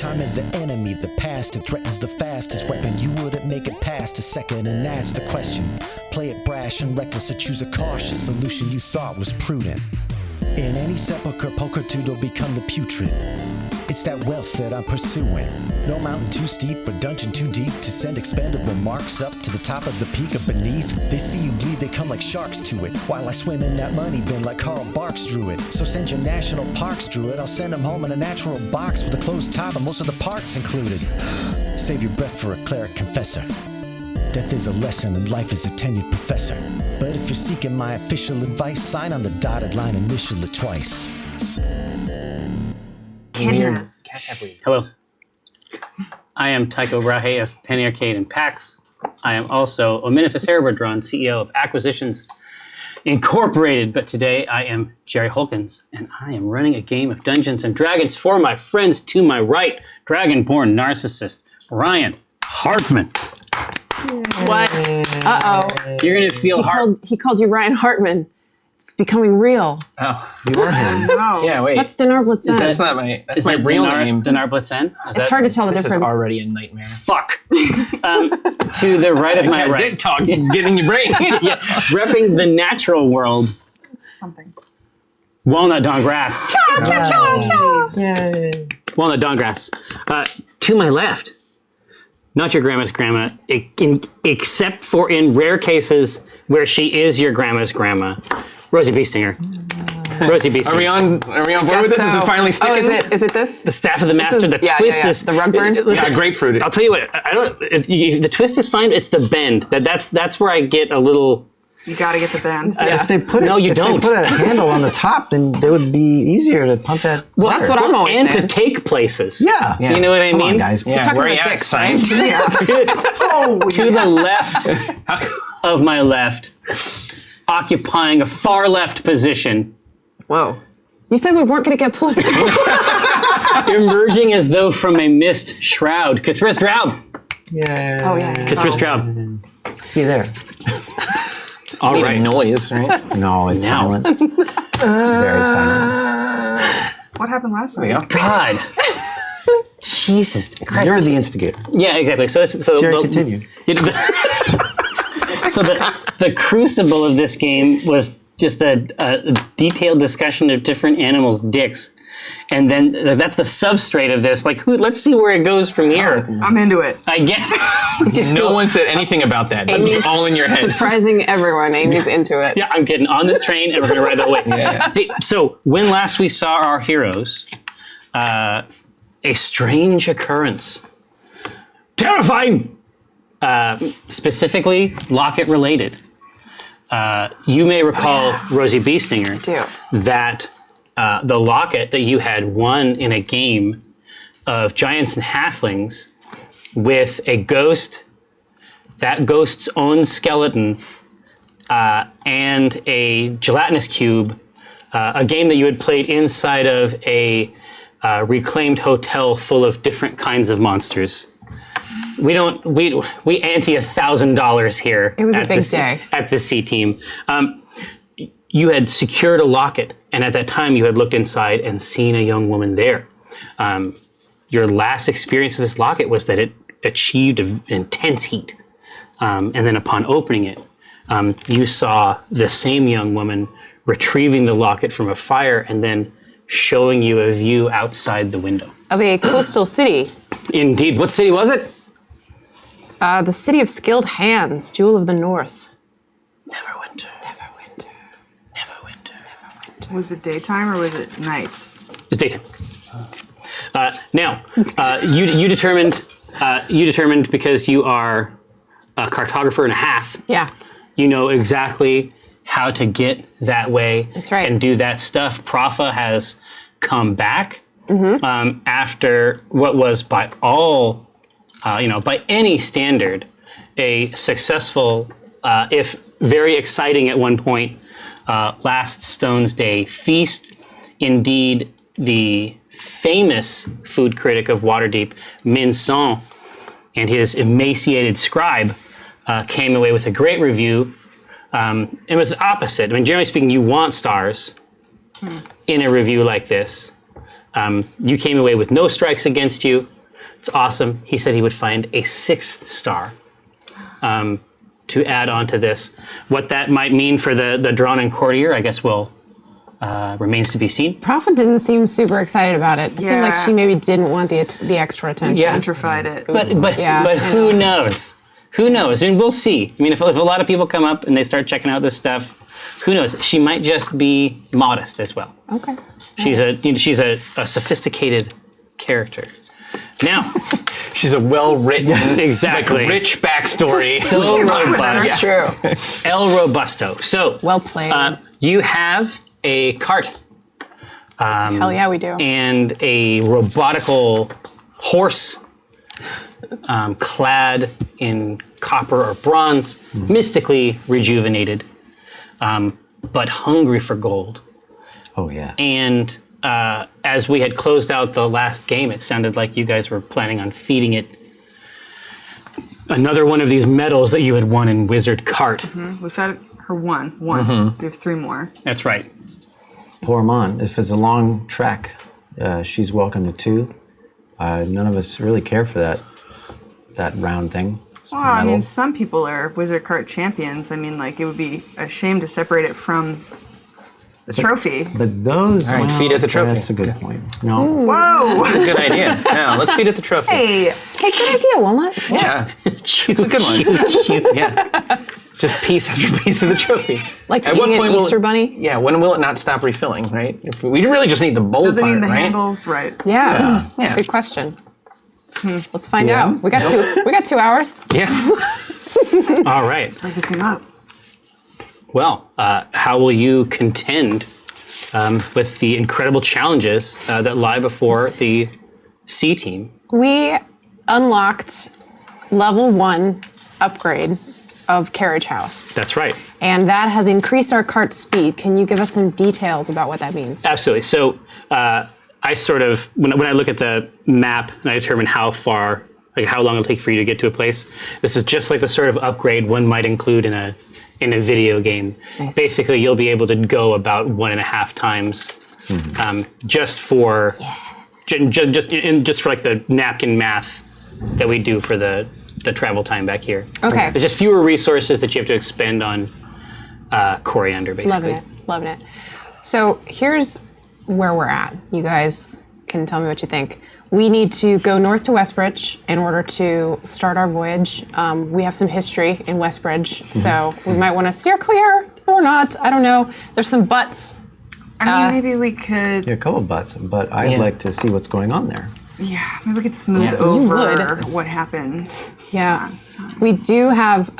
Time is the enemy, the past, it threatens the fastest weapon. You wouldn't make it past a second, and that's the question. Play it brash and reckless, or choose a cautious solution you thought was prudent. In any sepulcher, pulchritude will become the putrid. It's that wealth that I'm pursuing. No mountain too steep or dungeon too deep to send expendable marks up to the top of the peak or beneath. They see you bleed, they come like sharks to it, while I swim in that money bin like Carl Barks drew it. So send your national parks druid, I'll send them home in a natural box with a closed top and most of the parts included. Save your breath for a cleric confessor. Death is a lesson and life is a tenured professor. But if you're seeking my official advice, sign on the dotted line, initial it twice. Cats have weird. Hello. I am Tycho Brahe of Penny Arcade and PAX. I am also Ominifus Herberdron, CEO of Acquisitions Incorporated. But today I am Jerry Holkins, and I am running a game of Dungeons and Dragons for my friends to my right, Dragonborn narcissist Ryan Hartman. What? Uh-oh. You're going to feel He called you Ryan Hartman. It's becoming real. Oh, You are him. no. Yeah, wait. That's Dinar blit'zen. That's not my. That's Is my that real Dinar, name. Dinar blit'zen? It's hard to tell the This difference. is already a nightmare. Fuck. To the right of my right. Dick talk is getting in your brain. Yeah, repping the natural world, Something. Walnut Dawn Grass. Yay. Walnut Dawn Grass. To my left, not your grandma's grandma, except for in rare cases where she is your grandma's grandma, Rosie Beestinger. Rosie Beestinger. Are we on board with this? Is it finally sticking? Oh, is it this? The staff of the master. The yeah, twist yeah, yeah. is The rug burn? Listen, Yeah, grapefruit. I'll tell you what. I don't. The twist is fine. It's the bend. That's where I get a little. You gotta get the bend. If they put No, you don't. They put a handle on the top, then they would be easier to pump that. Well, that's what I'm always and saying. to take places. Yeah. You know what I Come mean? on, guys. Yeah, talking where about you at, dicks, science? To the left of my left, occupying a far left position, Whoa. You said we weren't going to get political. emerging as though from a mist shroud, Cthulhu Straub. Yeah. Oh, yeah. Cthulhu Straub. See there. All Made a right. noise, right? No, it's Now. silent. It's very silent. What happened last There you night? go. God. Jesus Christ. You're the instigator. Yeah, exactly. So Jerry, continue. So the crucible of this game was just a detailed discussion of different animals' dicks. And then that's the substrate of this. Like, let's see where it goes from here. I'm into it. I guess. Just No go- one said anything about that. That's Amy's all in your head. Surprising everyone. Amy's into it. Yeah, I'm getting on this train and we're going to ride that way. Yeah. Hey, so when last we saw our heroes, a strange occurrence. Terrifying! Specifically, Locket related. You may recall, Rosie Beestinger, do. that the Locket that you had won in a game of Giants and Halflings with a ghost, that ghost's own skeleton, and a gelatinous cube, a game that you had played inside of a reclaimed hotel full of different kinds of monsters. We ante $1,000 here. It was a at big the day. at the C team. You had secured a locket, and at that time you had looked inside and seen a young woman there. Your last experience with this locket was that it achieved an intense heat. And then upon opening it, you saw the same young woman retrieving the locket from a fire and then showing you a view outside the window. Of a coastal city. Indeed. What city was it? The city of skilled hands, Jewel of the North. Neverwinter. Neverwinter. Neverwinter. Was it daytime or was it nights? It's daytime. Now, you determined because you are a cartographer and a half. Yeah. You know exactly how to get that way. That's right. And do that stuff. Profa has come back after what was by all, by any standard, a successful, if very exciting at one point, last Stone's Day feast. Indeed, the famous food critic of Waterdeep, Minson, and his emaciated scribe came away with a great review. It was the opposite. I mean, generally speaking, you want stars in a review like this. You came away with no strikes against you. It's awesome. He said he would find a 6th star to add on to this. What that might mean for the drawn and courtier, I guess remains to be seen. Prophet didn't seem super excited about it. It seemed like she maybe didn't want the extra attention. Yeah. Gentrified it. But who knows? Who knows? I mean, we'll see. I mean, if a lot of people come up and they start checking out this stuff, who knows? She might just be modest as well. Okay. She's a sophisticated character. Now, She's a well-written, exactly. rich backstory. So robust. That's true. El Robusto. So, Well played. you have a cart. Hell yeah, we do. And a robotical horse clad in copper or bronze, mystically rejuvenated, but hungry for gold. Oh, yeah. And as we had closed out the last game, it sounded like you guys were planning on feeding it another one of these medals that you had won in Wizard Cart. We've had her once. We have 3 more. That's right. Pour 'em on. If it's a long trek, she's welcome to 2. None of us really care for that round thing. Well, I mean, Medal. some people are Wizard Cart champions. I mean, like, it would be a shame to separate it from the trophy. But those. All right, feed it the trophy. That's a good point. No. Whoa! That's a good idea. Now, let's feed it the trophy. Hey, Hey, good idea, Walnut. Yeah. It's a good one. Yeah. Just piece after piece of the trophy. Like At what eating an point will Easter it- bunny. Yeah, when will it not stop refilling, right? If we really just need the bowl does it part, mean the right? handles? Right. Yeah. Yeah. Good question. Let's find out. We got 2 hours. Yeah. all right. Break this thing up. Well, how will you contend with the incredible challenges that lie before the C team? We unlocked level 1 upgrade of Carriage House. That's right. And that has increased our cart speed. Can you give us some details about what that means? Absolutely. So I sort of, when I look at the map and I determine how far, like how long it'll take for you to get to a place, this is just like the sort of upgrade one might include in a video game. Nice. Basically, you'll be able to go about 1.5 times just for just for like the napkin math that we do for the travel time back here. Okay. There's just fewer resources that you have to expend on coriander, basically. Loving it. So here's where we're at. You guys can tell me what you think. We need to go north to Westbridge in order to start our voyage. We have some history in Westbridge, so we might want to steer clear or not. I don't know. There's some buts. I mean, maybe we could. Yeah, a couple of butts, but I'd like to see what's going on there. Yeah, maybe we could smooth Yeah. over would. what happened. Yeah, last time. we do have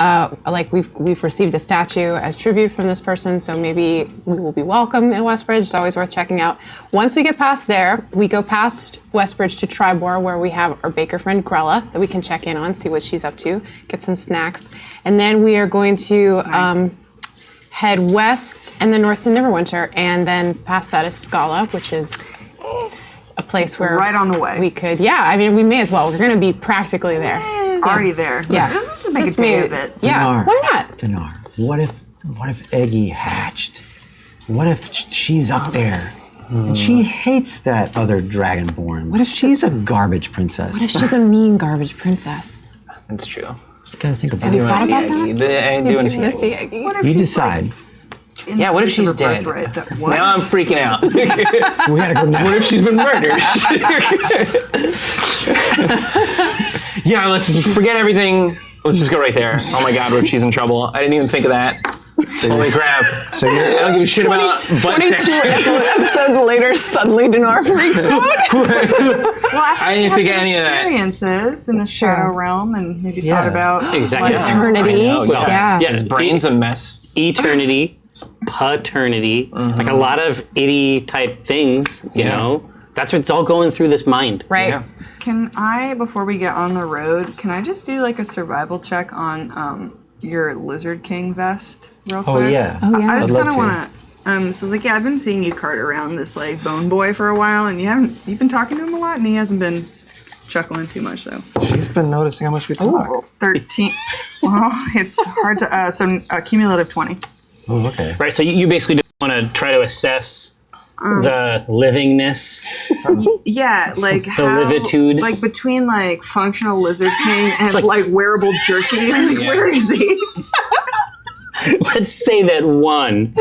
we've received a statue as tribute from this person, so maybe we will be welcome in Westbridge. It's always worth checking out. Once we get past there, we go past Westbridge to Tribor, where we have our baker friend Grella that we can check in on, see what she's up to, get some snacks, and then we are going to head west and then north to Neverwinter, and then past that is Scala, which is a place where Right on the way. we could. Yeah, I mean, we may as well. We're going to be practically there. Already there. Yeah. Just make a day maybe- of it. Yeah, Dinar. why not? Dinar, what if Eggy hatched? What if she's up there? And she hates that other dragonborn. What if she's a garbage princess? What if she's a mean garbage princess? That's true. You gotta think about Have you it. thought about Aggie. that? I do Do want to you see want to Aggie. see Eggy? What if You she's, decide. like, in Yeah, what if the place she's of her dead? birthright that was? Now I'm freaking out. We gotta go now. What if she's been murdered? Yeah, let's just forget everything. Let's just go right there. Oh my god, what if she's in trouble? I didn't even think of that. Holy crap. So you're, I don't give a shit about butt 22 texture. episodes later, suddenly Dinar freaks out. Well, after I didn't you had think of some any of that. experiences in the That's true. Shadow Realm and maybe Yeah. thought about Exactly. like, Eternity. I know, yeah. yeah. His brain's a mess. Eternity, paternity, like a lot of itty type things, you know. That's what's all going through this mind. Right. Yeah. Can I, before we get on the road, can I just do like a survival check on your Lizard King vest real quick? oh yeah. Oh, yeah. I just I'd love kind of to. want to. So it's like, yeah, I've been seeing you cart around this like bone boy for a while, and you've been talking to him a lot, and he hasn't been chuckling too much though. She's been noticing how much we talk. 13. Well, it's hard to. So cumulative 20. Oh, okay. Right, so you basically just want to try to assess the livingness. Yeah, like The livitude. like between like functional Lizard King and like- like wearable jerky. Like, where is he? Let's say that one.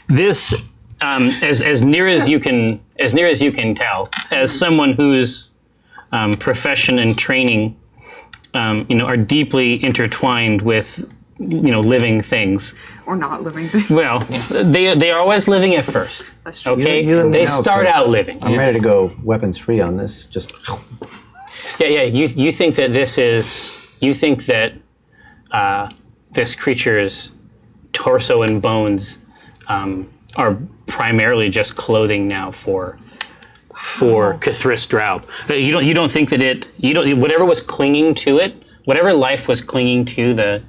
This, as near as you can tell, as someone whose profession and training, are deeply intertwined with, living things. Or not living things. Well, they are always living at first. That's true. Okay, You let me they know, start Chris. out living. I'm ready to go weapons free on this. Just Yeah. You think that this creature's torso and bones are primarily just clothing now for Cthulhu Draub. You don't think that whatever was clinging to it, whatever life was clinging to the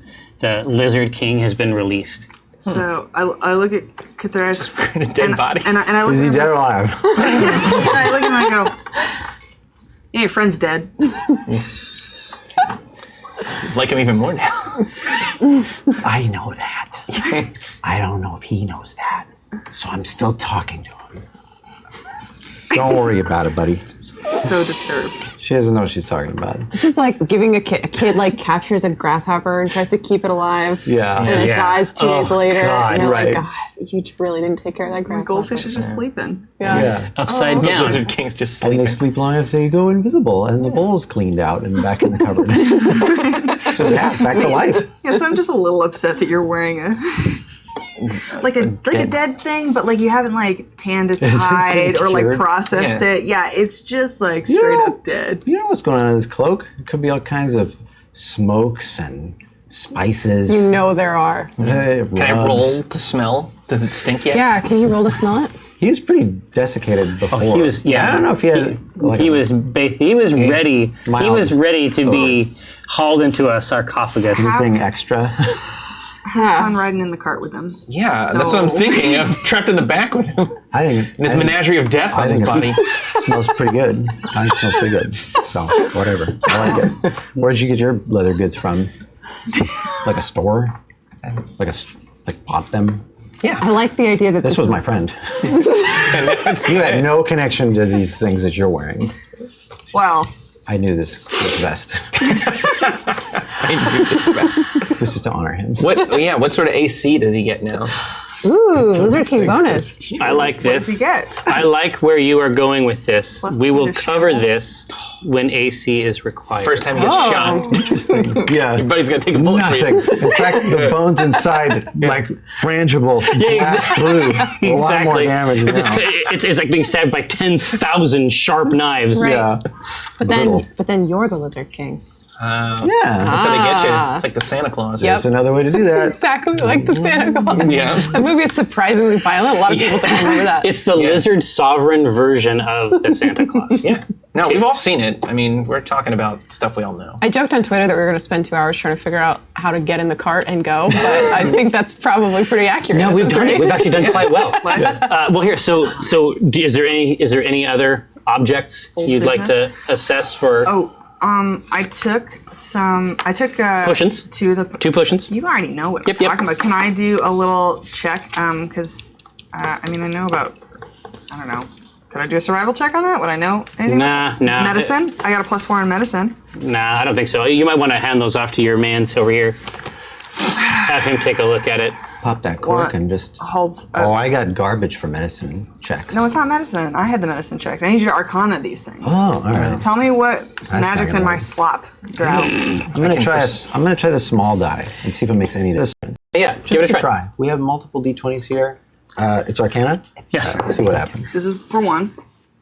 Lizard King has been released. So I look at Cthulhu's A dead body. and I look is at he him dead or alive? I look at him and I go, yeah, your friend's dead. Like him even more now. I know that. I don't know if he knows that. So I'm still talking to him. Don't worry about it, buddy. So disturbed. She doesn't know what she's talking about. This is like giving a kid like captures a grasshopper and tries to keep it alive. Yeah. And it Yeah. dies 2 days Oh, later. God, and they're right. like, God, you really didn't take care of that grasshopper. Goldfish is just sleeping. Yeah. Upside The down. Lizard King's just And sleeping. they sleep long enough they go invisible, and the bowl's cleaned out and back in the cupboard. So yeah, back to life. Yeah, so I'm just a little upset that you're wearing a dead thing, but like you haven't like tanned its Is it hide or like cured? processed Yeah. it. Yeah, it's just like straight know- up dead. You know what's going on in this cloak? It could be all kinds of smokes and spices. You know there are. Can I rubs. roll to smell? Does it stink yet? Yeah, can you roll to smell it? He was pretty desiccated before. He was, yeah. I don't know if he had. He was ready. He mild. was ready to be hauled into a sarcophagus. anything extra. Fun riding in the cart with them. Yeah, that's what I'm So- thinking of. Trapped in the back with him. I think And his menagerie of death on his body. It smells pretty good. I think it smells pretty good. So whatever. I like it. Where'd you get your leather goods from? Like a store? Like bought them? I like the idea that This was my friend. You had no connection to these things that you're wearing. Well, I knew this was best. This is to honor him. What sort of AC does he get now? Ooh, Lizard King bonus. I like what does he this. get? I like where you are going with this. Plus We two will to cover shell. this when AC is required. First time he gets shot. Interesting. Yeah. Your buddy's gonna take a bullet Nothing. for you. In fact, the bones inside, like frangible, blast through. A lot more Exactly. damage now. It's like being stabbed by 10,000 sharp knives. Right. Yeah. But then you're the Lizard King. Yeah. That's how they get you. It's like the Santa Claus. Yep. That's another way to do that. Exactly like the Santa Claus. Yeah. That movie is surprisingly violent. A lot of people don't remember that. It's the lizard sovereign version of the Santa Claus. Yeah. No, we've all seen it. I mean, we're talking about stuff we all know. I joked on Twitter that we were going to spend 2 hours trying to figure out how to get in the cart and go, but I think that's probably pretty accurate. No, we've That's done it. right. We've actually done quite well. Let's- Well, here. So, is there any other objects you'd like to assess for I took potions? to the 2 potions. You already know what Yep, I'm yep. talking about. Can I do a little check? Because I know about. I don't know. Could I do a survival check on that? Would I know anything? Nah. Medicine? I got a +4 in medicine. Nah, I don't think so. You might want to hand those off to your mans over here. Have him take a look at it. Pop that cork What? and just. Holds. Oh, I got garbage for medicine checks. No, it's not medicine. I had the medicine checks. I need you to Arcana these things. Oh, all right. Tell me what magic's not in gonna my work. slop. Drow. I'm gonna try the small die and see if it makes any difference. Yeah, give it a try. We have multiple d20s here. It's Arcana. Yeah. Let's see what happens. This is for one.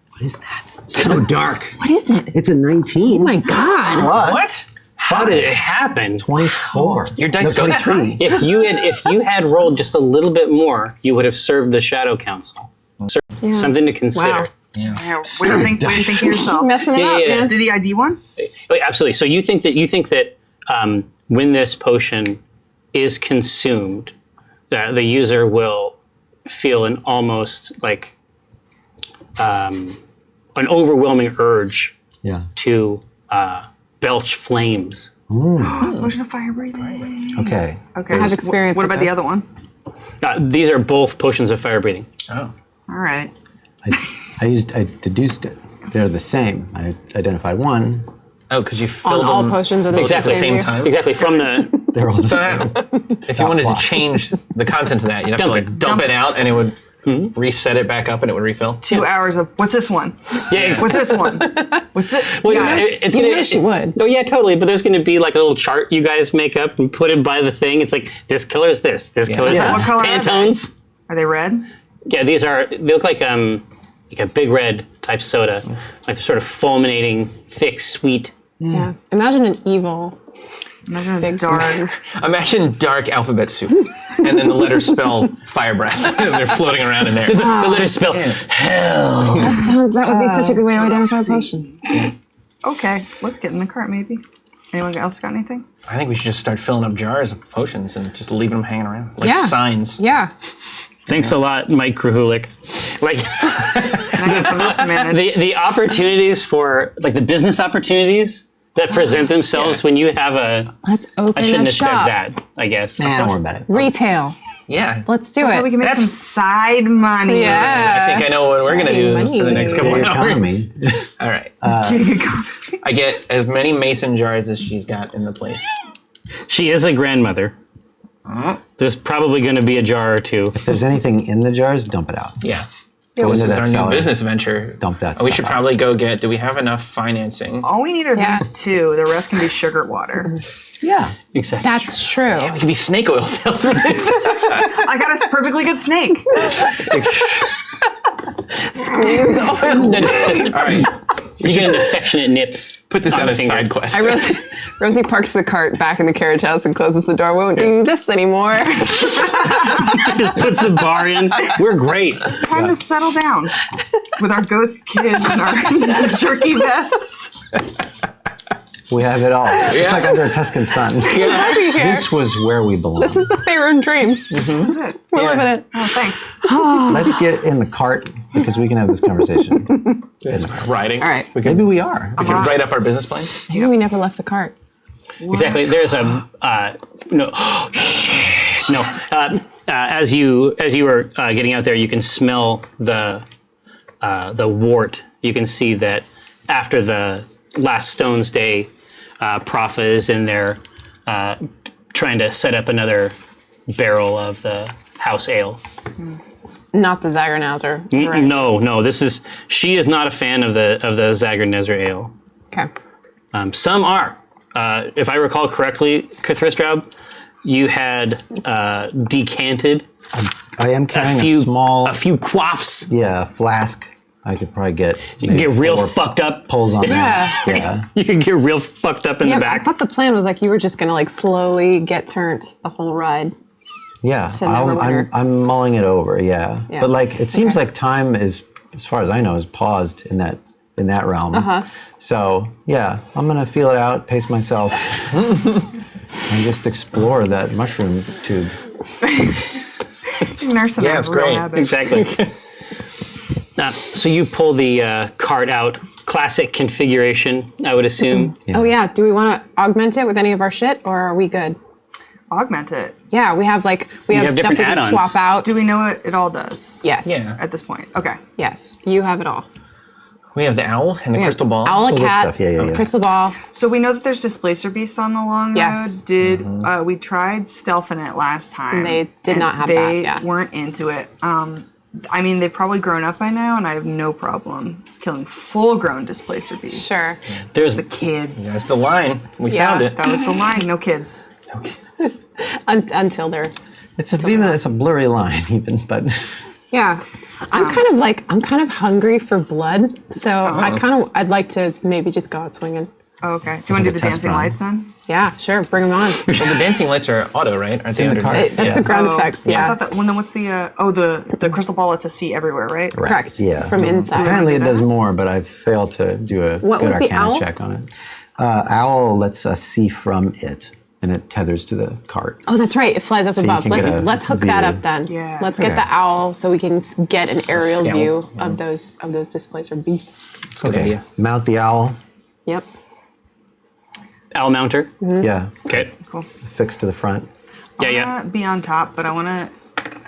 What is that? So dark. What is it? It's a 19. Oh my God. Plus How did it happen? 24. Your dice go that 23. If you had rolled just a little bit more, you would have served the Shadow Council. Something to consider. Wow. Yeah, what do you think? What do you think of yourself? Messing it Yeah, up, yeah, yeah. man. Did he ID one? Oh, absolutely. So you think that when this potion is consumed, the user will feel an almost like an overwhelming urge Yeah. to belch flames. Motion of fire breathing. Okay. Okay. I have experience What with about the this. other one? These are both potions of fire breathing. Oh. All right. I deduced it. They're the same. I identified one. Oh, because you filled all them potions are the both at the same same time. Exactly. From the They're all the So same. if you wanted to clock. change the contents of that, you'd have Dump to it. like dump it out, and it would reset it back up, and it would refill. 2 hours of what's this one? yeah. What's this one? What's this? Well, Yeah. it's You gonna. know she would. Oh yeah, totally. But there's going to be like a little chart you guys make up and put it by the thing. It's like this killer's this. This killer's Yeah. that. What color are they? Pantones. Are they red? Yeah, these are. They look like a big red type soda, like they're sort of fulminating, thick, sweet. Yeah. Imagine an evil. Imagine a Big dark. Imagine dark alphabet soup, and then the letters spell fire breath, and they're floating around in there. The letters spell hell. That would be such a good way to identify a potion. Okay, let's get in the cart maybe. Anyone else got anything? I think we should just start filling up jars of potions and just leaving them hanging around like Yeah. signs. Yeah. Thanks a lot, Mike Krahulik. Like And I got some else to manage. the opportunities for like the business opportunities that present themselves when you have a. Let's open I shouldn't a have shop. said that. I guess. Nah, don't worry about it. Retail. Yeah. Let's do So it. we can make some side money. Yeah. I think I know what we're gonna do Money. for the next couple Gig of hours. economy. All right. Economy. I get as many mason jars as she's got in the place. She is a grandmother. There's probably going to be a jar or two. If there's anything in the jars, dump it out. Yeah. Go This into is that our new cellar. business venture. Dump that We stuff should out. probably go get. Do we have enough financing? All we need are Yeah. these 2. The rest can be sugar water. Yeah. Exactly. That's true. We could be snake oil salesmen. I got a perfectly good snake. All right. You get an affectionate nip. Put this on down the as finger. side quest. Rosie parks the cart back in the carriage house and closes the door. We won't do this anymore. Just puts the bar in. We're great. Time to settle down with our ghost kids and our jerky vests. We have it all. It's like under a Tuscan sun. Happy here. This was where we belong. This is the Faerûn dream. This is it. We're living it. Oh, thanks. Let's get in the cart because we can have this conversation. Riding. All right. Maybe we are. We could write up our business plan. Maybe we never left the cart. Exactly. There's a no. No. As you were getting out there, you can smell the wart. You can see that after the last Stones Day, Propha is in there trying to set up another barrel of the house ale. Not the Zagernauser. Right. No. She is not a fan of the Zagernezer ale. Okay. Some are. If I recall correctly, Cthristraub, you had decanted I am carrying a few quaffs. flask. I could probably get. You can get real fucked up. Pulls on Yeah. that. Yeah. You can get real fucked up in Yeah, the but I back. thought the plan was like you were just gonna like slowly get turned the whole ride. Yeah. Neverwinter. I'm mulling it over. Yeah. Yeah. But like, it seems like time is, as far as I know, is paused in that realm. So yeah, I'm gonna feel it out, pace myself, and just explore that mushroom tube. Nursing Yeah, a it's real great. habit. Exactly. So you pull the cart out. Classic configuration, I would assume. Oh yeah. Do we want to augment it with any of our shit, or are we good? Augment it. Yeah, we have have stuff we different can add-ons. swap out. Do we know what it all does? Yes. Yeah. At this point. Okay. Yes. You have it all. We have the owl and the We have crystal ball. Owl, a this cat, stuff, yeah. crystal ball. So we know that there's displacer beasts on the long Yes. road. Did we tried stealthing it last time? They did not have they that, yeah. They weren't into it. I mean, they've probably grown up by now, and I have no problem killing full-grown displacer beasts. Sure. There's The kids. That's the line. We Yeah. found it. That was the line. No kids. Until they're. It's a blurry line even, but Yeah. I'm kind of hungry for blood, so I'd like to maybe just go out swinging. Oh, okay. Do you want to do the test dancing run. lights then? Yeah, sure. Bring them on. Well, the dancing lights are auto, right? Aren't they in the under? car. That's Yeah. the ground Oh, effects. I Yeah. thought that. Well, then what's the? The crystal ball lets us see everywhere, right? Correct. Yeah. From inside. Apparently it do does that? more, but I failed to do a What good was the arcana owl? check on it. Owl lets us see from it, and it tethers to the cart. Oh, that's right. It flies up you above. can get a Let's hook that view. up then. Yeah. Let's get Okay. the owl so we can get an aerial Scout. view of those displacer beasts. Good idea. Mount the owl. Yep. owl mounter. Yeah. Okay. Cool. Fixed to the front. Yeah, I yeah. wanna be on top, but I want to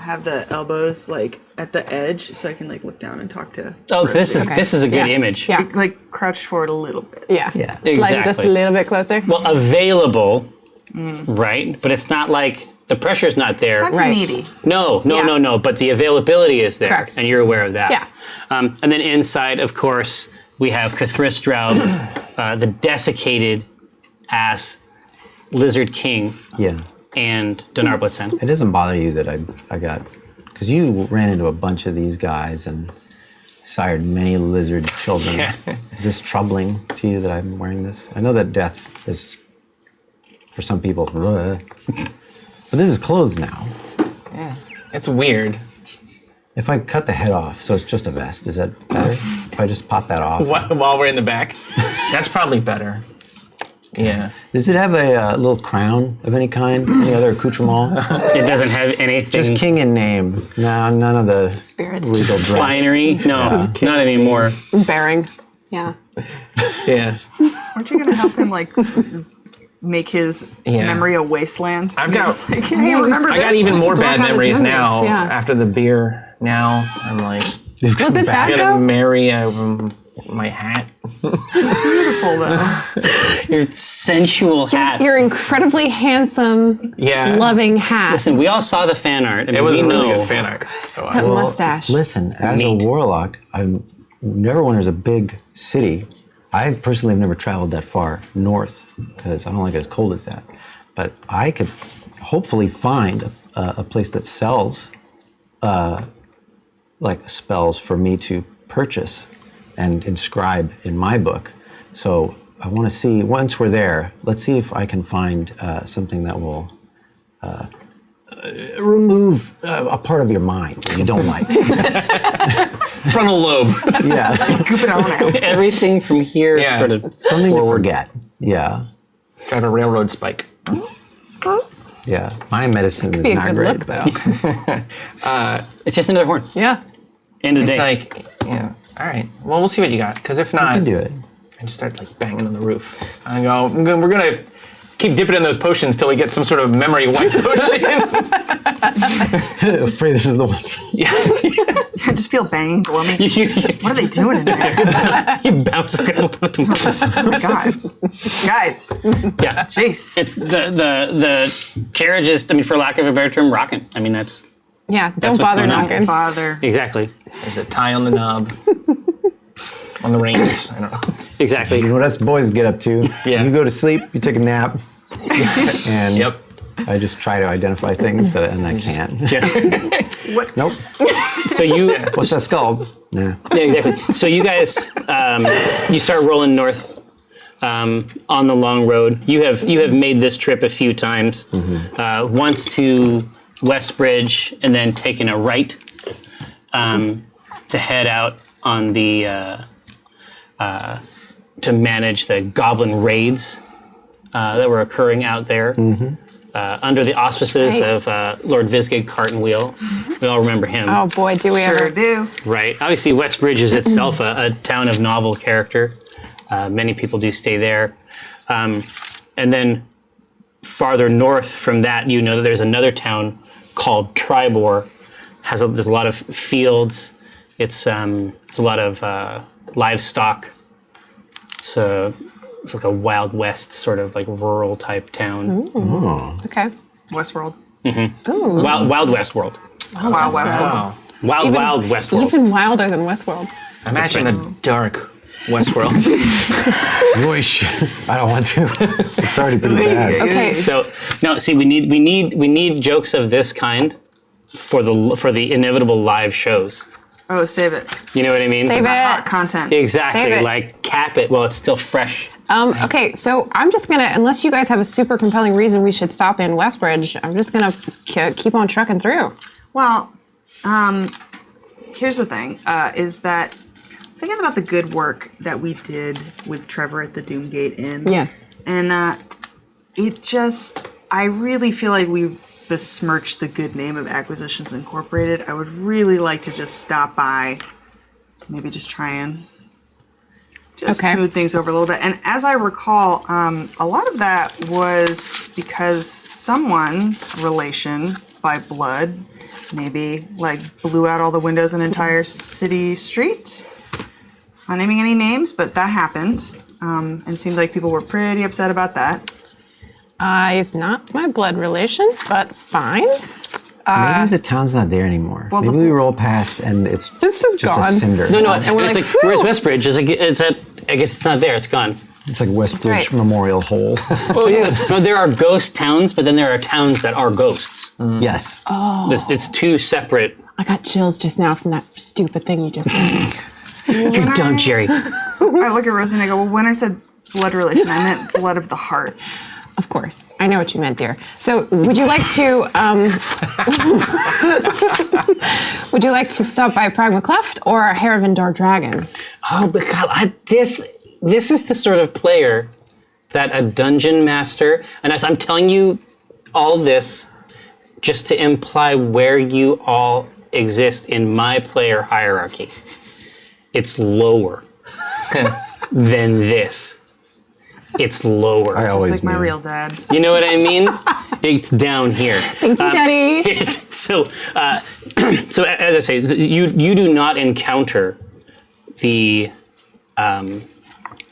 have the elbows like at the edge so I can like look down and talk to. Oh, this Okay. is a good Yeah. image. Yeah. Like crouched forward a little bit. Yeah. Yeah. Slide just a Exactly. little bit closer. Well, available, right? But it's not like the pressure's not there. It's not too Right. needy. No. Yeah. But the availability is there, Correct. and you're aware of that. Yeah. And then inside, of course, we have Cthulhu, the desiccated ass lizard king, Yeah. and Dinar Blit'zen. It doesn't bother you that I got, because you ran into a bunch of these guys and sired many lizard children. Is this troubling to you that I'm wearing this? I know that death is, for some people, but this is clothes now. Yeah. It's weird. If I cut the head off, so it's just a vest, is that better? If I just pop that off? While we're in the back, that's probably better. Yeah. Does it have a little crown of any kind? Any other accoutrement? It doesn't have anything. Just king in name. No, none of the Spirit. legal dress. finery. No, not anymore. Bearing. Yeah. Yeah. Aren't you gonna help him like make his Yeah. memory a wasteland? I've got- Just like, hey, remember I this? got even Just to more block bad out his memories memories, now yeah. after the beer. Now I'm like, Was it bad I'm gonna though? marry my hat. Beautiful though. Your sensual hat. Your incredibly handsome, Yeah. loving hat. Listen, we all saw the fan art. I mean, It was we really know. good fan art. Oh, That Well, mustache. Listen, as Neat. a warlock, never when there's a big city. I personally have never traveled that far north because I don't like it as cold as that. But I could hopefully find a place that sells like spells for me to purchase and inscribe in my book. So I want to see, once we're there, let's see if I can find something that will remove a part of your mind that you don't like. Frontal lobe. Yeah. Scoop it on out. Everything from here Yeah. sort of Something to forward. forget. Yeah. Got a railroad spike. Yeah. My medicine Be is a not good great. look though. It's just another horn. Yeah. End of the It's day. like, yeah. All right. Well, we'll see what you got. Because if not, I can do it. I just start like banging on the roof. I go, we're gonna keep dipping in those potions till we get some sort of memory wipe potion. I'm afraid this is the one. Yeah. I just feel banging below me. you What are they doing in there? bounce a couple times. Oh my god. Guys, Yeah. jeez. It's the carriage is, I mean, for lack of a better term, rocking. I mean, that's Yeah. Don't what's bother going on. knocking. Father. exactly. There's a tie on the knob. On the reins. I don't know. Exactly. You know what us boys get up to? Yeah. You go to sleep, you take a nap, and Yep. I just try to identify things and I can't. Nope. So you, What's that skull? Nah. yeah, exactly. So you guys, you start rolling north on the long road. You have made this trip a few times. Once to Westbridge, and then taken a right to head out on the to manage the goblin raids that were occurring out there. Under the auspices Right. of Lord Visgig Cartonwheel. We all remember him. Oh boy, do we Sure ever. do. Right. Obviously, Westbridge is itself a town of novel character. Many people do stay there. And then farther north from that, you know that there's another town called Tribor. There's a lot of fields. It's a lot of livestock. It's like a Wild West sort of like rural type town. Okay. Westworld. Wild West world. Wow, Westworld. Wow. Wild West world. Even wilder than Westworld. Imagine a dark Westworld. I don't want to. It's already pretty bad. Okay. So no, see, we need jokes of this kind for the inevitable live shows. Oh, save it. You know what I mean? Save Hot it. content. Exactly. Save it. Like cap it while it's still fresh. Okay, so I'm just gonna, unless you guys have a super compelling reason we should stop in Westbridge, I'm just gonna keep on trucking through. Well, here's the thing, is that thinking about the good work that we did with Trevor at the Doomgate Inn. Yes. And I really feel like we besmirched the good name of Acquisitions Incorporated. I would really like to just stop by, maybe just try and just Okay. smooth things over a little bit. And as I recall, a lot of that was because someone's relation by blood maybe like blew out all the windows in an entire city street. Not naming any names, but that happened. And seemed like people were pretty upset about that. It's not my blood relation, but fine. Maybe the town's not there anymore. Well, Maybe we roll past and it's just gone. a cinder. No, And we're it's like, like, where's "Whew." Westbridge? It's at, I guess it's not there. It's gone. It's like Westbridge right. Memorial Hole. Oh, yes. No, there are ghost towns, but then there are towns that are ghosts. Yes. It's two separate. I got chills just now from that stupid thing you just said. You're dumb, Jerry. I look at Rosie and I go, well, when I said blood relation, I meant blood of the heart. Of course. I know what you meant, dear. So would you like to would you like to stop by Pragma Cleft or Haravendar Dragon? Oh, but God, this is the sort of player that a dungeon master, and as I'm telling you all this just to imply where you all exist in my player hierarchy. It's lower than this. It's lower. I always Just like my knew. real dad. You know what I mean? It's down here. Thank you, Daddy. So as I say, you do not encounter the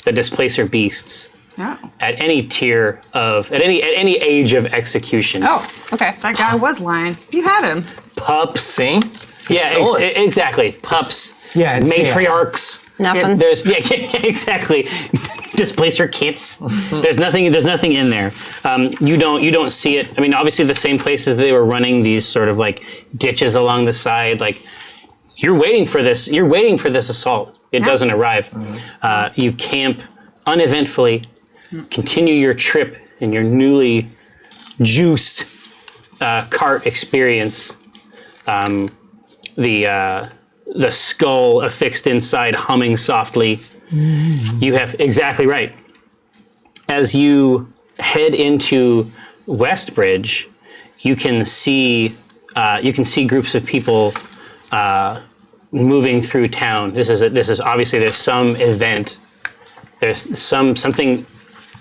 displacer beasts Yeah. at any tier of at any age of execution. Oh, okay. That guy was lying. You had him. Pups. See? Yeah, stole it. exactly. Pups. Yeah, it's matriarchs. Nothing. There's exactly displacer kits. There's nothing in there. You don't see it. I mean, obviously the same places they were running these sort of like ditches along the side. Like you're waiting for this. You're waiting for this assault. It doesn't arrive. You camp uneventfully. Continue your trip in your newly juiced cart experience. The skull affixed inside humming softly. You have exactly right. As you head into Westbridge, you can see groups of people moving through town. This is obviously there's some event. There's something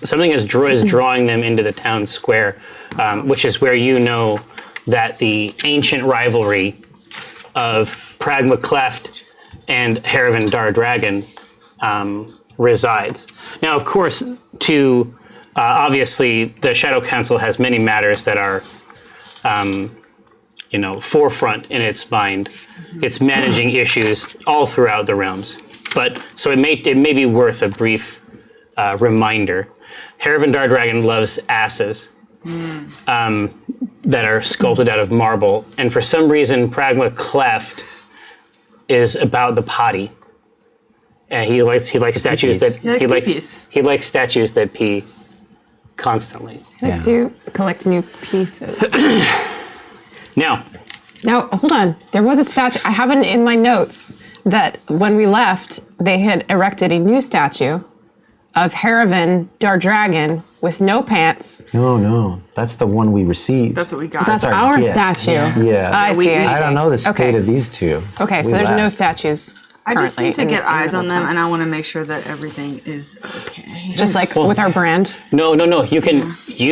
is drawing them into the town square, which is where you know that the ancient rivalry of Pragma Cleft and Haravendar Dragon resides. Now, of course, obviously, the Shadow Council has many matters that are, forefront in its mind. It's managing issues all throughout the realms. But so it may be worth a brief reminder. Haravendar Dragon loves asses. That are sculpted out of marble, and for some reason, Pragma Cleft is about the potty. And he likes statues that he likes statues that pee constantly. Let's do collect new pieces. Now, Hold on. There was a statue. I have it in my notes that when we left, they had erected a new statue of Haravendar Dragon with no pants. No. That's the one we received. That's what we got. That's our our gift. statue. Yeah. I see. I don't know the state Okay. of these two. Okay, so We there's no laughed. statues. I just need to currently get in eyes on them, Middletown. and I want to make sure that everything is okay. Just like with our brand. no. You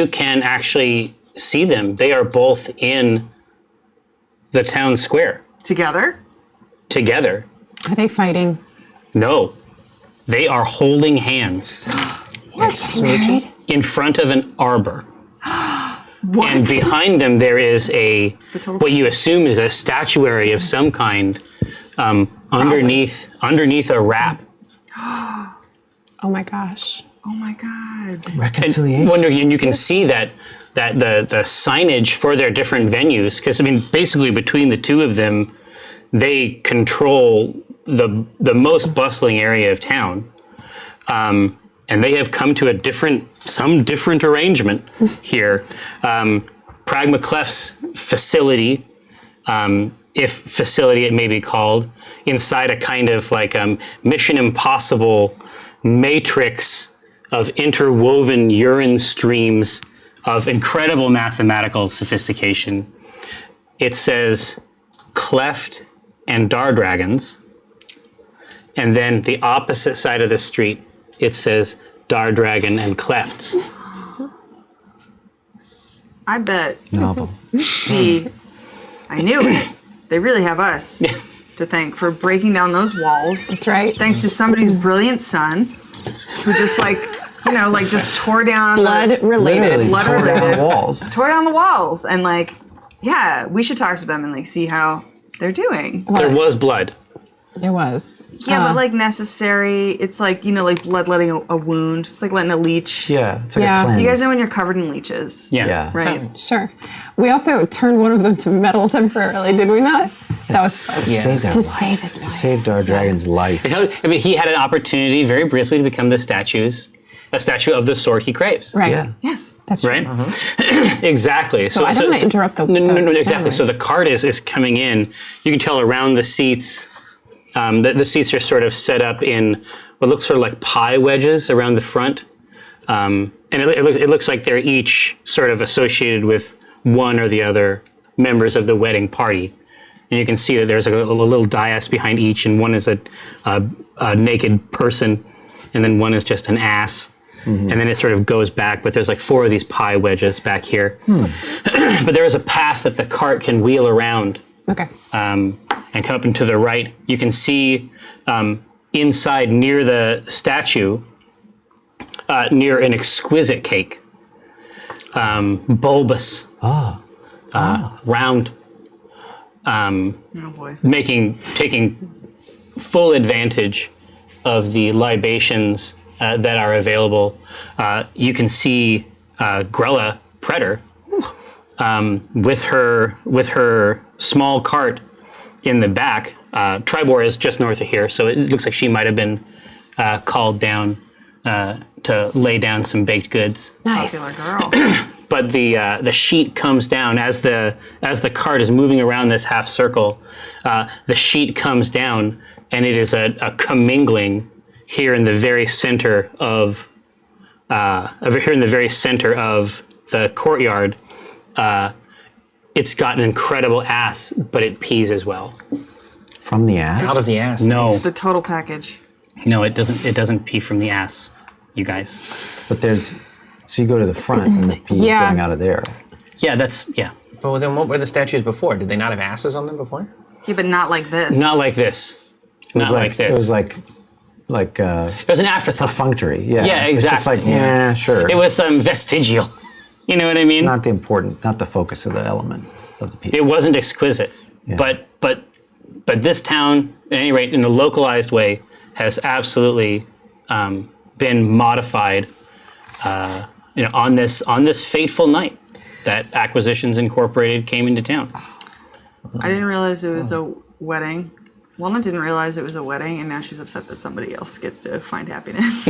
can actually see them. They are both in the town square Together? together. Are they fighting? No, they are holding hands Married? in front of an arbor. What? And behind them, there is total- what you assume is a statuary of some kind underneath a wrap. Oh my gosh. Oh my god. Reconciliation. And you can see that the signage for their different venues, because I mean, basically between the two of them, they control the most bustling area of town. And they have come to some different arrangement here. Pragma Cleft's facility, if facility it may be called, inside a kind of like Mission Impossible matrix of interwoven urine streams of incredible mathematical sophistication. It says Cleft and Dardragons, and then the opposite side of the street, it says Dardragon and Clefts. I bet. Novel. See, I knew it. they really have us to thank for breaking down those walls. That's right. Thanks to somebody's brilliant son, who just just tore down Blood related. blood tore down related the walls. tore down the walls, and we should talk to them and see how they're doing. There was blood. There was. Yeah, but necessary. It's like bloodletting a wound. It's like letting a leech. Yeah, it's like Yeah. a cleanse. You guys know when you're covered in leeches. Yeah. Right. Sure. We also turned one of them to metal temporarily, did we not? That was fun. Saved our To life. save his life. Saved our dragon's life. I mean, he had an opportunity very briefly to become a statue of the sort he craves. Right. Yeah. Yes. That's true. Right? Exactly. So I don't want to interrupt the No, exactly. ceremony. So the cart is coming in. You can tell around the seats, the seats are sort of set up in what looks sort of like pie wedges around the front. And it looks like they're each sort of associated with one or the other members of the wedding party. And you can see that there's a little dais behind each, and one is a naked person, and then one is just an ass. And then it sort of goes back, but there's like 4 of these pie wedges back here. But there is a path that the cart can wheel around Okay. and come up and to the right. You can see inside near the statue, near an exquisite cake, bulbous, round, Oh boy. taking full advantage of the libations that are available. You can see Grella Predator with her small cart in the back. Tribor is just north of here, so it looks like she might have been called down to lay down some baked goods. Nice. Popular girl. But the sheet comes down as the cart is moving around this half circle. The sheet comes down, and it is a commingling here in the very center of the courtyard. It's got an incredible ass, but it pees as well. From the ass? Out of the ass. No, The total package. no, it doesn't. It doesn't pee from the ass, you guys. But so you go to the front and the pee is Yeah. going out of there. Yeah, But then what were the statues before? Did they not have asses on them before? Yeah, but not like this. not like this. Not like this. It was like It was an afterthought. perfunctory. Yeah. Yeah, It's just exactly. like, yeah, sure. It was vestigial. You know what I mean? not the focus of the element of the piece. It wasn't exquisite, but this town, at any rate, in a localized way, has absolutely been modified. On this fateful night that Acquisitions Incorporated came into town. I didn't realize it was a wedding. Walnut didn't realize it was a wedding, and now she's upset that somebody else gets to find happiness.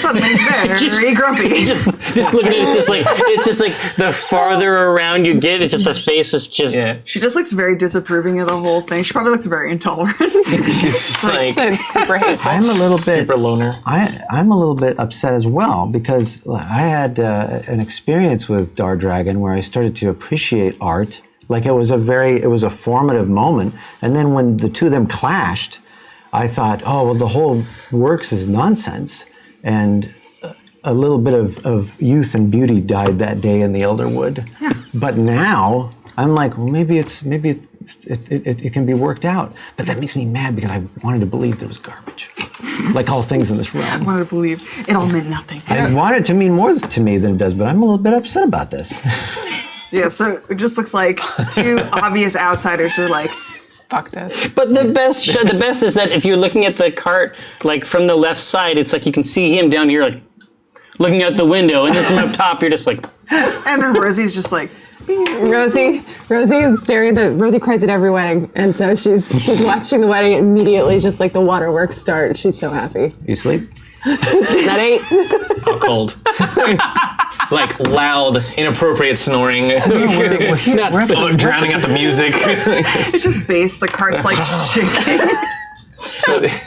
Suddenly very grumpy. Just look at it. It's just like the farther around you get, it's just the face is just. Yeah. She just looks very disapproving of the whole thing. She probably looks very intolerant. It's like So it's super hateful. I'm a little bit super loner. I'm a little bit upset as well because I had an experience with Dar Dragon where I started to appreciate art. Like it was a formative moment, and then when the two of them clashed, I thought, oh well, the whole works is nonsense, and a little bit of youth and beauty died that day in the Elderwood. Yeah. But now I'm like, well, maybe it can be worked out. But that makes me mad because I wanted to believe there was garbage, like all things in this I realm. wanted to believe it all meant nothing. I want it to mean more to me than it does, but I'm a little bit upset about this. Yeah, so it just looks like two obvious outsiders who are like, Fuck this. But the best is that if you're looking at the cart, like from the left side, it's like you can see him down here, like looking out the window, and then from up top, you're just like. and then Rosie's just like, Rosie is staring at Rosie cries at every wedding, and so she's watching the wedding immediately, just like the waterworks start. She's so happy. You sleep? That ain't. How cold. Like loud, inappropriate snoring. Drowning out the music. it's just bass, the cart's like shaking.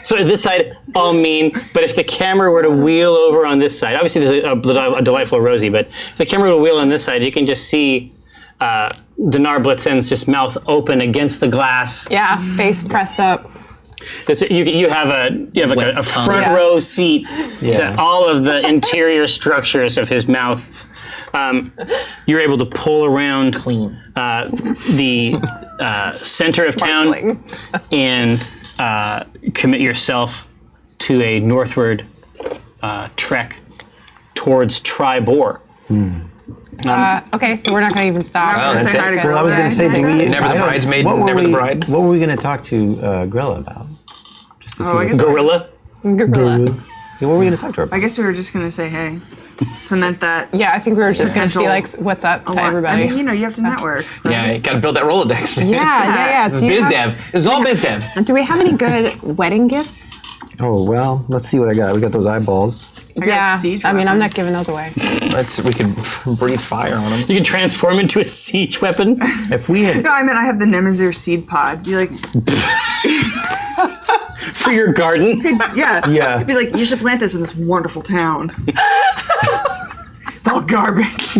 So this side, all mean, but if the camera were to wheel over on this side, obviously there's a delightful Rosie, but if the camera were to wheel on this side, you can just see Dinar Blit'zen's just mouth open against the glass. Yeah, face pressed up. You have a front Yeah. row seat Yeah. to all of the interior structures of his mouth. You're able to pull around the center of town and commit yourself to a northward trek towards Tribor. Okay, so we're not going to even stop. Oh, that's Say it. hi to Well, I was going to say, do we, Never the I don't- bridesmaid, what were never the we- bride. What were we going to talk to Grilla about? Just to see I what- guess Gorilla? Gorilla. Yeah, what were we going to talk to her about? I guess we were just gonna say, hey, cement that. Yeah, I think we were just going to be like, what's up to a lot. everybody. I mean, you have to network. Yeah, you got to build that Rolodex. Man. yeah. This is Do you biz have- dev. This is all biz dev. Do we have any good wedding gifts? Oh, well, let's see what I got. We got those eyeballs. I got Yeah, a siege I mean, I'm weapon. not giving those away. We could breathe fire on them. You can transform into a siege weapon. If we had... No, I meant I have the Nemazir seed pod. Be like, For your garden. yeah. Yeah. Be like, you should plant this in this wonderful town. It's all garbage.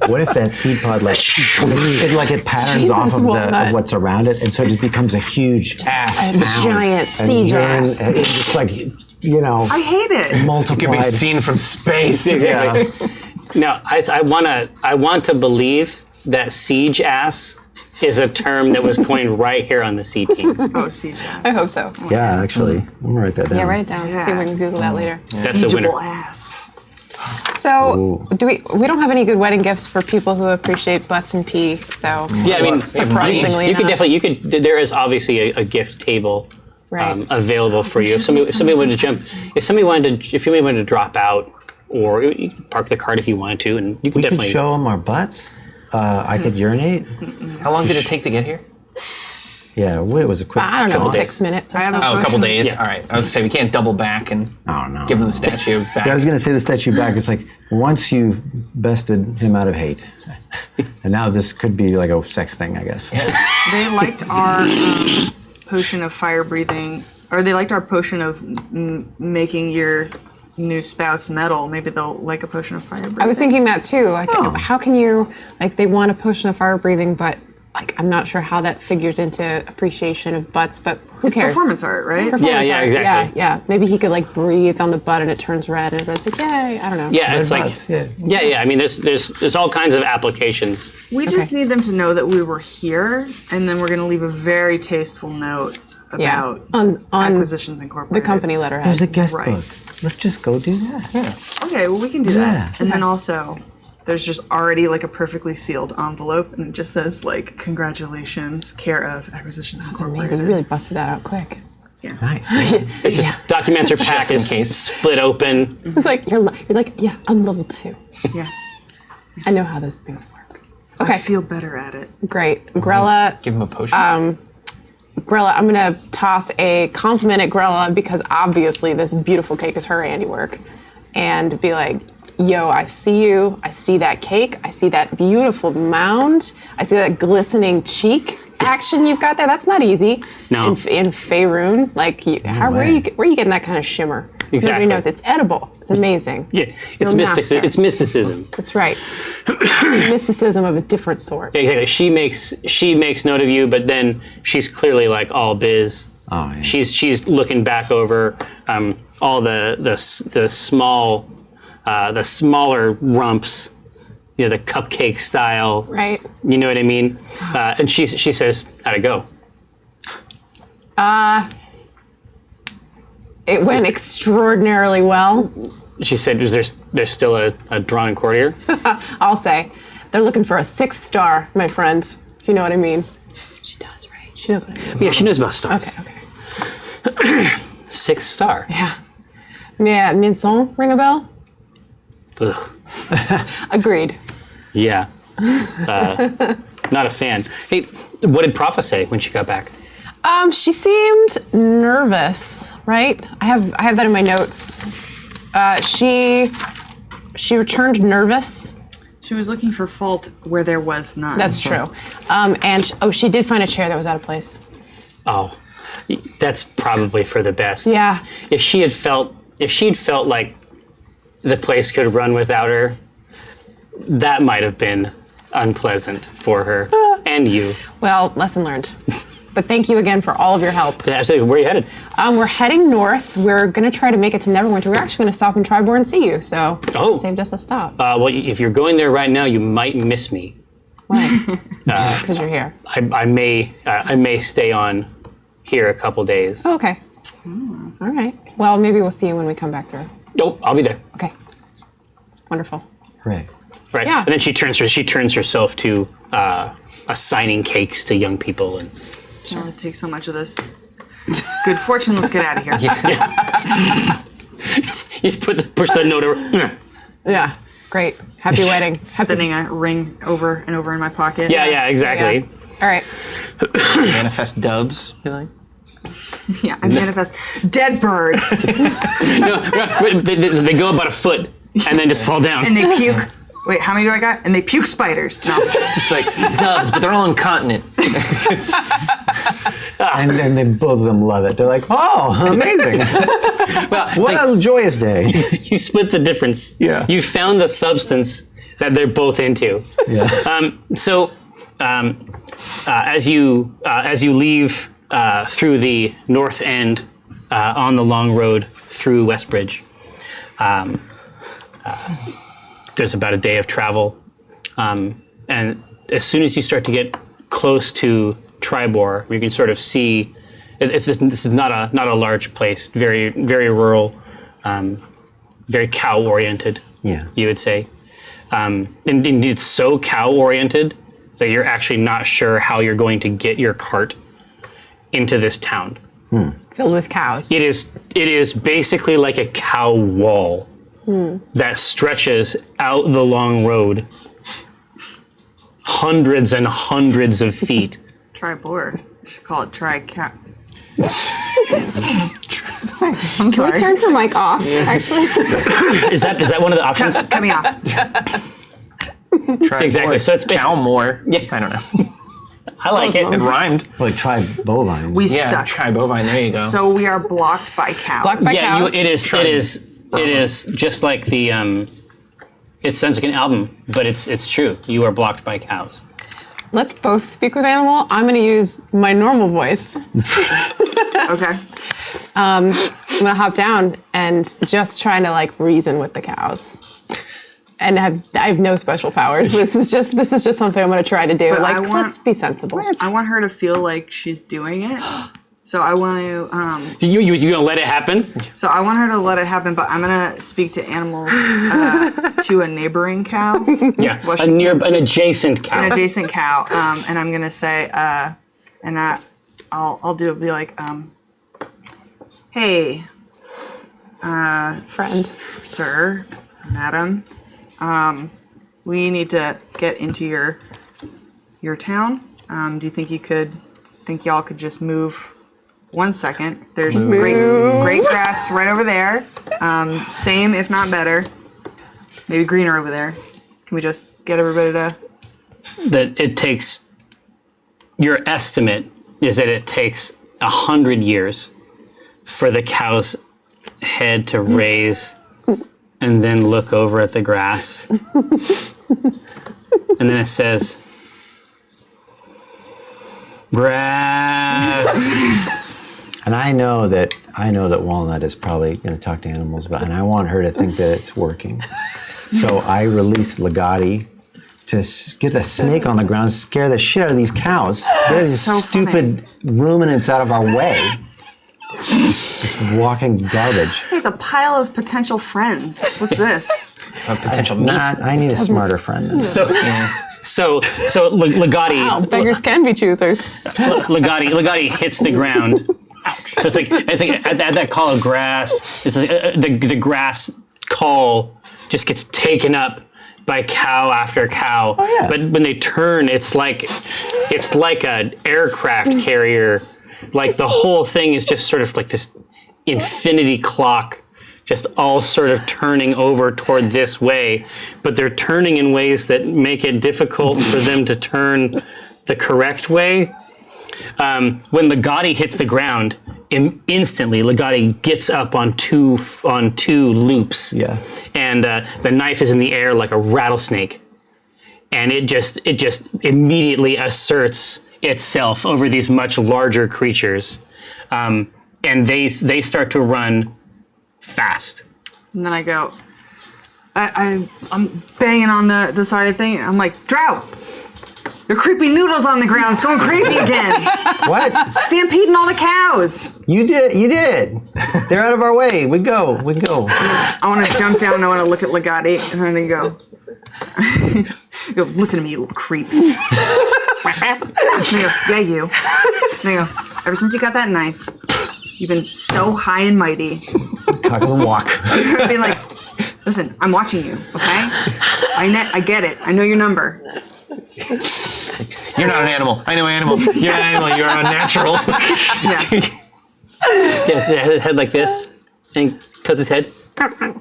What if that seed pod it patterns Jesus, off of, Walnut. of what's around it, and so it just becomes a huge ass A town. giant siege and ass. then it's just like, you know, I hate it. multiplied. Could be seen from space. Yeah. Now, I want to believe that siege ass is a term that was coined right here on the C team. Oh, siege ass. I hope so. Yeah, actually, I'm gonna write that down. Yeah, write it down. Yeah. See if we can Google that later. That's a winner. Siegeable ass. So, we don't have any good wedding gifts for people who appreciate butts and pee. So, Yeah, I mean, surprisingly you could enough. definitely. There is obviously a gift table Right. available for you. If somebody wanted to jump, if somebody wanted to drop out, or you could park the cart if you wanted to, and you could We could definitely show them our butts. I could urinate. How long did it take to get here? Yeah, it was a quick. I don't know, couple 6 days. minutes or I have a something. Oh, a couple days. Yeah. All right. I was gonna say we can't double back and Oh no. give them the statue back. Yeah, I was gonna say the statue back. It's like once you bested him out of hate, and now this could be like a sex thing, I guess. They liked our potion of fire breathing, or they liked our potion of making your new spouse metal. Maybe they'll like a potion of fire breathing. I was thinking that too. Like, how can you, like, they want a potion of fire breathing, but, like, I'm not sure how that figures into appreciation of butts, but who cares? performance art, right? Performance Yeah, art. exactly. Yeah. Maybe he could, like, breathe on the butt and it turns red and everybody's like, yay. I don't know. Yeah, it's like Butts, yeah. yeah. I mean, there's all kinds of applications. We just need them to know that we were here, and then we're going to leave a very tasteful note Yeah. about On Acquisitions Incorporated. the company letterhead. There's a guest Right. book. Let's just go do that. Okay, well, we can do Yeah. that. And then also, there's just already like a perfectly sealed envelope, and it just says, like, congratulations, care of Acquisitions That's Incorporated. amazing. You really busted that out quick. Nice. It's just documents or pack in is case. split open. It's like, you're like, yeah, I'm level 2. Yeah. I know how those things work. I Okay, feel better at it. great. Grella, Give them a potion. Grella, I'm gonna toss a compliment at Grella because obviously this beautiful cake is her handiwork, and be like, yo, I see you. I see that cake. I see that beautiful mound. I see that glistening cheek action you've got there. That's not easy. No. In Faerûn, like, where are you getting that kind of shimmer? Exactly. Nobody knows. It's edible. It's amazing. Yeah, it's You're a master. It's mysticism. That's right. Mysticism of a different sort. Exactly. She makes note of you, but then she's clearly like all biz. Oh, yeah. She's looking back over all the smaller rumps, you know, the cupcake style. Right. You know what I mean? And she says, "How'd it go?" It went extraordinarily well. She said, "There's still a drawn courtier?" I'll say. They're looking for a 6 star, my friend. If you know what I mean. She does, right? She knows what I mean. Yeah, she knows about stars. Okay. 6 star. Yeah. Yeah, Minson, ring a bell? Ugh. Agreed. Yeah. Not a fan. Hey, what did Profa say when she got back? She seemed nervous, right? I have that in my notes. She returned nervous. She was looking for fault where there was none. That's true. And she did find a chair that was out of place. Oh, that's probably for the best. Yeah. If she'd felt like the place could run without her, that might have been unpleasant for her and you. Well, lesson learned. But thank you again for all of your help. Yeah, so where are you headed? We're heading north. We're going to try to make it to Neverwinter. We're actually going to stop in Tribor and see you, so saved us a stop. Well, if you're going there right now, you might miss me. Why? Because you're here. I may stay on here a couple days. Oh, okay. All right. Well, maybe we'll see you when we come back through. Nope, I'll be there. Okay. Wonderful. Hooray. Right. Yeah. And then she turns herself to assigning cakes to young people and. I'll take so much of this. Good fortune. Let's get out of here. You push the note over. Yeah. Great. Happy wedding. Spinning a ring over and over in my pocket. Yeah, exactly. Yeah. All right. Manifest doves, you like? Yeah, I manifest dead birds. No, they go about a foot and then just fall down. And they puke. Wait, how many do I got? And they puke spiders. No. Just like doves, but they're all incontinent. And then both of them love it. They're like, oh, amazing. Well, What a joyous day. you split the difference. Yeah. You found the substance that they're both into. Yeah. As you leave through the north end on the long road through Westbridge, there's about a day of travel, and as soon as you start to get close to Tribor, you can sort of see. This is not a large place. Very very rural, very cow oriented. Yeah. You would say, and indeed it's so cow oriented that you're actually not sure how you're going to get your cart into this town. Filled with cows. It is basically like a cow wall that stretches out the long road hundreds and hundreds of feet. Tribor. Should call it tri-cat. I'm Can we sorry. turn her mic off, actually? Is that one of the options? Cut me off. Try Exactly, more. so it's- cow more. Yeah. I don't know. I like it. It rhymed. Like try bovine. We Yeah, suck. try bovine. There you go. So we are blocked by cows. Blocked by Yeah, cows. it is just like the. It sounds like an album, but it's true. You are blocked by cows. Let's both speak with animal. I'm going to use my normal voice. Okay. I'm going to hop down and just trying to like reason with the cows. And I have no special powers. This is just something I'm going to try to do. But like, I want- let's be sensible. I want her to feel like she's doing it. So I want to. You gonna let it happen? So I want her to let it happen, but I'm gonna speak to animals to a neighboring cow, Yeah, Well, she can't an adjacent cow. an adjacent cow, and I'm gonna say, I'll be like, hey, Friend. sir, madam, we need to get into your town. Do you think y'all could just move 1 second? There's great grass right over there. Same, if not better. Maybe greener over there. Can we just get everybody to? That it takes. Your estimate is that it takes 100 years for the cow's head to raise and then look over at the grass. And then it says, grass. And I know that Walnut is probably going to talk to animals, and I want her to think that it's working. So I release Legati to get the snake on the ground, scare the shit out of these cows. Get these so stupid ruminants out of our way. Walking garbage. It's a pile of potential friends. What's this? A potential meat. I need a smarter friend than that. So Legati. Wow, beggars can be choosers. Legati hits the ground. So it's like at that call of grass. It's like, the grass call just gets taken up by cow after cow. Oh, yeah. But when they turn, it's like an aircraft carrier. Like the whole thing is just sort of like this infinity clock, just all sort of turning over toward this way. But they're turning in ways that make it difficult for them to turn the correct way. When Legati hits the ground, instantly Legati gets up on two loops. Yeah. And the knife is in the air like a rattlesnake. And it just immediately asserts itself over these much larger creatures, and they start to run fast. And then I go, I'm banging on the side of the thing. I'm like, Drow! There are creepy noodles on the ground. It's going crazy again. What? Stampeding all the cows. You did. They're out of our way. We go. I want to jump down and I want to look at Legati and I'm going to go, listen to me, you little creep. And I go, yeah, you. And I go, ever since you got that knife, you've been so high and mighty. Cock of the walk. I've been like, listen, I'm watching you, okay? I get it. I know your number. You're not an animal. I know animals. You're not an animal. You're unnatural. Yeah. His head like this, and tilts his head, and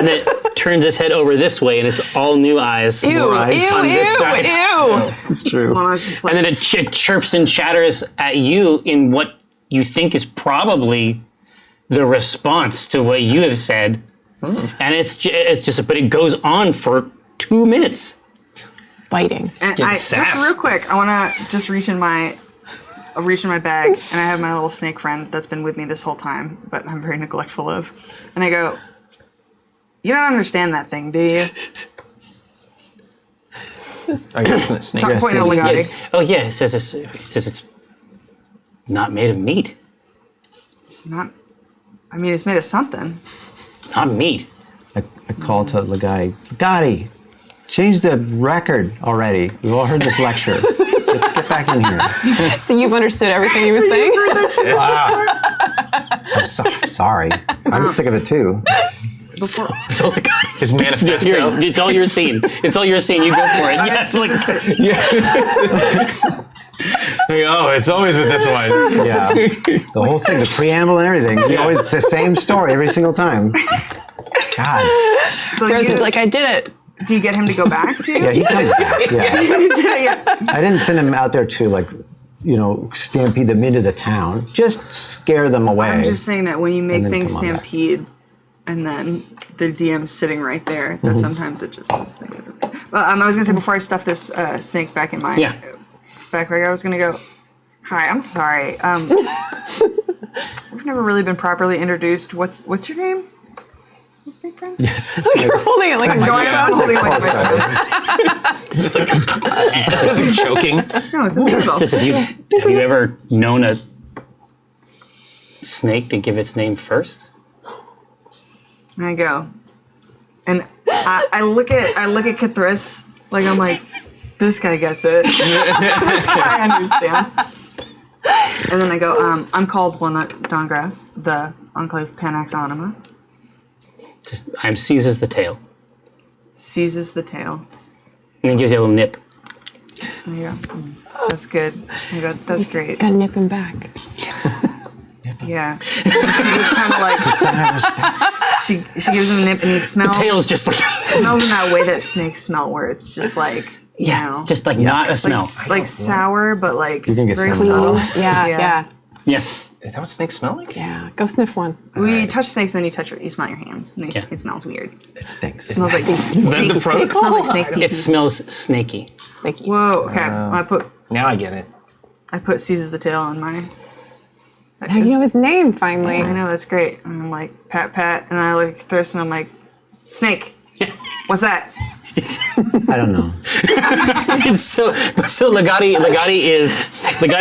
then turns his head over this way, and it's all new eyes. Ew, on this side. ew. It's true. Well, I was just like, And then it chirps and chatters at you in what you think is probably the response to what you have said, and it's just, but it goes on for 2 minutes. Biting. and Get just sass. real quick, I want to just reach in my bag, and I have my little snake friend that's been with me this whole time, but I'm very neglectful of. And I go, you don't understand that thing, do you? Are you listening to snake? Talk point at Legati. Oh yeah, it says it's not made of meat. It's not. I mean, it's made of something. Not meat. I call to the guy. Gotti, change the record already. We've all heard this lecture. Get back in here. So you've understood everything he was saying? I'm sorry. I'm sick of it too. Before, So like, His manifesto. it's all your scene. It's all your scene. You go for it. Yes. Like, Oh, it's always with this one. Yeah. The whole thing, the preamble and everything. You always it's the same story every single time. God. so Rose you, is like, I did it. do you get him to go back to you? Yeah, he comes back. Yeah. Yeah. I didn't send him out there to stampede them into the town. Just scare them away. I'm just saying that when you make then things come on back. stampede, and then the DM's sitting right there, that sometimes it just does things. Well, I was gonna say before I stuff this snake back in my backpack, I was gonna go. Hi, I'm sorry. We've never really been properly introduced. What's your name? Snake friend? Yes. You're holding it like a No, microphone. I'm holding my It's just like choking. No, it's a beetle. have you ever known a snake to give its name first? And I go, and I look at Cathris, like I'm like, this guy gets it. This guy understands. And then I go, I'm called Walnut Dawngrass, the Enclave Panax Anima. Just seizes the tail, Seizes the tail. and then gives you a little nip. And I go, that's good. I go, that's great. Gotta nip him back. Yeah. She just kind of like, she gives him a nip and he smells. Tail's just like Smells in that way that snakes smell, where it's just like, you know, just like not a smell. like sour, but like can get very salmonella. subtle. Yeah. Yeah. Is that what snakes smell like? Yeah. Go sniff one. We touch snakes, and then you smell your hands, and it smells weird. It stinks. It smells like Is that the pro? It smells like snake pee. It smells snaky. Snaky. Whoa. Okay. Well, Now I get it. I put seizes the tail on mine. Now you know his name finally. I know, that's great. And I'm like, pat, and I look at Thurston, I'm like, snake. What's that? I don't know. It's so Legati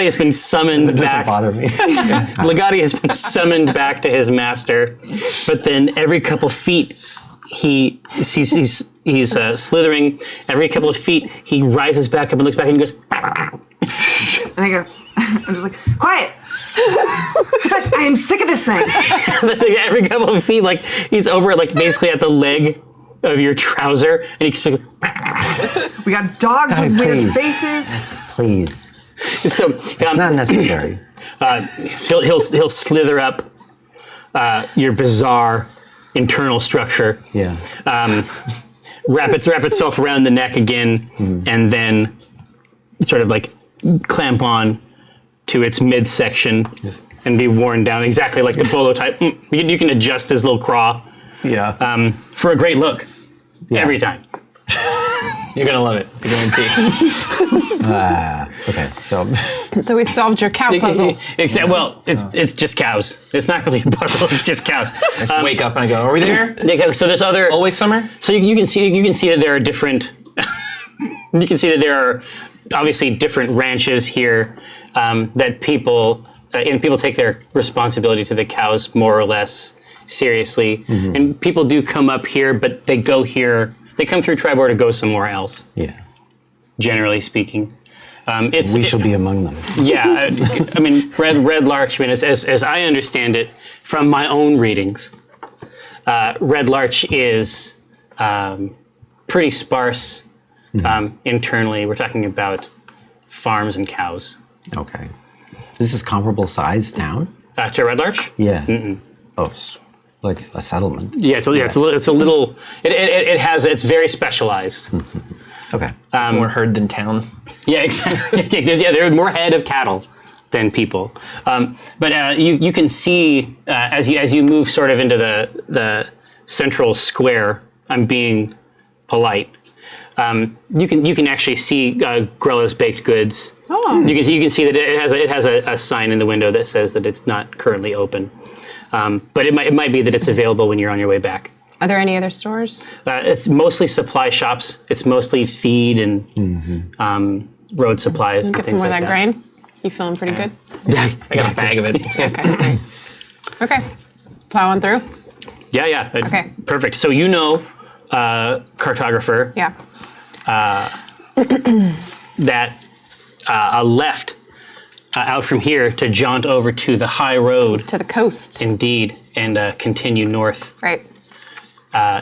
has been summoned It doesn't back. bother me. Legati has been summoned back to his master, but then every couple feet he's slithering. Every couple of feet he rises back up and looks back and he goes. And I go, I'm just like, quiet. I am sick of this thing. Every couple of feet, like he's over, like basically at the leg of your trouser, and he keeps like, We got dogs Guy, with weird please. faces. Please. so It's not necessary. he'll slither up your bizarre internal structure. Yeah. Wrap itself around the neck again, and then sort of like clamp on to its midsection and be worn down exactly like the bolo type. You can adjust his little craw Yeah. for a great look every time. You're gonna love it. I guarantee. Okay, so So we solved your cow puzzle. Except, well, it's just cows. It's not really a puzzle. It's just cows. I just wake up and I go, "Are we there? Exactly. So there's other. Always summer?" So you can see that there are different. You can see that there are obviously different ranches here that people and people take their responsibility to the cows more or less seriously. And people do come up here, but they go here. They come through Tribord to go somewhere else. yeah, Generally speaking, we shall be among them. Yeah, I mean, Red Larch. I mean, as I understand it from my own readings, Red Larch is pretty sparse internally. We're talking about farms and cows. Okay, this is comparable size town. To Red Larch? Yeah. Oh, it's like a settlement. Yeah, it's a little. It's very specialized. Okay. More herd than town. Yeah, exactly. There are more head of cattle than people. But you can see as you move sort of into the central square. I'm being polite. You can actually see Grella's baked goods. Oh. You can see that it has a sign in the window that says that it's not currently open. But it might be that it's available when you're on your way back. Are there any other stores? It's mostly supply shops. It's mostly feed and road supplies. And Get things some more of like that grain? You feeling pretty good? I got a bag of it. Okay, great. Okay. Plowing through? Yeah. Okay. Perfect. So cartographer, Yeah. that a left out from here to jaunt over to the high road, To the coast. indeed, and continue north Right.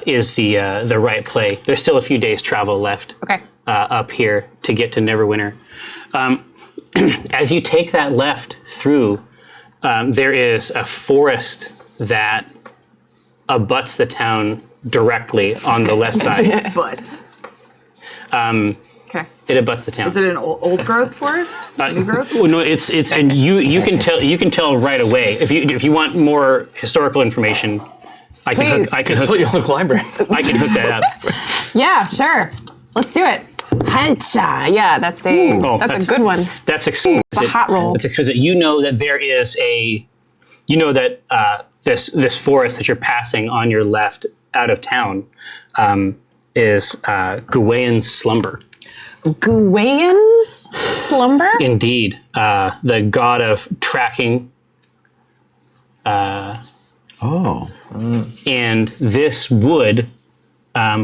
is the right play. There's still a few days travel left Okay. up here to get to Neverwinter. As you take that left through, there is a forest that abuts the town directly on the left side. But okay, It abuts the town. is it an old growth forest? New growth? Well, no, it's and you can tell right away if you want more historical information. I can Please. hook Your local library. I can hook that up. Yeah, sure. Let's do it. Hacha. Yeah, that's a that's a good one. That's exquisite. It's a hot roll. That's exquisite. You know that there is this forest that you're passing on your left out of town is Gawain's Slumber. Gawain's slumber? Indeed, the god of tracking. Oh. And this would,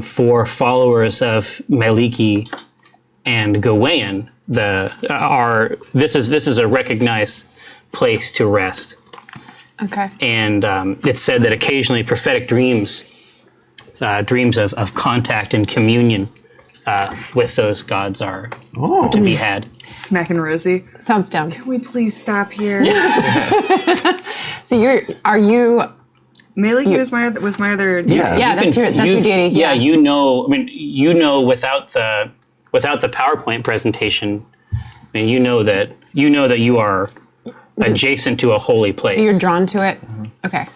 for followers of Maliki and Gawain, this is a recognized place to rest. Okay. And it's said that occasionally prophetic dreams of contact and communion with those gods are to be had. Smacking Rosie. Sounds dumb. Can we please stop here? So are you Maliki was my other. Yeah, that's your deity. Yeah, you know without the PowerPoint presentation, I mean, you know that you are adjacent to a holy place. You're drawn to it? Okay.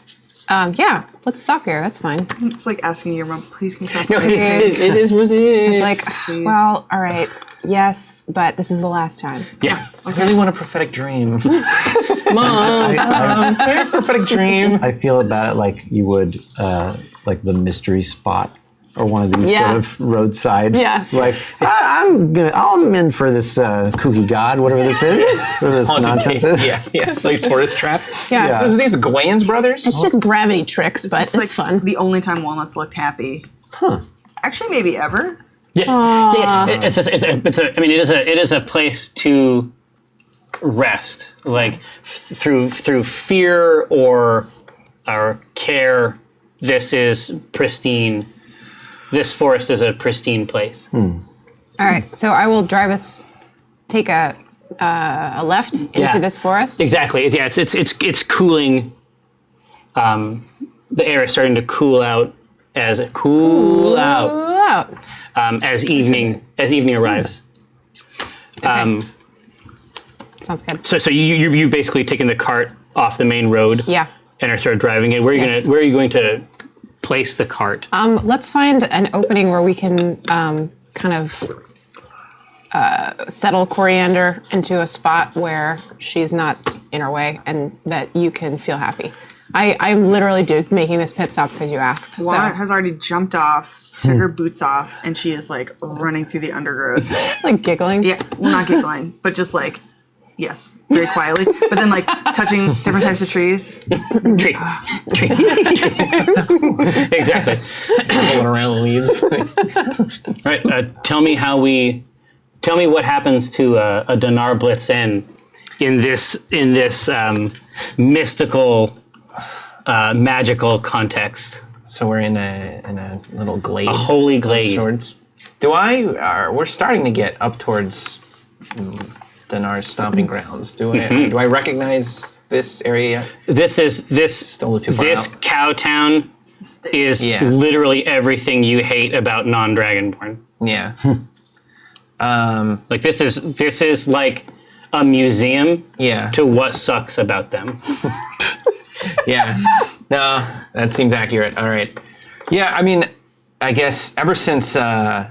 Yeah, let's stop here. That's fine. It's like asking your mom, please can you stop? No, here?" it is. It's like, well, all right. Yes, but this is the last time. Yeah. I really want a prophetic dream. Mom, can I have a prophetic dream? I feel about it like you would, like the mystery spot or one of these Yeah. sort of roadside. Yeah. Like, I'm in for this kooky god, whatever this is, whatever this Haunted nonsense cave. is. Yeah, like tourist trap. Yeah. Yeah. Are these the Gawain's brothers? It's just gravity tricks, but It's like it's fun. the only time walnuts looked happy. Huh. Actually, maybe ever. Yeah. It is a place to rest, like through fear or care. This is pristine. This forest is a pristine place. All right, so I will drive us, take a left into this forest. Exactly. Yeah, it's cooling. The air is starting to cool out as Cool out. as evening arrives. Sounds good. So you basically taking the cart off the main road. Yeah. And are sort of driving it. Where are you Yes. going to place the cart? Let's find an opening where we can kind of settle Coriander into a spot where she's not in our way and that you can feel happy. I'm literally making this pit stop because you asked. Walnut has already jumped off, took her boots off, and she is like running through the undergrowth. Like giggling? Yeah, well, not giggling, but just like, yes, very quietly. But then like touching different types of trees. Tree. Exactly. Pulling around the leaves. Right. Tell me what happens to a Dinar blit'zen in this mystical, magical context. So we're in a little glade. A holy glade. Swords. We're starting to get up towards Dinar's stomping grounds. Do I recognize this area? Still too far this out. cow town is literally everything you hate about non-Dragonborn. Yeah. Like this is like a museum to what sucks about them. Yeah. No, that seems accurate. All right. Yeah, I mean, I guess ever since I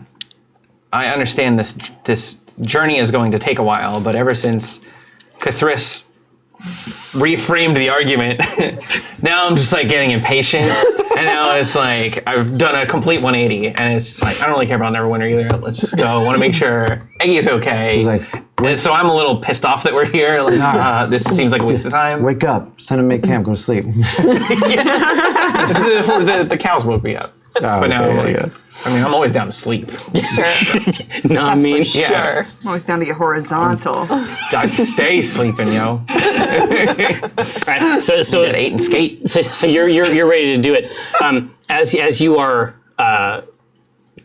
understand this journey is going to take a while, but ever since Cthulhu reframed the argument, now I'm just like getting impatient, and now it's like I've done a complete 180, and it's like I don't really care about Neverwinter either. Let's just go. I want to make sure Aggie's okay. And so I'm a little pissed off that we're here. Like, this seems like a waste of time. Wake up. It's time to make camp. Go to sleep. the cows woke me up. But now I'm always down to sleep. Sure. No, I mean, Sure. I'm always down to get horizontal. I stay sleeping, yo. Right. So Get 8 and skate. So you're ready to do it. As you are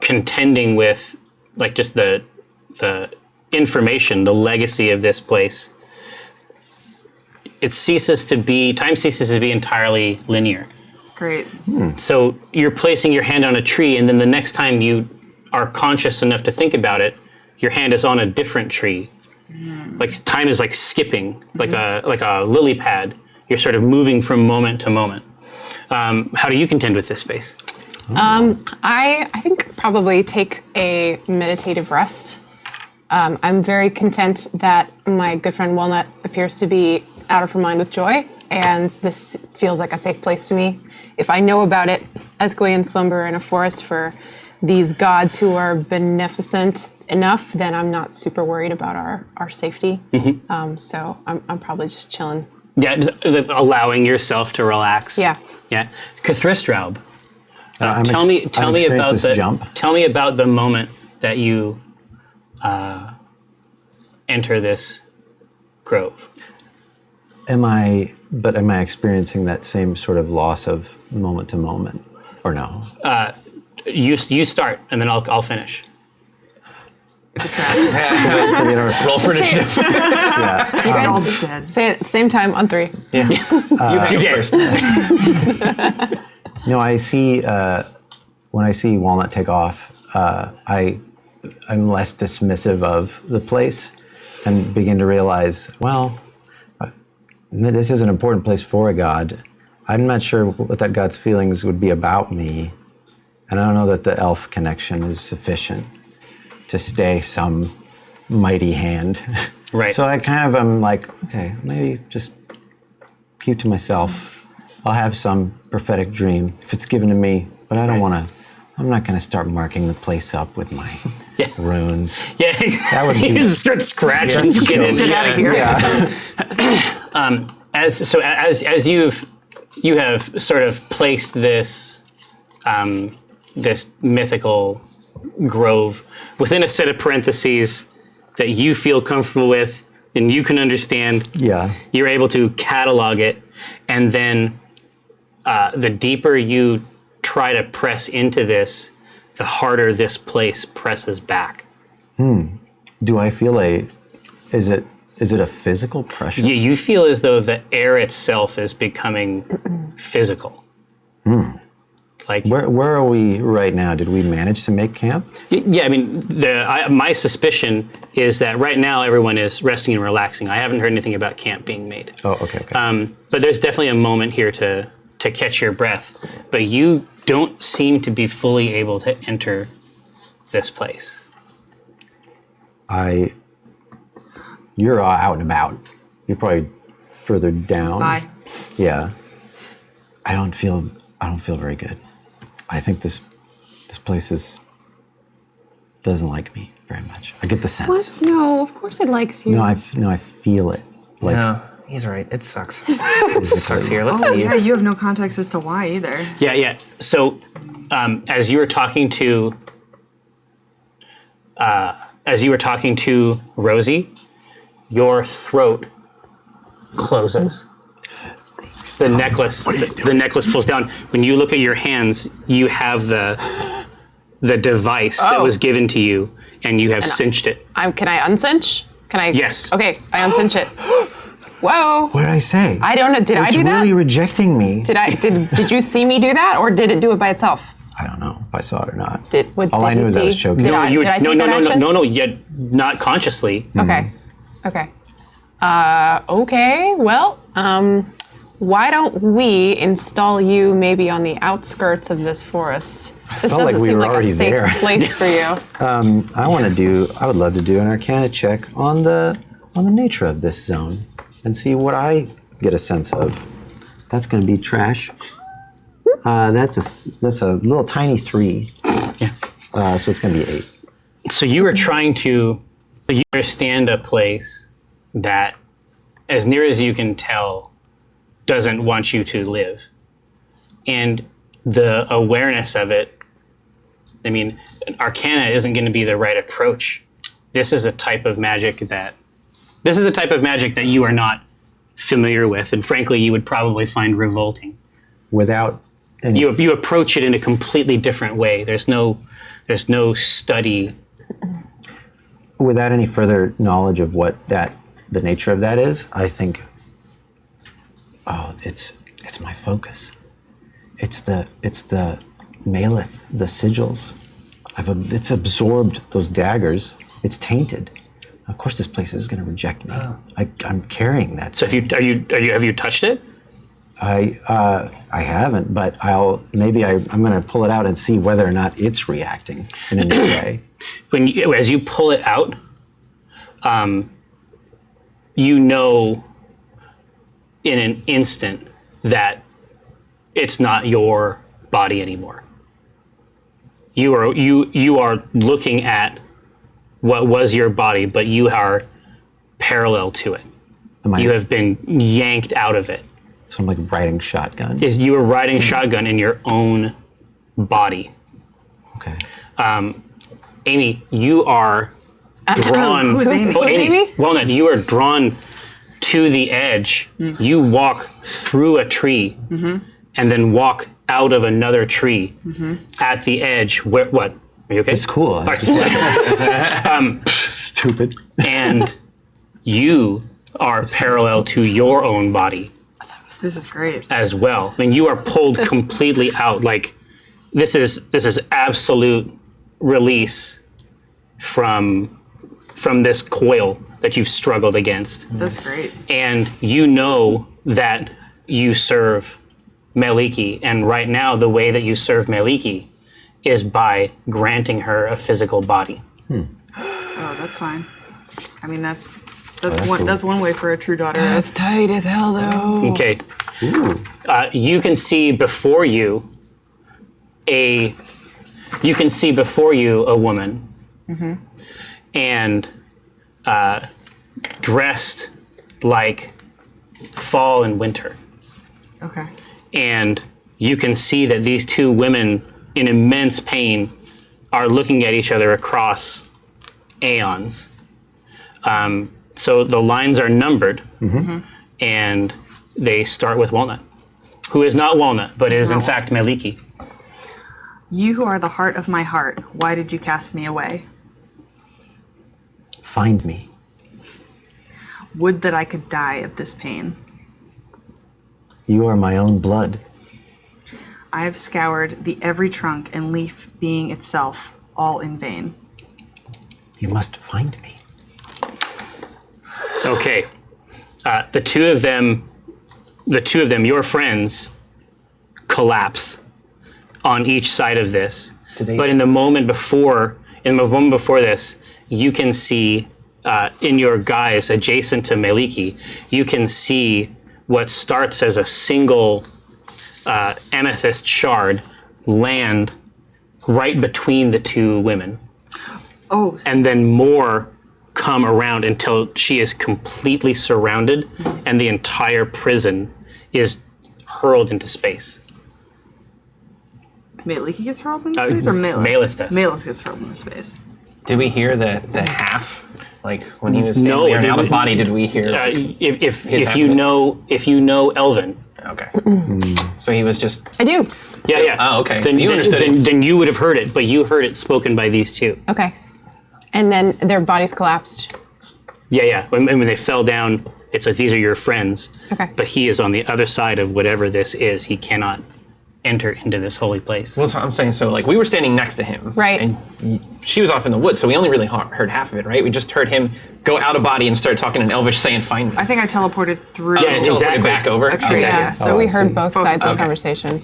contending with like just the information, the legacy of this place, time ceases to be entirely linear. Great. So you're placing your hand on a tree, and then the next time you are conscious enough to think about it, your hand is on a different tree. Like time is like skipping, like a lily pad. You're sort of moving from moment to moment. How do you contend with this space? I think probably take a meditative rest. I'm very content that my good friend Walnut appears to be out of her mind with joy, and this feels like a safe place to me. If I know about it, as Gwen slumber in a forest for these gods who are beneficent enough, then I'm not super worried about our safety. So I'm probably just chilling. Yeah, just allowing yourself to relax. Yeah. Yeah. Cthulhu, I'm tell me experienced about this jump. Tell me about the moment that you enter this grove. Am I experiencing that same sort of loss of moment to moment, or no? You start, and then I'll finish. Roll for initiative. Yeah. You All guys dead. say it at the same time on 3. You have You to did. first. No, I see. When I see Walnut take off, I'm less dismissive of the place, and begin to realize, well, this is an important place for a god. I'm not sure what that god's feelings would be about me, and I don't know that the elf connection is sufficient to stay some mighty hand. Right. So I kind of am like, okay, maybe just keep to myself. I'll have some prophetic dream if it's given to me, but I don't want to. I'm not going to start marking the place up with my runes. Yeah, That would be. you just start scratching. Get in. Get out of here. Yeah. As you have sort of placed this this mythical grove within a set of parentheses that you feel comfortable with and you can understand. Yeah. You're able to catalog it, and then the deeper you try to press into this, the harder this place presses back. Do I feel is it a physical pressure? You feel as though the air itself is becoming physical. Like Where are we right now? Did we manage to make camp? yeah, I mean, my suspicion is that right now everyone is resting and relaxing. I haven't heard anything about camp being made. Oh, okay. But there's definitely a moment here to to catch your breath, but you don't seem to be fully able to enter this place. You're out and about. You're probably further down. Bye. Yeah. I don't feel very good. I think this place doesn't like me very much. I get the sense. What? No, of course it likes you. No, I feel it. Like, No, he's right. It sucks. It sucks here. Let's Oh leave. yeah, you have no context as to why either. Yeah. So, as you were talking to Rosie, your throat closes. The necklace pulls down. When you look at your hands, you have the device that was given to you, and you have cinched it. Can I uncinch? Can I? Yes. Okay, I uncinch it. Whoa. what did I say? I don't know. Did I do It's that? really rejecting me. Did you see me do that, or did it do it by itself? I don't know if I saw it or not. All I knew is I was choking. Did I take that action? No, yet not consciously. Okay. Okay. Okay. Well, why don't we install you maybe on the outskirts of this forest? This felt like doesn't we seem were like a already safe there. place for you. I would love to do an Arcana check on the nature of this zone and see what I get a sense of. That's going to be trash. That's a little tiny 3. Yeah. So it's going to be 8. So you are trying to understand a place that, as near as you can tell, doesn't want you to live. And the awareness of it, I mean, Arcana isn't going to be the right approach. This is a type of magic that you are not familiar with, and frankly, you would probably find revolting. Without any... You approach it in a completely different way. There's no study. Without any further knowledge of what the nature of that is, I think, it's my focus. It's the malith, the sigils. It's absorbed those daggers. It's tainted. Of course, this place is going to reject me. I'm carrying that. So have you touched it? I haven't, but I'm going to pull it out and see whether or not it's reacting in any way. As you pull it out, you know in an instant that it's not your body anymore. You are looking at what was your body, but you are parallel to it. You have been yanked out of it. So I'm like riding shotgun. You were riding shotgun in your own body. Okay. Amy, you are drawn. Who's Amy? Who's Amy? Walnut, you are drawn to the edge. You walk through a tree and then walk out of another tree at the edge. What? Are you okay? It's cool. All right. Stupid. And you are parallel to your own body This is great. as well. I mean, you are pulled completely out. Like this is absolute release from this coil that you've struggled against. That's great. And you know that you serve Meliki, and right now the way that you serve Meliki is by granting her a physical body. Oh, that's fine. I mean, that's cool. That's one way for a true daughter. That's tight as hell, though. Okay. You can see before you a woman, and dressed like fall and winter. Okay. And you can see that these two women in immense pain are looking at each other across aeons. So the lines are numbered, and they start with Walnut, who is not Walnut, but is in fact Meliki. You who are the heart of my heart, why did you cast me away? Find me. Would that I could die of this pain. You are my own blood. I have scoured the every trunk and leaf being itself, all in vain. You must find me. Okay. The two of them, your friends, collapse on each side of this. they- But in the moment before this, you can see in your guise adjacent to Meliki, you can see what starts as a single amethyst shard land right between the two women. Oh, And then more come around until she is completely surrounded and the entire prison is hurled into space. Meliki gets hurled into space, or Malith does. Malith gets hurled into space. Did we hear the half? Like when he was standing No, there and did out we- of body, did we hear? If half you of it? know Elven, Okay. So he was just. I do. yeah. Oh, okay. Then So you understood it. Then you would have heard it, but you heard it spoken by these two. Okay. And then their bodies collapsed. Yeah. When they fell down, it's like these are your friends. Okay. But he is on the other side of whatever this is. He cannot enter into this holy place. Well, so I'm saying, so like we were standing next to him, Right. And she was off in the woods, so we only really heard half of it, right? We just heard him go out of body and start talking in Elvish, saying, "Find me." I think I teleported through. Yeah, Teleported exactly. back over. Actually, Okay. yeah. So Oh, we I heard see. both sides of the Okay. conversation.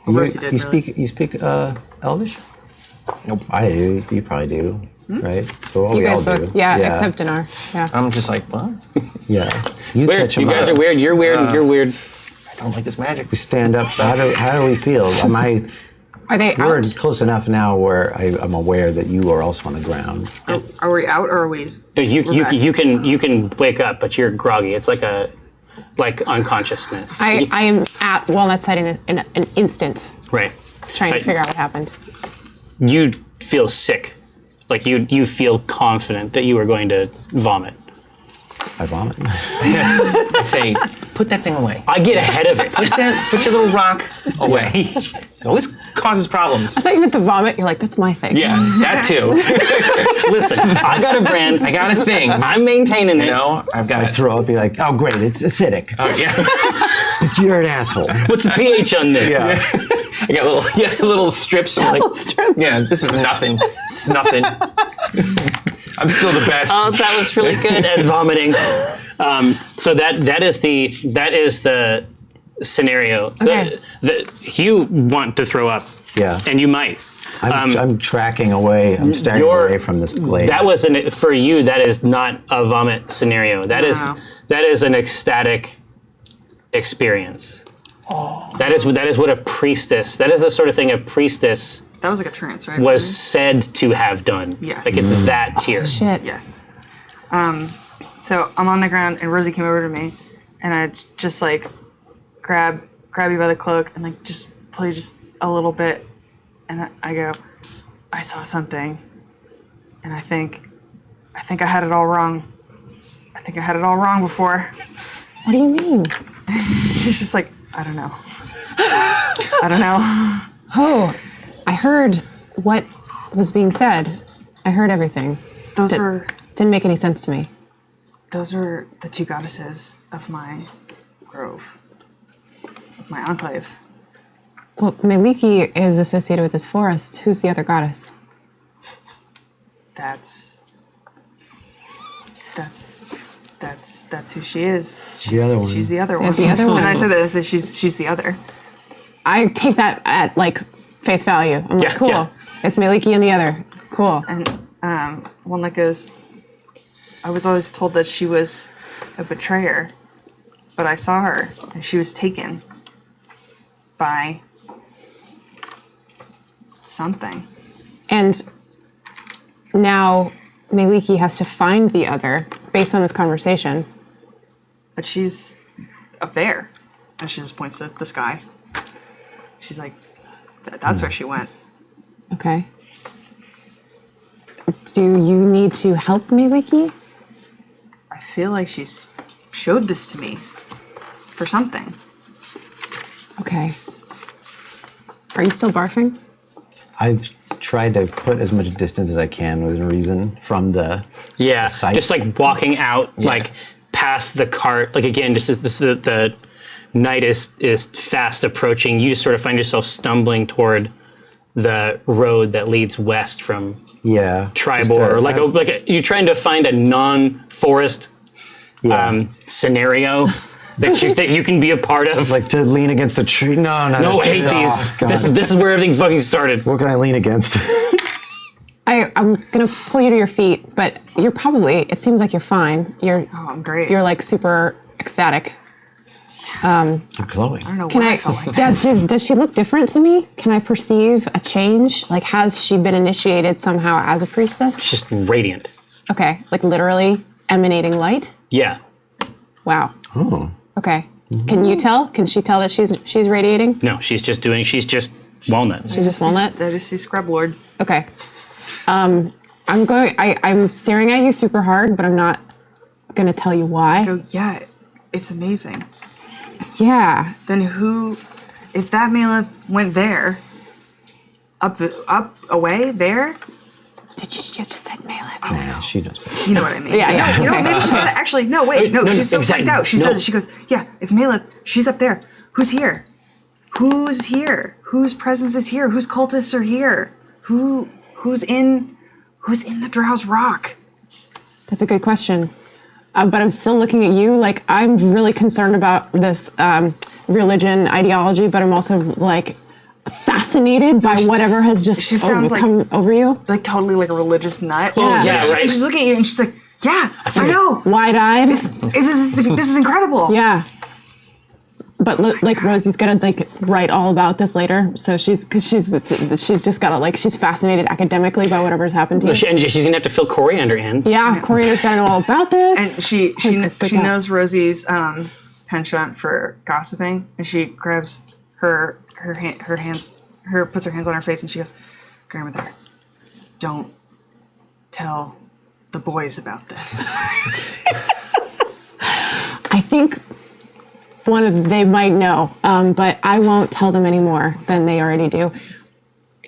Rosie did, really. You speak Elvish? Nope. I do. You probably do, right? So You we guys all both, do. yeah, except Dinar. Yeah. I'm just like, what? Yeah. You Weird. catch 'em You guys up. are weird. You're weird. You're weird. I don't like this magic. We stand up. How do we feel? Are they We're out? close enough now where I'm aware that you are also on the ground. Are we out or are we? You can wake up, but you're groggy. It's like unconsciousness. I am at Walnut Side in an instant, Right. trying to figure out what happened. You feel sick. Like you feel confident that you are going to vomit. I vomit. I say, put that thing away. I get ahead of it. Put your little rock away. It always causes problems. I thought you meant the vomit. You're like, that's my thing. Yeah, that too. Listen, I got a brand. I got a thing. I'm maintaining it. You know, I've got I throw up, be like, oh great, it's acidic. Oh, yeah. You're an asshole. What's the pH on this? Yeah. I got little strips. Like, strips. Yeah, this is nothing. It's nothing. I'm still the best. Oh, that was really good at vomiting. So that is the scenario. Okay. You want to throw up. Yeah. And you might. I'm tracking away. I'm staring away from this glade. That was for you. That is not a vomit scenario. That is an ecstatic experience. Oh. That is what a priestess. That is the sort of thing a priestess That was like a trance, right? was said to have done. Yes. Like it's that tier. Shit. Yes. So I'm on the ground, and Rosie came over to me, and I just like grab you by the cloak and like just pull you just a little bit, and I go, I saw something, and I think I had it all wrong. I think I had it all wrong before. What do you mean? She's just like, I don't know. I don't know. Oh, I heard what was being said. I heard everything. Didn't make any sense to me. Those were the two goddesses of my grove, of my enclave. Well, Meliki is associated with this forest. Who's the other goddess? That's who she is. She's The other one. She's the other one. the other one. And I said that. I said she's the other. I take that at like face value. I'm like, Yeah, cool. yeah. It's Meliki and the other. Cool. And one that goes, I was always told that she was a betrayer, but I saw her and she was taken by something. And now Meliki has to find the other based on this conversation. But she's up there. And she just points to the sky. She's like, that's where she went. Okay. Do you need to help Meliki? I feel like she's showed this to me for something. Okay. Are you still barfing? I've tried to put as much distance as I can within reason from the Yeah, site. just like walking out, like past the cart. Like again, just as the night is fast approaching, you just sort of find yourself stumbling toward the road that leads west from Tribor, or like you're trying to find a non-forest scenario that you can be a part of. Like to lean against a tree? No, No, I hate these. God. This is where everything fucking started. What can I lean against? I'm gonna pull you to your feet, but you're probably. It seems like you're fine. Oh, I'm great. You're like super ecstatic. I'm glowing. I don't know Can why I? I felt like Yeah. Does she look different to me? Can I perceive a change? Like, has she been initiated somehow as a priestess? Just radiant. Okay, like literally emanating light. Yeah. Wow. Oh. Okay. Can you tell? Can she tell that she's radiating? No, she's just walnut. She's just walnut. I just see Scrub Lord. Okay. I'm staring at you super hard, but I'm not gonna tell you why. Go, yeah, it's amazing. Yeah. Then who, if that Maleth went there, up away there, Did you just said Maleth? Yeah, she knows better. you know what I mean? Yeah, yeah, No, you know what? okay. Maybe she said it. Actually, no, wait, no, No, she's so exactly. freaked out. She No. says it. She goes, yeah, if Maleth, she's up there. Who's here? Who's here? Whose presence is here? Whose cultists are here? Who's in the Drow's Rock? That's a good question. But I'm still looking at you like I'm really concerned about this religion ideology, but I'm also like fascinated by whatever has just she sounds like- come over you. Like totally like a religious nut. Yeah. Yeah, right. And she's looking at you and she's like, yeah, I know. Wide-eyed. This is incredible. Yeah. But like Rosie's gonna like write all about this later, so she's just gotta like she's fascinated academically by whatever's happened to you. And she's gonna have to fill coriander in. Yeah, Coriander's gotta know all about this. And she gonna freak out. knows Rosie's penchant for gossiping, and she grabs her hands, puts her hands on her face, and she goes, "Grandmother, don't tell the boys about this." I think they might know, but I won't tell them any more than they already do.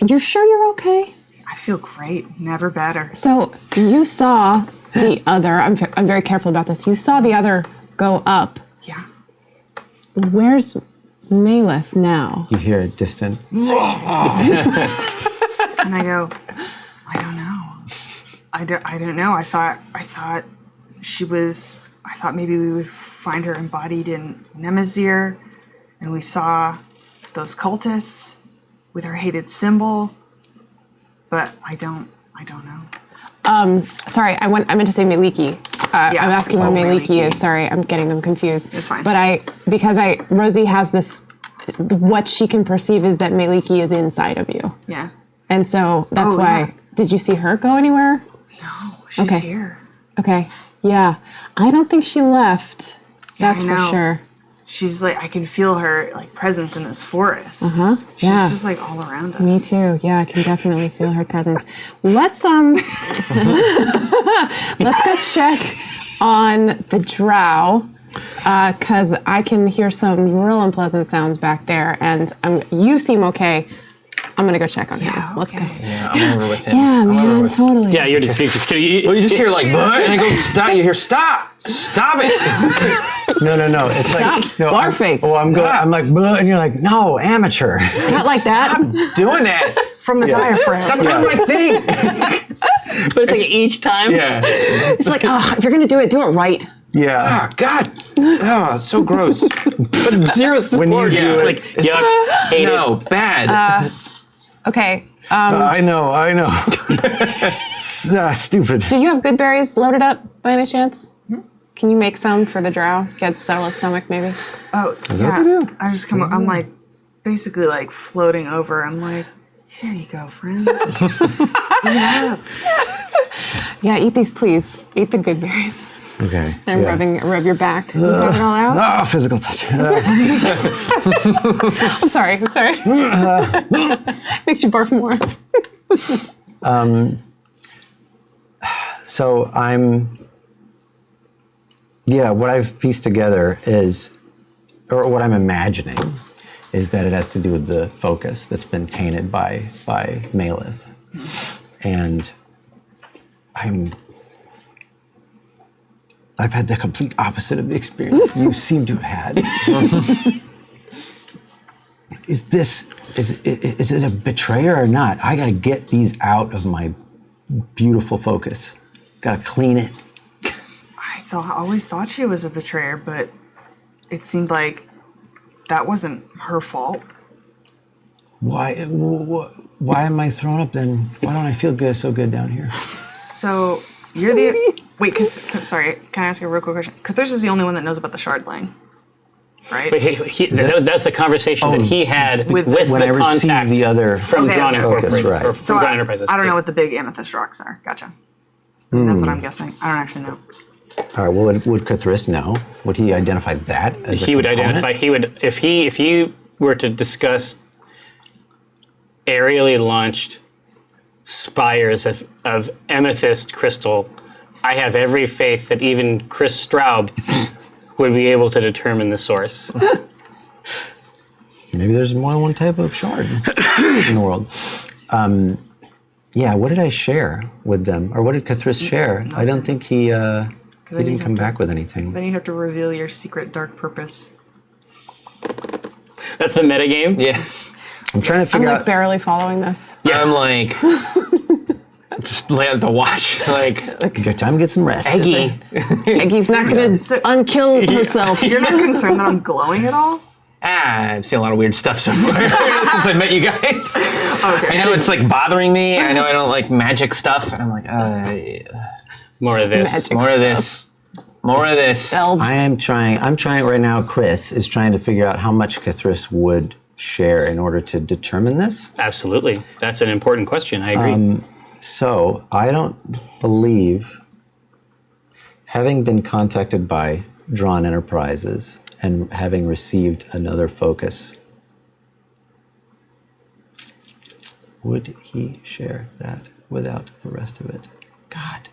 You're sure you're okay? I feel great, never better. So you saw the other. I'm very careful about this. You saw the other go up. Yeah. Where's Maleth now? You hear it distant. And I go, I don't know. I don't know. I thought she was. I thought maybe we would find her embodied in Nemazir, and we saw those cultists with her hated symbol. But I don't know. Sorry, I meant to say Maliki. I'm asking where Maliki Maliki. is. Sorry, I'm getting them confused. It's fine. But Rosie has this. What she can perceive is that Maliki is inside of you, Yeah. and so that's Oh, why. yeah. Did you see her go anywhere? No, she's Okay. here. Okay. Yeah. I don't think she left. That's I for know. sure. She's like, I can feel her like presence in this forest. Huh? She's Yeah. just like all around us. Me too. Yeah, I can definitely feel her presence. Let's let's go check on the drow, because I can hear some real unpleasant sounds back there, and you seem okay. I'm gonna go check on him. Let's go. Yeah, I'm over with him. Yeah, man, totally. Yeah, you're just Well, you just hear like, "But," and it goes, stop. You hear, stop it. No. It's like no. Barface. I'm like, "Bleh," and you're like, no, amateur. Not like that. Doing that. From the diaphragm. Stop doing my thing. but it's like each time. Yeah. It's like, if you're gonna do it right. Yeah. Oh, God. Oh, it's so gross. But zero support. When you do It's it, like yuck, hate No, bad. Okay. I know. Stupid. Do you have good berries loaded up by any chance? Can you make some for the drow? Get settle a stomach, maybe. Oh, yeah. I just come. I'm like, basically like floating over. I'm like, here you go, friend. Yeah. Yeah, eat these, please. Eat the good berries. Okay. And rub your back. You got it all out? Oh, physical touch. I'm sorry. Makes you barf more. So what I've pieced together is, or what I'm imagining, is that it has to do with the focus that's been tainted by Maleth. And I've had the complete opposite of the experience you seem to have had. Is it a betrayer or not? I gotta get these out of my beautiful focus. Gotta clean it. I always thought she was a betrayer, but it seemed like that wasn't her fault. Why am I thrown up then? Why don't I feel so good down here? So you're wait. Sorry, can I ask you a real quick question? Cthulhu is the only one that knows about the shard thing, right? But that's the conversation that he had with when the I received contact the other from Drawn focus, right. or So from Drawn Enterprises. I don't know what the big amethyst rocks are. Gotcha. That's what I'm guessing. I don't actually know. All right. Well, would Cthulhu know? Would he identify that? As He would identify. He would if he were to discuss aerially launched spires of amethyst crystal. I have every faith that even Chris Straub would be able to determine the source. Maybe there's more than one type of shard in the world. Yeah, what did I share with them? Or what did Cthulhu share? I don't think he didn't come back with anything. Then you have to reveal your secret dark purpose. That's the metagame? Yeah. I'm trying to I'm figure like out. barely following this. Yeah. I'm like, just lay out the watch. Like, Your time to get some rest. Eggy. He's not going to unkill herself. You're not concerned that I'm glowing at all? I've seen a lot of weird stuff so far since I met you guys. Okay. I know it's like bothering me. I know I don't like magic stuff. And I'm like, More of this. Magic. more of this. More of this. Elves. I'm trying right now. Chris is trying to figure out how much Cthulhu would share in order to determine this. Absolutely. That's an important question. I agree. So I don't believe, having been contacted by Drawn Enterprises and having received another focus, would he share that without the rest of it? God,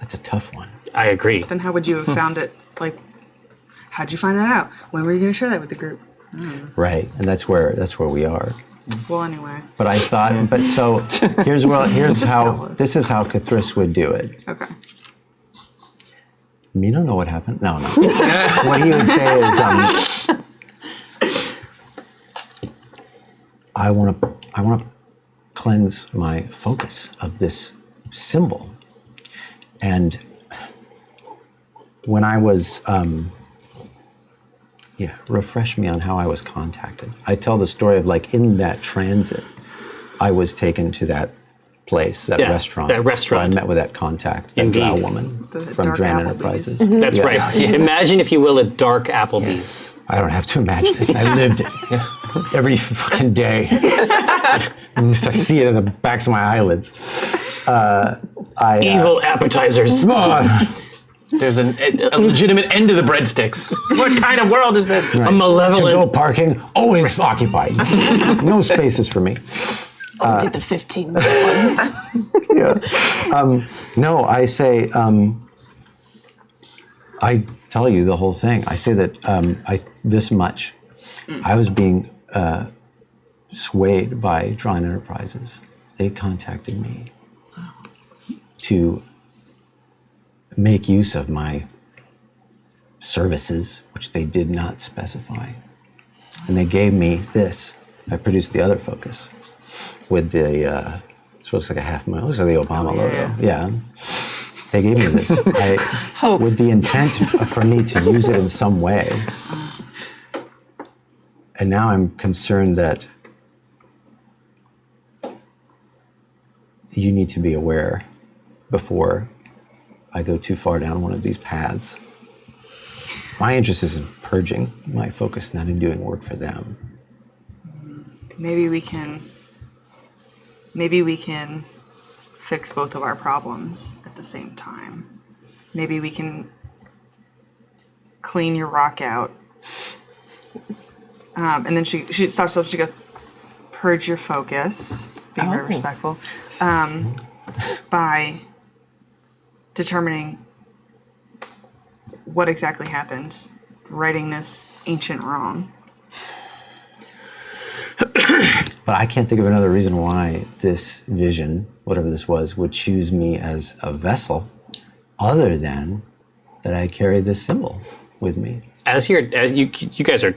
that's a tough one. I agree. Then how would you have found it? Like, how'd you find that out? When were you going to share that with the group? Right, and that's where we are. Well, anyway. But I thought, here's how this is how Cthulhu would do it. Okay. You don't know what happened? No. What he would say is, I want to cleanse my focus of this symbol. And when I was, refresh me on how I was contacted. I tell the story of like in that transit, I was taken to that place, that restaurant. That restaurant. Where I met with that contact, that Indeed. drow woman The from dark Drawn Applebee's. Enterprises. That's Yeah. right. Imagine, if you will, a dark Applebee's. I don't have to imagine it. I lived it every fucking day. I see it in the backs of my eyelids. Evil appetizers. There's a legitimate end to the breadsticks. What kind of world is this? A malevolent. To-go parking, always occupied. No spaces for me. Only the 15 ones. No, I say, I tell you the whole thing. I say that this much. I was being swayed by Drawn Enterprises. They contacted me to make use of my services, which they did not specify. And they gave me this. I produced the other focus with the, so it's like a $500,000. Looks like the Obama logo. Yeah. They gave me this Hope. with the intent for me to use it in some way. And now I'm concerned that you need to be aware before I go too far down one of these paths. My interest is in purging my focus, not in doing work for them. Maybe we can fix both of our problems at the same time. Maybe we can clean your rock out. And then she stops up, she goes, purge your focus, being very respectful, by determining what exactly happened, righting this ancient wrong. But I can't think of another reason why this vision, whatever this was, would choose me as a vessel other than that I carry this symbol with me. As you guys are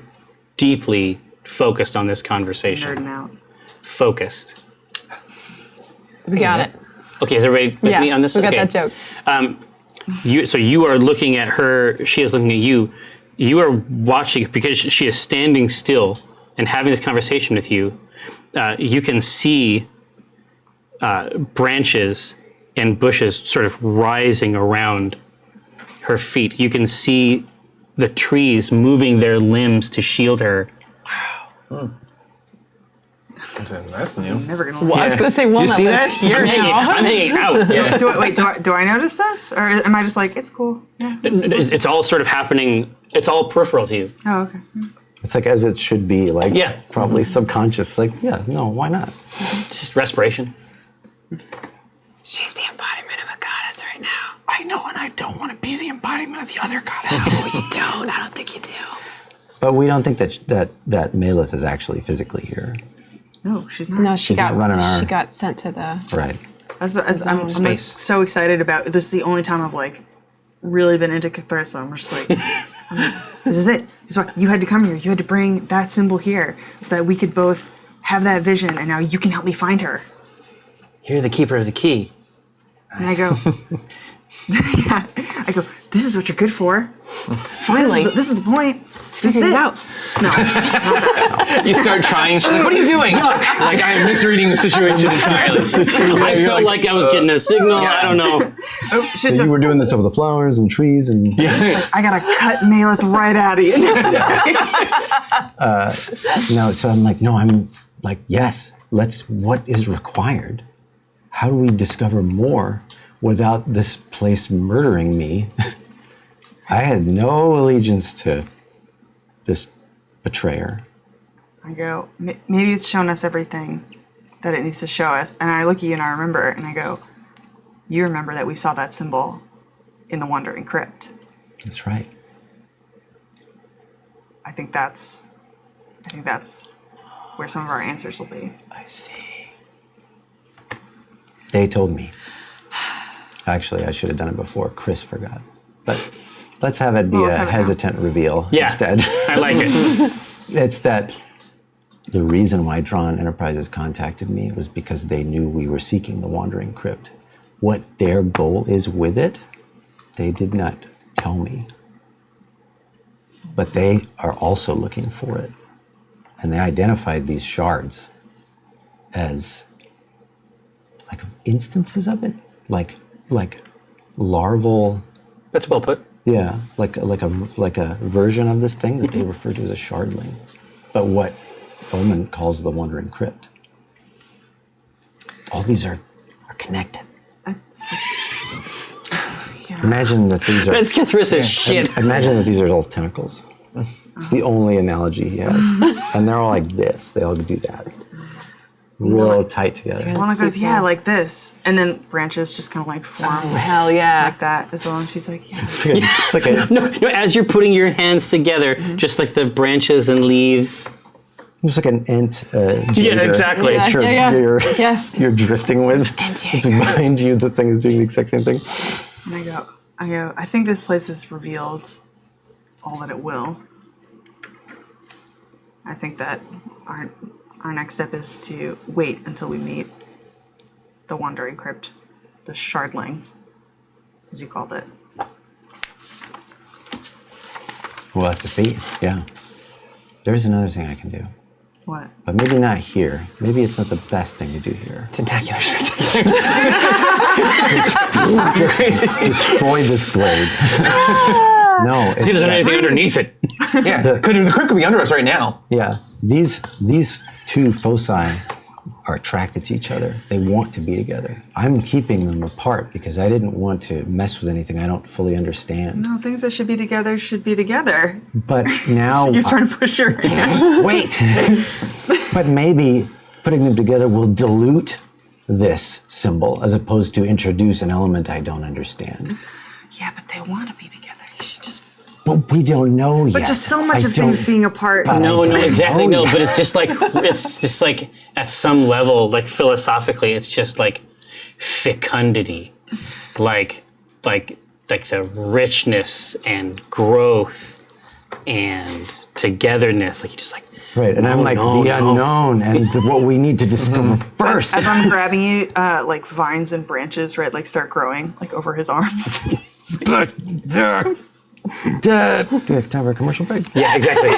deeply focused on this conversation. Nerding out. Focused. We got it. Okay, is everybody with me on this? We got Okay. that joke. So you are looking at her, she is looking at you. you are watching because she is standing still and having this conversation with you. You can see branches and bushes sort of rising around her feet. You can see the trees moving their limbs to shield her. That's new. Never gonna. Well, I was going to say Walnut see was that? here I'm now. hanging out. Do I notice this, or am I just like it's cool? Yeah. It's all sort of happening. It's all peripheral to you. Oh, okay. It's like as it should be, like Yeah. probably subconscious. Like, yeah, no, why not? It's just respiration. She's the embodiment of a goddess right now. I know, and I don't want to be the embodiment of the other goddess. Oh, you don't. I don't think you do. But we don't think that Malith is actually physically here. No, she's not. No, she not running our- got sent to the. Right. I'm like so excited about this. Is the only time I've like really been into Cthulhu. I'm just like, this is it. This is why you had to come here. You had to bring that symbol here so that we could both have that vision, and now you can help me find her. You're the keeper of the key. And I go, yeah. I go, this is what you're good for. Finally. This is the point. This Figure is it it. out. No. You start trying. She's like, "What are you doing?" Like I am misreading the situation entirely. I felt like I was getting a signal. I don't know. She's So just, you were doing this over the flowers and trees and I gotta cut Malith right out of you. no. So I'm like, no, I'm like, yes. What is required? How do we discover more without this place murdering me? I had no allegiance to this betrayer. I go, maybe it's shown us everything that it needs to show us. And I look at you and I remember, and I go, you remember that we saw that symbol in the Wandering Crypt. That's right. I think that's where some of our answers will be. I see. They told me. Actually, I should have done it before. Chris forgot. But let's have it be Well, let's a have it now. hesitant reveal Yeah. instead. I like it. It's that the reason why Drawn Enterprises contacted me was because they knew we were seeking the Wandering Crypt. What their goal is with it, they did not tell me. But they are also looking for it. And they identified these shards as like instances of it, like larval, That's well put. yeah, like a version of this thing that they refer to as a shardling, but what Omen calls the Wandering Crypt. All these are connected. Imagine that these are. That's Cthulhu's shit. Imagine that these are all tentacles. It's the only analogy he has, and they're all like this. They all do that, real tight together. Lana goes, yeah, like this. And then branches just kind of like form Hell yeah. like that as well. And she's like, yeah. It's like a, No, as you're putting your hands together, just like the branches and leaves. it's like an ant. Yeah, exactly. Yeah, You're, yeah. You're, Yes. you're drifting with. Ant It's Jaeger. behind you. The thing is doing the exact same thing. And I go, I think this place has revealed all that it will. I think that our next step is to wait until we meet the Wandering Crypt, the Shardling, as you called it. We'll have to see. Yeah. There's another thing I can do, What? but maybe not here. Maybe it's not the best thing to do here. Tentacular. Destroy this glade. No. See, it's there's that- anything underneath it. Yeah, the crypt could be under us right now. Yeah, these two foci are attracted to each other. They want to be together. I'm keeping them apart because I didn't want to mess with anything I don't fully understand. No, things that should be together should be together. But now, You're trying to push your hand. wait. But maybe putting them together will dilute this symbol as opposed to introduce an element I don't understand. Yeah, but they want to be together. You should just. But we don't know yet. But just so much I of things don't- being apart. But- No, exactly, Oh, no. But it's just like at some level, like philosophically, it's just like fecundity, like the richness and growth and togetherness. Like you just like. Right, and I'm like the unknown and what we need to discover first. As I'm grabbing you, like vines and branches, right, like start growing, like over his arms. Do we have time for a commercial break? Yeah, exactly.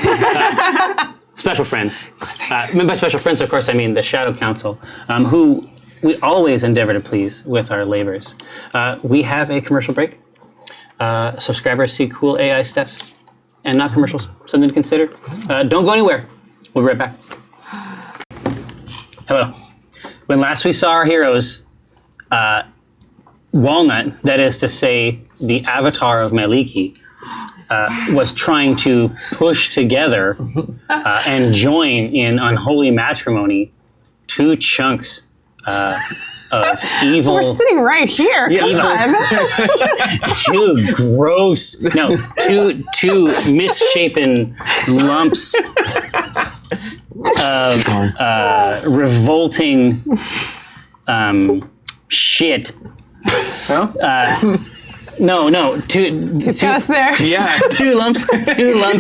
Special friends. By special friends, of course, I mean the Shadow Council, who we always endeavor to please with our labors. We have a commercial break. Subscribers see cool AI stuff and not commercials. Something to consider. Don't go anywhere. We'll be right back. Hello. When last we saw our heroes, Walnut, that is to say, the avatar of Maliki, was trying to push together and join in unholy matrimony 2 chunks of evil. We're sitting right here. Come on. 2 gross, no, two misshapen lumps of revolting shit. No, It's got us there. Yeah. two lumps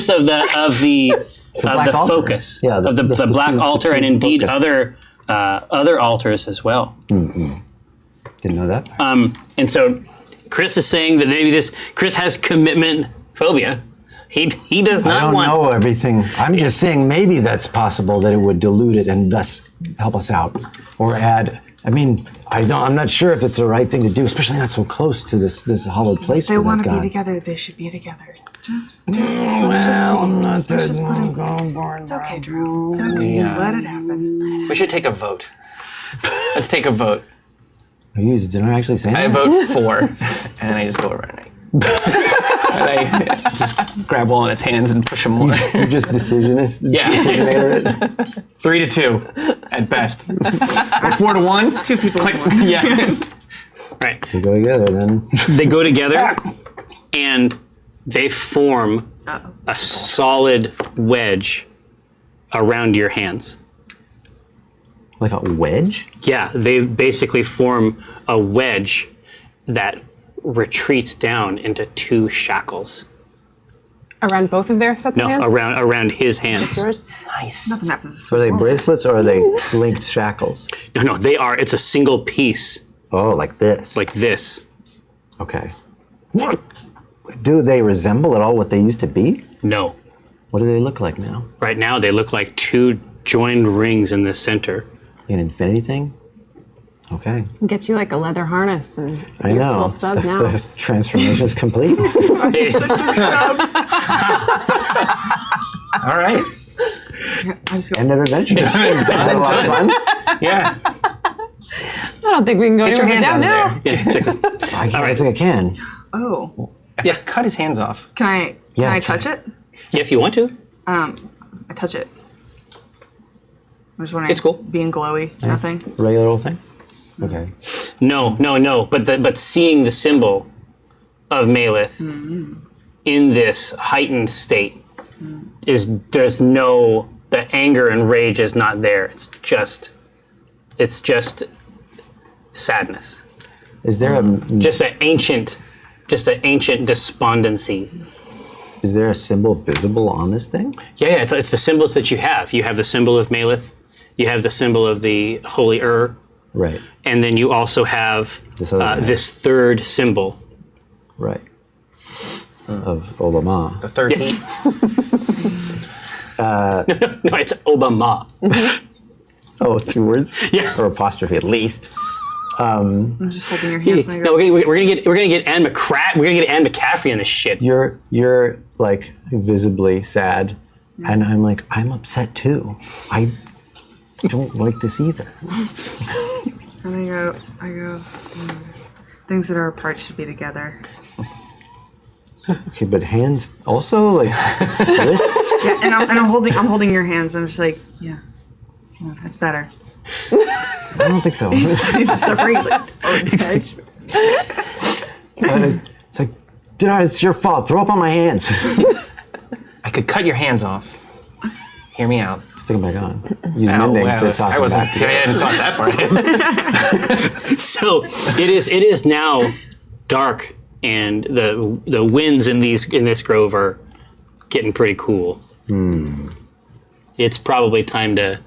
of the black altar. focus. Yeah, of the black altar, and indeed other altars as well. Didn't know that. And so Chris is saying that maybe Chris has commitment phobia. He does I not don't want. know everything. I'm just saying maybe that's possible that it would dilute it and thus help us out, or add. I mean, I'm not sure if it's the right thing to do, especially not so close to this hollowed place. They for want that to guy. be together. They should be together. Let's I'm not Let's that just put him. born. It's okay, Drew. It's okay. Yeah. Let it happen. We should take a vote. Let's take a vote. Did I actually say I that? vote for, and I just go around and I just grab one of its hands and push him more. You're just decisionist. Yeah. Decisionator. 3-2 at best. Or 4-1. 2 people. Like, in one. yeah. Right. We go together then. They go together, and they form a solid wedge around your hands. Like a wedge? Yeah, they basically form a wedge that retreats down into 2 shackles. Around both of their sets No, of hands? around his hands. Yours? Nice. Nothing happens. So are they bracelets or are they linked shackles? No, they are. It's a single piece Oh, like this. like this. Okay. Do they resemble at all what they used to be? No. What do they look like now? Right now, they look like 2 joined rings in the center. An infinity thing? Okay. Get you like a leather harness and I you're know. full sub now. The transformation is complete. All right. I just go. End of adventure. Had a lot of fun. Yeah. I don't think we can go Get your anywhere hands down out now. of there. Yeah, it's like- I think I can. Oh. Yeah. Cut his hands off. Can I Yeah, touch it? yeah, if you want to. I touch it. I was wondering. It's cool. Being glowy. Nothing. Regular old thing? Okay. No. But seeing the symbol of Malith in this heightened state the anger and rage is not there. It's just sadness. Is there Just an ancient despondency. is there a symbol visible on this thing? Yeah, it's the symbols that you have. You have the symbol of Malith. You have the symbol of the Holy Right. and then you also have This other guy. this third symbol. Right. Of Obama. The third heat. No, it's Obama. Oh, 2 words? Yeah. Or apostrophe at least. I'm just holding your hands. And I No, go, we're gonna get Anne McCaffrey in this shit. You're like visibly sad, and I'm like, I'm upset too. I don't like this either. and I go. Things that are apart should be together. Okay, but hands also like wrists. Yeah, and I'm holding your hands. I'm just like, yeah, that's better. I don't think so. He's suffering. It's like, it's your fault. Throw up on my hands. I could cut your hands off. Hear me out. Stick them back on. Use Ow, mending wow. to toss I them wasn't. back I together. hadn't thought that far. So it is now dark, and the winds in this grove are getting pretty cool. It's probably time to.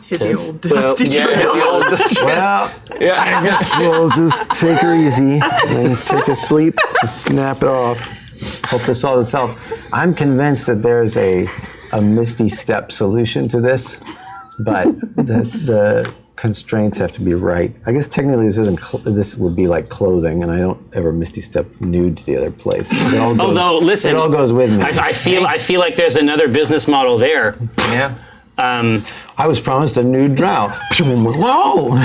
Hit the old well, dusty Yeah. trail. The old Well, yeah. I guess. we'll just take her easy and take a sleep. Just nap it off. Hope this solves itself. I'm convinced that there's a Misty Step solution to this, but the constraints have to be right. I guess technically this would be like clothing, and I don't ever Misty Step nude to the other place. Although, listen, it all goes with me. I feel like there's another business model there. Yeah. I was promised a nude drow. Whoa!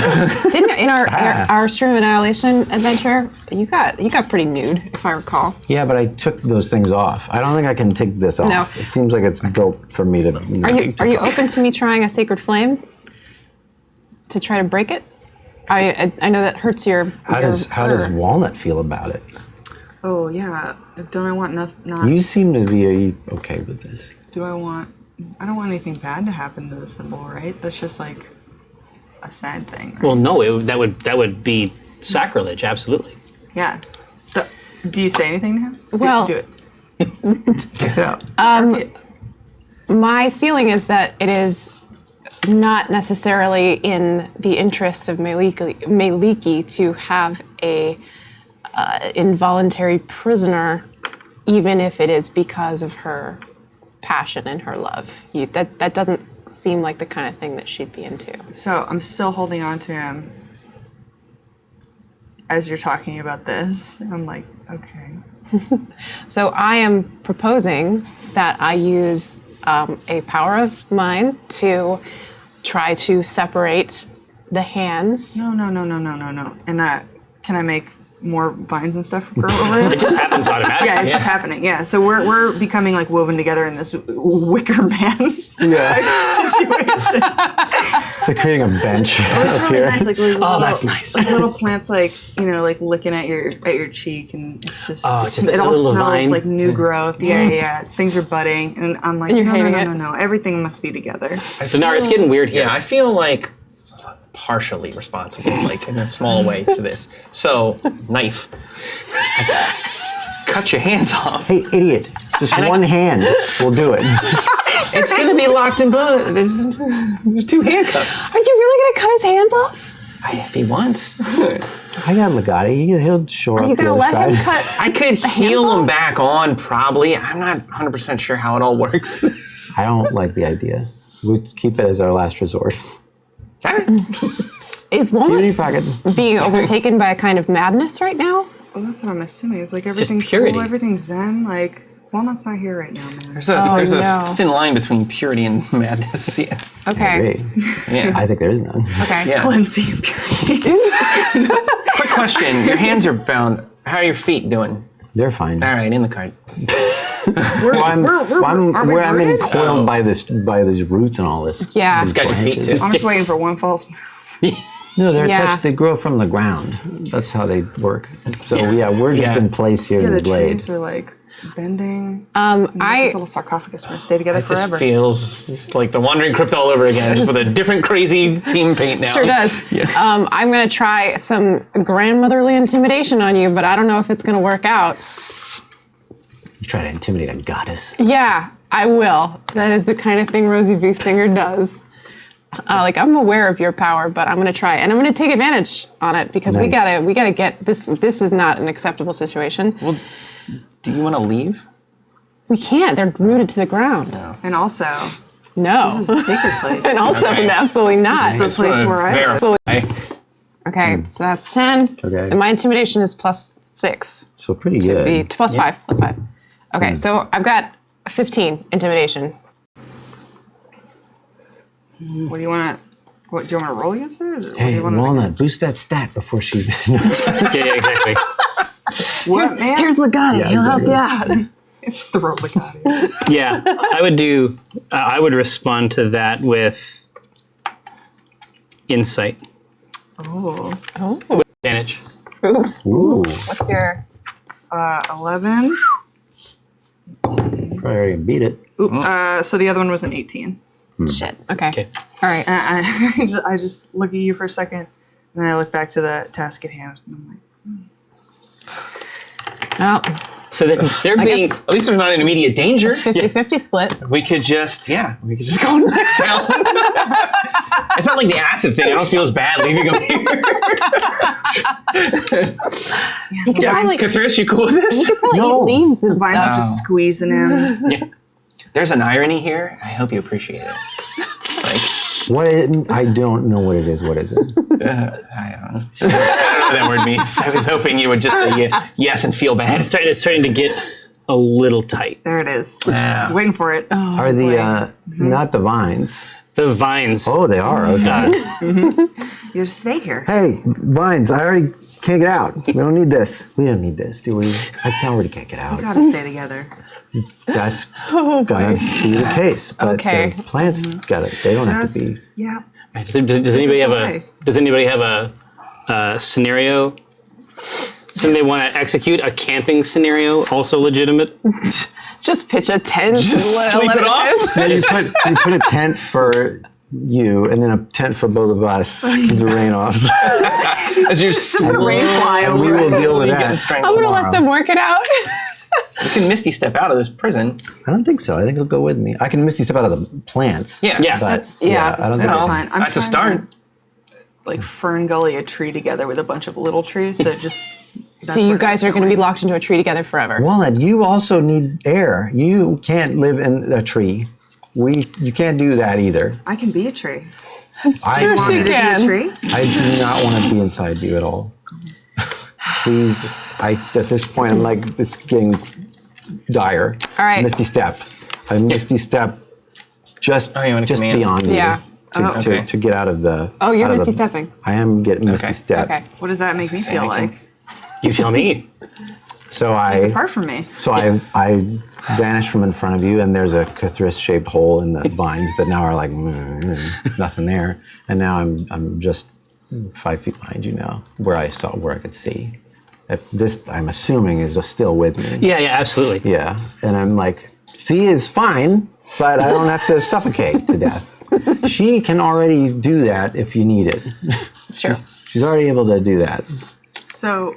Didn't in our Stream of Annihilation adventure, you got pretty nude, if I recall. Yeah, but I took those things off. I don't think I can take this off. No. It seems like it's built for me to. Are you open to me trying a sacred flame to try to break it? I know that hurts your. How does Walnut feel about it? Oh yeah. Don't I want not? You seem to be okay with this. Do I want? I don't want anything bad to happen to the symbol, right? That's just like a sad thing. Right? Well, no, that would be sacrilege. Absolutely. Yeah. So, do you say anything to him? Well- do it. Yeah. My feeling is that it is not necessarily in the interest of Maliki to have a involuntary prisoner, even if it is because of her passion and her love. That doesn't seem like the kind of thing that she'd be into. So I'm still holding on to him as you're talking about this. I'm like, okay. So I am proposing that I use a power of mine to try to separate the hands. No. And can I make more vines and stuff grow over it? It just happens automatically. Yeah, it's just happening. Yeah, so we're becoming like woven together in this Wicker Man Yeah. situation. It's like creating a bench It's up really here. nice, like little, that's nice. Little plants, like like licking at your cheek, and it's just it's just it a all little smells vine. like new growth. Yeah. Things are budding, and I'm like, And you're hating it? no. Everything must be together. Denara, it's getting weird here. Yeah, I feel like partially responsible, like in a small way to this. So, knife. Cut your hands off. Hey, idiot! Just one hand will do it. It's gonna be locked in both. There's two handcuffs. Are you really gonna cut his hands off? If he wants. I got Legati. He'll shore Are up you the gonna other let side. him cut? I could heal him back on, probably. I'm not 100% sure how it all works. I don't like the idea. We'll keep it as our last resort. Is Keep it in Walnut your pocket. being overtaken by a kind of madness right now? Well, that's what I'm assuming. It's like just everything's purity. cool, everything's zen. Like, Walnut's not here right now, man. There's no. a thin line between purity and madness. Yeah. Okay. Great. Yeah. I think there is none. Okay. Yeah. Cleansing and purity. Quick question. Your hands are bound. How are your feet doing? They're fine. All right, in the cart. I'm rooted? encoiled by these roots and all this. Yeah. These It's got your feet, branches. too. I'm just waiting for one false move. No, they're Yeah. attached. They grow from the ground. That's how they work. So yeah, we're just Yeah. in place here Yeah, in the the blade. trees are like bending. I This little sarcophagus are gonna stay together This forever. feels just like the Wandering Crypt all over again, just with a different crazy team paint now. sure does. Yeah. I'm gonna try some grandmotherly intimidation on you, but I don't know if it's gonna work out. You try to intimidate a goddess. Yeah, I will. That is the kind of thing Rosie B. Singer does. I'm aware of your power, but I'm gonna try, and I'm gonna take advantage on it because we Nice. gotta get this. This is not an acceptable situation. Well, do you want to leave? We can't. They're rooted to the ground. And also, No. this is a sacred place. And also, Okay. absolutely not. This is the place where I live. verify. Okay, so that's 10. Okay. And my intimidation is +6. So pretty To good. be +5. +5. Okay, so I've got 15 intimidation. What do you want to? What do you want to roll against it? Or what do Hey, you wanna Walnut, boost that stat before she. Yeah, exactly. What, man? Here's Legati. Yeah, He'll help you exactly. out. Throw the guy. Yeah, I would do. I would respond to that with insight Oh, Oh, advantage. oops. Ooh, What's your... 11. probably already beat it. So the other one was an 18. Shit. Okay. Okay. All right. I just look at you for a second, and then I look back to the task at hand, and I'm like, Well, So they're being. guess- At least they're not in immediate danger. 50-50 split. We could just go to the next town. It's not like the acid thing. I don't feel as bad leaving them here. Cathris, you cool with this? You could probably No. eat leaves and Vines are stuff. just squeezing him. Yeah. There's an irony here. I hope you appreciate it. Like, I don't know what it is. What is it? I don't know. I don't know what that word means. I was hoping you would just say yes and feel bad. It's starting to get a little tight. There it is. Yeah. Waiting for it. Are the not the vines? The vines. Oh, they are. Okay. You just stay here. Hey, vines! I already can't get out. We don't need this. We don't need this, do we? I already can't get out. We gotta stay together. That's gonna be the case. But Okay. the plants gotta. They don't have to be. Just, yeah. Does anybody have the a? way. Does anybody have a scenario? Something they want to execute? A camping scenario, also legitimate. Just pitch a tent. and sleep let it off? Then you put a tent for you, and then a tent for both of us. Keep the rain off. As you're Just the rain fly And we over. will deal with getting that. strength I'm gonna tomorrow. let them work it out. You can Misty step out of this prison. I don't think so. I think it'll go with me. I can misty step out of the plants. Yeah. Yeah. But, That's- I don't think That's so. fine. I'm That's a trying start. to, like fern gully a tree together with a bunch of little trees. So just. So you guys are going to be locked into a tree together forever. Walnut, you also need air. You can't live in a tree. You can't do that either. I can be a tree. I Want me to be a tree? I do not want to be inside you at all. Please, at this point, I'm like, it's getting dire. All right. Misty step. I misty step just, Oh, you want to just command? beyond Yeah. you Oh, okay. to get out of the. Oh, you're out of misty the- stepping. I am getting misty Okay. step. Okay. What does that make me feel anything. like? You tell me. So Apart from me. I vanish from in front of you, and there's a Cathris-shaped hole in the vines that now are like nothing there, and now I'm just 5 feet behind you now, where I could see. This I'm assuming is still with me. Yeah, absolutely. Yeah, and I'm like, see is fine, but I don't have to suffocate to death. She can already do that if you need it. It's true. She's already able to do that. So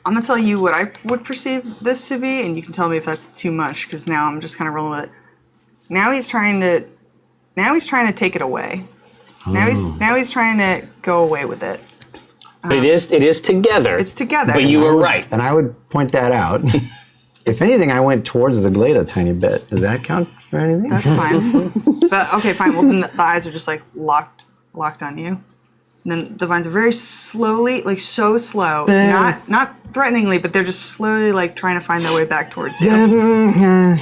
I'm gonna tell you what I would perceive this to be, and you can tell me if that's too much, because now I'm just kind of rolling with it. Now he's trying to take it away. Now he's trying to go away with it. But it is together. It's together. But you were right. And I would point that out. If anything, I went towards the glade a tiny bit. Does that count for anything? That's fine. But okay, fine. Well, then the eyes are just like locked on you. And then the vines are very slowly, like so slow, not threateningly, but they're just slowly like trying to find their way back towards you.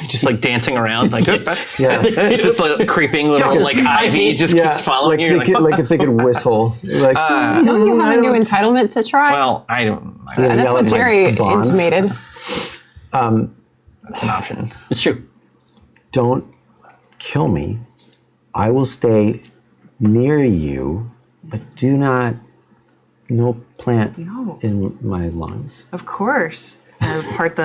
Just like dancing around, like Yeah. this little creeping little like ivy just keeps following you. Like, You're like if they could whistle. Like, Don't you have a new entitlement to try? well, I don't. yeah, That's yell what at my Jerry bonds. intimated. That's an option. It's true. Don't kill me. I will stay near you, but do not. No plant No. in my lungs. Of course. And I part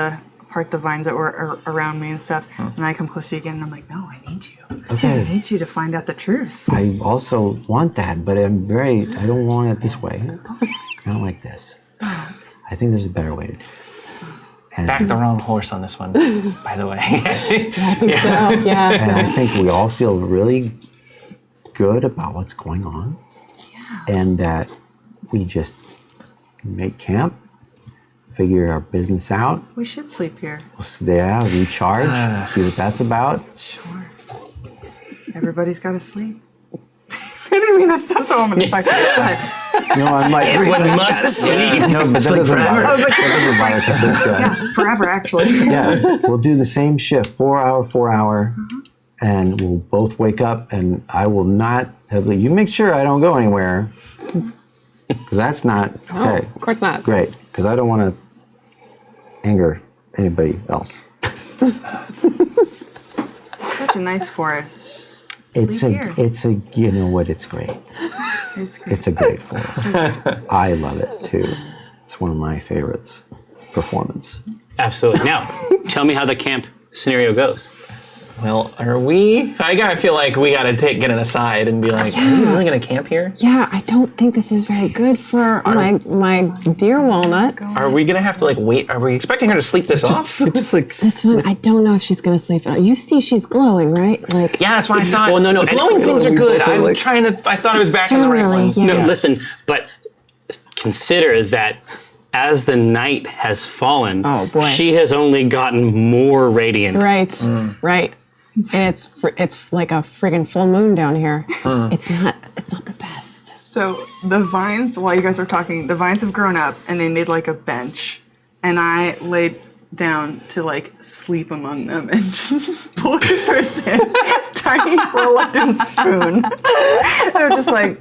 the vines that were around me and stuff. And I come close to you again, and I'm like, no, I need you. Okay. I need you to find out the truth. I also want that, but I don't want it this way. I don't like this. I think there's a better way to do it. And, Back the wrong horse on this one, by the way. Yeah. and I think we all feel really good about what's going on. And that we just make camp, figure our business out, We should sleep here. recharge, see what that's about. Sure. Everybody's got to sleep. I didn't mean that to sound so ominous. Like, No, I'm like, Everyone must sleep. no, but that doesn't forever. bother. Oh, but That doesn't bother Cathris. yeah, forever actually. Yeah, we'll do the same shift, 4 hour, and we'll both wake up, and I will not have. You make sure I don't go anywhere, because that's not Oh, okay. of course not. Great, because I don't want to anger anybody else. Such a nice forest. Just sleep here. You know what? It's great. It's great. It's a great forest. I love it too. It's one of my favorites. Performance. Absolutely. Now, tell me how the camp scenario goes. Well, are we? I gotta feel like we gotta get it aside and be like, are we really gonna camp here? Yeah, I don't think this is very good for my dear Walnut. Are we gonna have to like wait? Are we expecting her to sleep this off? Just like This one, I don't know if she's gonna sleep. You see, she's glowing, right? Like, Yeah, that's what I thought. Well, no. Glowing things are good. I'm like- trying to. I thought I was back on the right generally, one. yeah. No, listen, but consider that as the night has fallen, Oh, boy. she has only gotten more radiant. Right, right. And it's like a friggin' full moon down here. It's not the best. So the vines, while you guys were talking, the vines have grown up and they made like a bench, and I laid down to like sleep among them and just pull the person tiny reluctant spoon. They're just like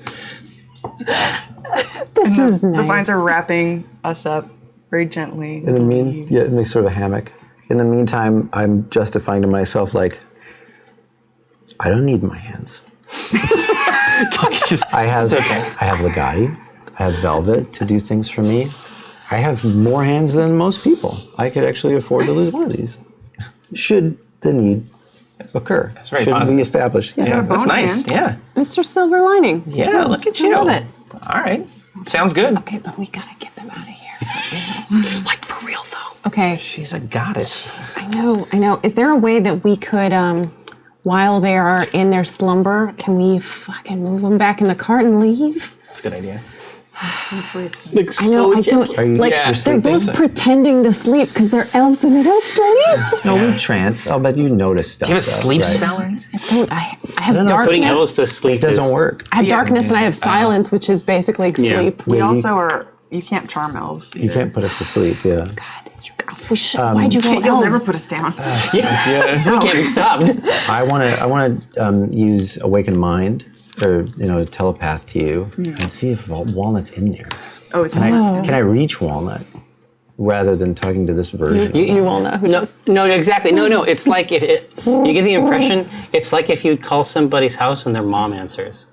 This is nice. the vines are wrapping us up very gently. in the sort of a hammock. In the meantime, I'm justifying to myself like, I don't need my hands. I have Legati, I have Velvet to do things for me. I have more hands than most people. I could actually afford to lose one of these, should the need occur. That's very should positive. we establish? Yeah, that's bone nice. hand. Yeah. Mr. Silver Lining. Yeah, look at I you. love it. All right. Sounds good. Okay, but we gotta get them out of here. Like for real though. Okay, She's a goddess. I know. Is there a way that we could, while they are in their slumber, can we fucking move them back in the cart and leave? That's a good idea. Like, I know, I don't, like, Yeah, they're both pretending to sleep because they're elves and they don't sleep. No, we trance. I'll bet you notice stuff. Do you have a though, sleep right? spell or anything? I have darkness. Putting elves to sleep It doesn't is- work. I have darkness and I have silence, which is basically Yeah. sleep. We Yeah, you- also are. You can't charm elves. You can't put us to sleep, yeah. God, why'd you go You'll never elves? put us down. Yeah, we can't be stopped. I want to use Awaken Mind, or telepath to you, and see if Walnut's in there. Oh, it's Can I reach Walnut rather than talking to this version? You will know who knows. No, exactly. No. It's like if you get the impression, it's like if you call somebody's house and their mom answers.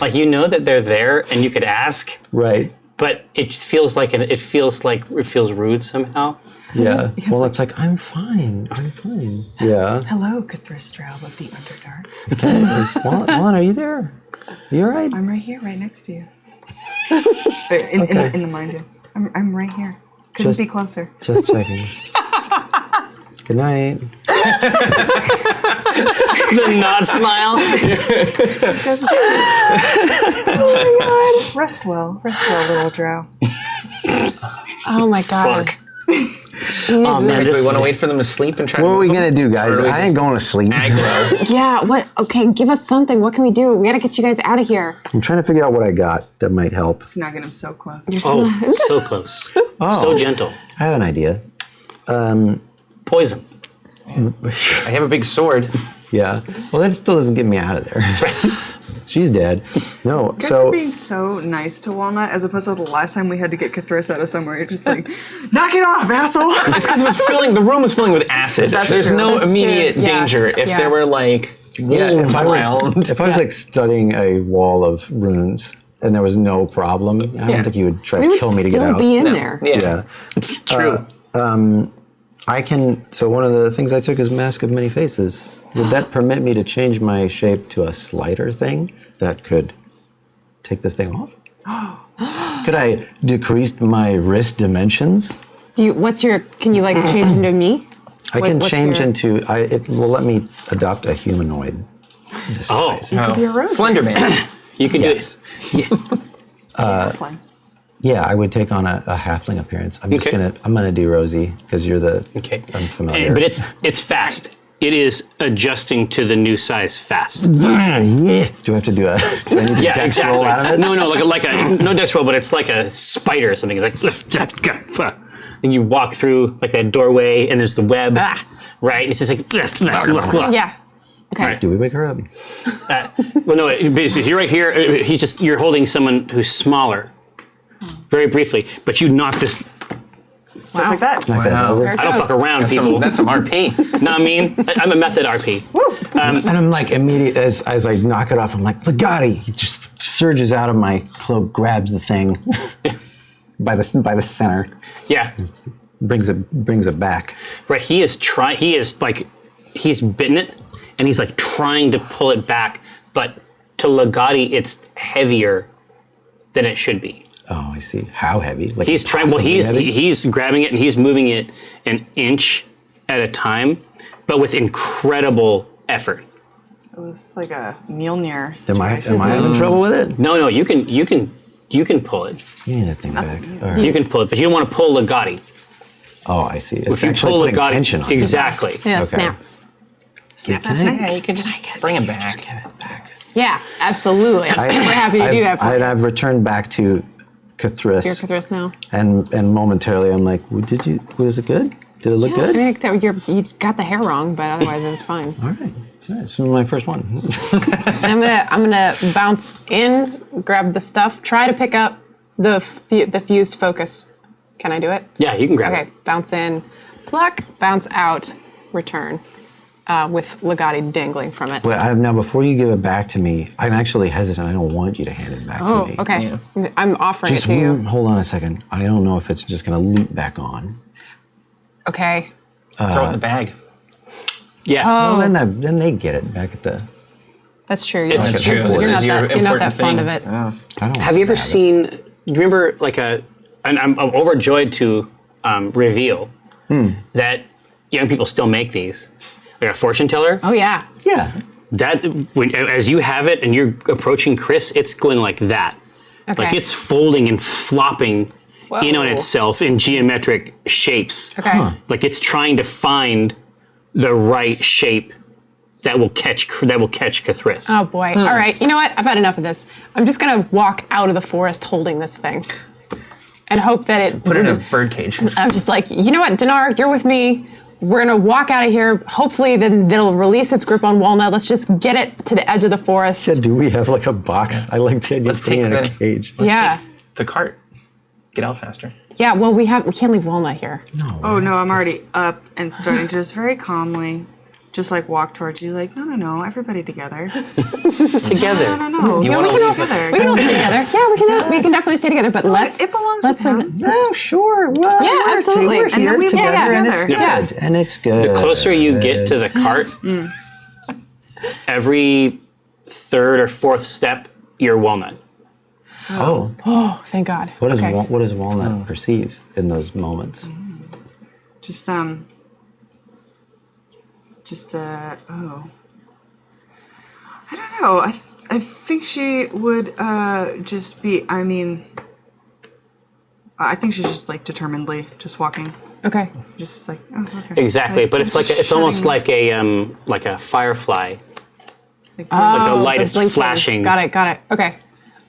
Like you know that they're there and you could ask, Right. but it feels rude somehow. Yeah. Well, it's like I'm fine. Yeah. Hello, Cthulhu of the Underdark. Walnut, are you there? You all right? I'm right here, right next to you. in the mind game. I'm right here. Couldn't Just- be closer. Just checking. Good night. The nod smile. Just goes, oh my god. Rest well, little drow. Oh my God. Fuck. Oh man, Do we this, want to wait for them to sleep and try What to are we move gonna them? do, guys? Or are we I ain't just going to sleep. aggro? Yeah, what? Okay, give us something. What can we do? We gotta get you guys out of here. I'm trying to figure out what I got that might help. Snugging him so close. oh, so close, so gentle. I have an idea. Poison. I have a big sword. Yeah. Well, that still doesn't get me out of there. She's dead. No. You guys So are being so nice to Walnut as opposed to the last time we had to get Cthulhu out of somewhere. You're just like, knock it off, asshole. It's because the room was filling with acid. There's true. no That's immediate true. Yeah. danger if Yeah. there were like yeah, wolves if around. I was like studying a wall of runes and there was no problem, I don't think you would try We to would kill me to get still out. be in No. there. Yeah. Yeah. It's true. I can. So one of the things I took is Mask of Many Faces. Would that permit me to change my shape to a slider thing that could take this thing off? Could I decrease my wrist dimensions? Can you like change into me? I can what's change your- into. It will let me adopt a humanoid Oh, disguise. Be a rose. Slender Man. you can Yes. do it. Fine. Yeah, I would take on a halfling appearance. I'm gonna do Rosie because you're the. Okay. I'm familiar. But it's fast. It is adjusting to the new size fast. Do I have to do a? Do I need to Yeah, dex exactly. roll out of it? No, like a no dex roll, but it's like a spider or something. It's like and you walk through like that doorway, and there's the web, right? It's just like Yeah. Okay. Right. Do we wake her up? Well, no, basically, you're right here. You're holding someone who's smaller, very briefly, but you knock this. Just like that. Knock that Wow. over. I don't fuck around, people. That's some RP. Know what I mean? I'm a method RP. And I'm like immediate as I knock it off. I'm like Legati. He just surges out of my cloak, grabs the thing by the center, Yeah, brings it back. right. He's bitten it, and he's like trying to pull it back, but to Legati, it's heavier than it should be. Oh, I see. How heavy? Like He's trying. Well, he's grabbing it and he's moving it an inch at a time, but with incredible effort. It was like a Mjolnir Am I situation. having trouble with it? No, you can pull it. You need that thing back. All right. You can pull it, but you don't want to pull Legati. Oh, I see. It's If you actually pull putting Legati, tension on it. exactly. Yeah, Okay. snap. Snap that snake. Yeah, you can just bring it back. Give it back. Yeah, absolutely. I'm super happy to do that for you. I've returned back to Cthulhu. You're Cthulhu now. And momentarily I'm like, was it good? Did it look I good? mean, you got the hair wrong, but otherwise it was fine. All right. This is my first one. And I'm gonna bounce in, grab the stuff, try to pick up the fused focus. Can I do it? Yeah, you can grab Okay, it. bounce in, pluck, bounce out, return, with Legati dangling from it. But now, before you give it back to me, I'm actually hesitant. I don't want you to hand it back to Oh, me. okay. I'm offering Just it to you. hold on a second. I don't know if it's just going to leap back on. Okay. Throw it in the bag. Yeah. Oh, Well, then they get it back at the. that's true. It's That's true. You're This not is your that, you're not that important fond of thing. it. I don't Have you ever have it. seen? Do you remember like and I'm overjoyed to reveal that young people still make these, like a fortune teller. Oh yeah. Yeah. That as you have it and you're approaching Chris, it's going like that. Okay. Like it's folding and flopping in on Whoa. itself in geometric shapes. Okay. Like it's trying to find the right shape that will catch Cthulhu. Oh boy. All right. You know what? I've had enough of this. I'm just gonna walk out of the forest holding this thing, and hope that it. Put it in a bird cage. I'm just like, you know what, Dinar, you're with me. We're gonna walk out of here. Hopefully, then it'll release its grip on Walnut. Let's just get it to the edge of the forest. Do we have like a box? I like the idea of Let's putting it take in a the- cage. Yeah. The cart. Get out faster. Yeah. Well, we can't leave Walnut here. Oh no, I'm already up and starting to just very calmly, just like walk towards you, like no, everybody together. Together. No. You Yeah, wanna we can all leave it? we can all stay together. Yeah, we can definitely stay together. But let's it belongs let's with with him. No, sure. Well, Yeah, we're absolutely. We're And then here we walk together, and it's together. good. And it's good. The closer you get to the cart, every third or fourth step, you're Walnut. Oh, Oh, thank God. what does Okay. what does Walnut perceive in those moments? Just oh, I don't know. I think she would just be. I mean, I think she's just like determinedly just walking, Okay. just like oh okay. Exactly, but it's like just it's almost shutting like a firefly. Like, the light is blinking. flashing. Got it. Okay.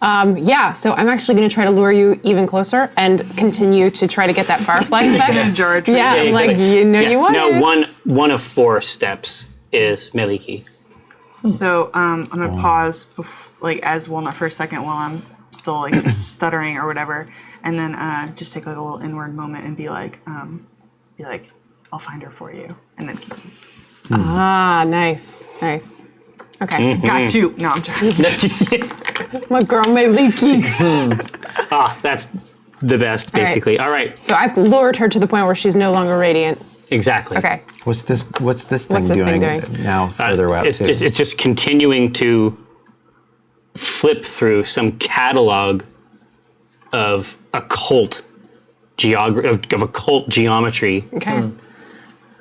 Yeah, so I'm actually going to try to lure you even closer and continue to try to get that firefly effect. jar of trees. Yeah, Yeah, like exactly. you know you want Now it. one of 4 steps is Meliki. So I'm gonna pause, like as Walnut for a second while I'm still like just stuttering or whatever, and then just take like a little inward moment and be like, I'll find her for you, and then keep. Ah, nice. Okay. Got you. No, I'm joking. My girl Meliki. That's the best, basically. All right, So I've lured her to the point where she's no longer radiant. exactly. Okay. What's this thing What's this doing thing doing? now further out? It's just continuing to flip through some catalog of occult geometry. Okay.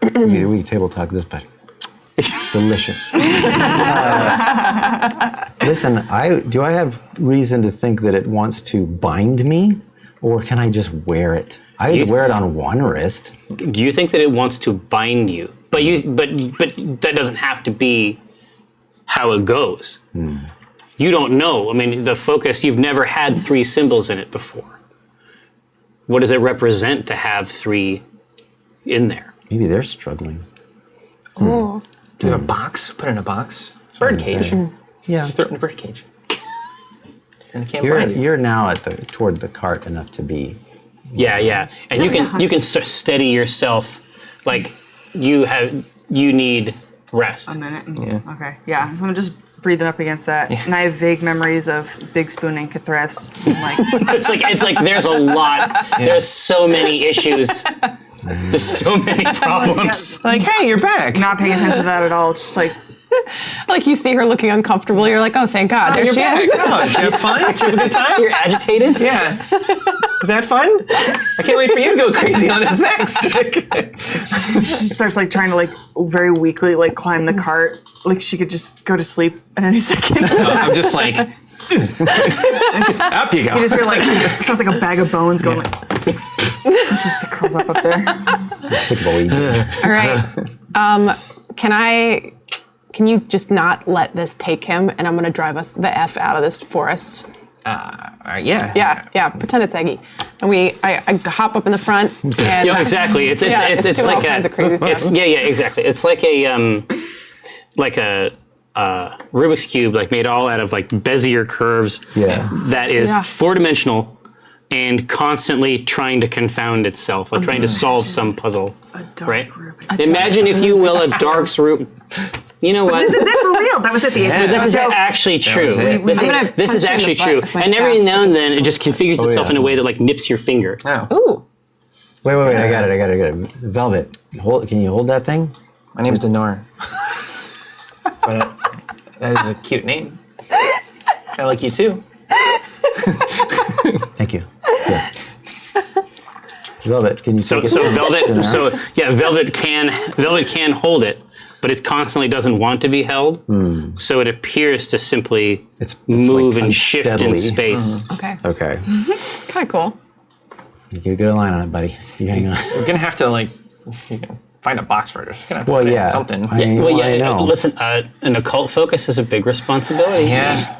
we can table talk this, but delicious. Listen, do I have reason to think that it wants to bind me, or can I just wear it? I You wear it on one wrist. Do you think that it wants to bind you? But that doesn't have to be how it goes. You don't know. I mean, the focus, you've never had 3 symbols in it before. What does it represent to have 3 in there? Maybe they're struggling. Oh. Do you have a box? Put it in a box. Bird cage. Yeah. Just throw it in a bird cage. And it can't bind you. You're now toward the cart enough to be. Yeah. And you can steady yourself like you need rest. A minute. Okay. Yeah. So I'm just breathing up against that, and I have vague memories of Big Spoon and Cthulhu. Like It's like there's a lot. There's so many issues. There's so many problems. Like, hey, you're back. not paying attention to that at all. Just like Like you see her looking uncomfortable, you're like, oh, thank God, there You're she back. is. Oh, did you have fun? Did you have a good time? You're agitated? Yeah. Is that fun? I can't wait for you to go crazy on this next. She starts like trying to like very weakly like climb the cart. Like she could just go to sleep at any second. I'm just like, up you go. You just hear like sounds like a bag of bones going like. She just curls up there. All right. Can you just not let this take him, and I'm gonna drive us the F out of this forest. Yeah. Yeah. Pretend it's Eggy, and I hop up in the front. And Yeah, exactly. It's doing like all kinds of crazy stuff. Exactly. It's like a Rubik's cube, like made all out of like Bezier curves. Yeah. That is Yeah. 4-dimensional and constantly trying to confound itself or trying to solve some puzzle. A dark Right? Rubik's Imagine, if you will, a dark Rubik. You know what? This is it for real. That was at the end. This is So- actually true. was it. This I'm gonna is this is punch you actually in the true. butt with my And every staff now to and then it just configures itself yeah. in a way that like nips your finger. Oh. Ooh. Wait, I got it. Velvet, can you hold that thing? My name's Denor. But that is a cute name. I like you too. Thank you. Yeah. Velvet, can you So take it? Velvet can hold it, but it constantly doesn't want to be held. So it appears to simply It's move like and shift in unsteadily. space. Okay. Okay. Kind of cool. You get a good line on it, buddy. You hang on. We're gonna have to like find a box for it. We're gonna have to Well, put it in yeah. something. I know. Listen, an occult focus is a big responsibility. Yeah.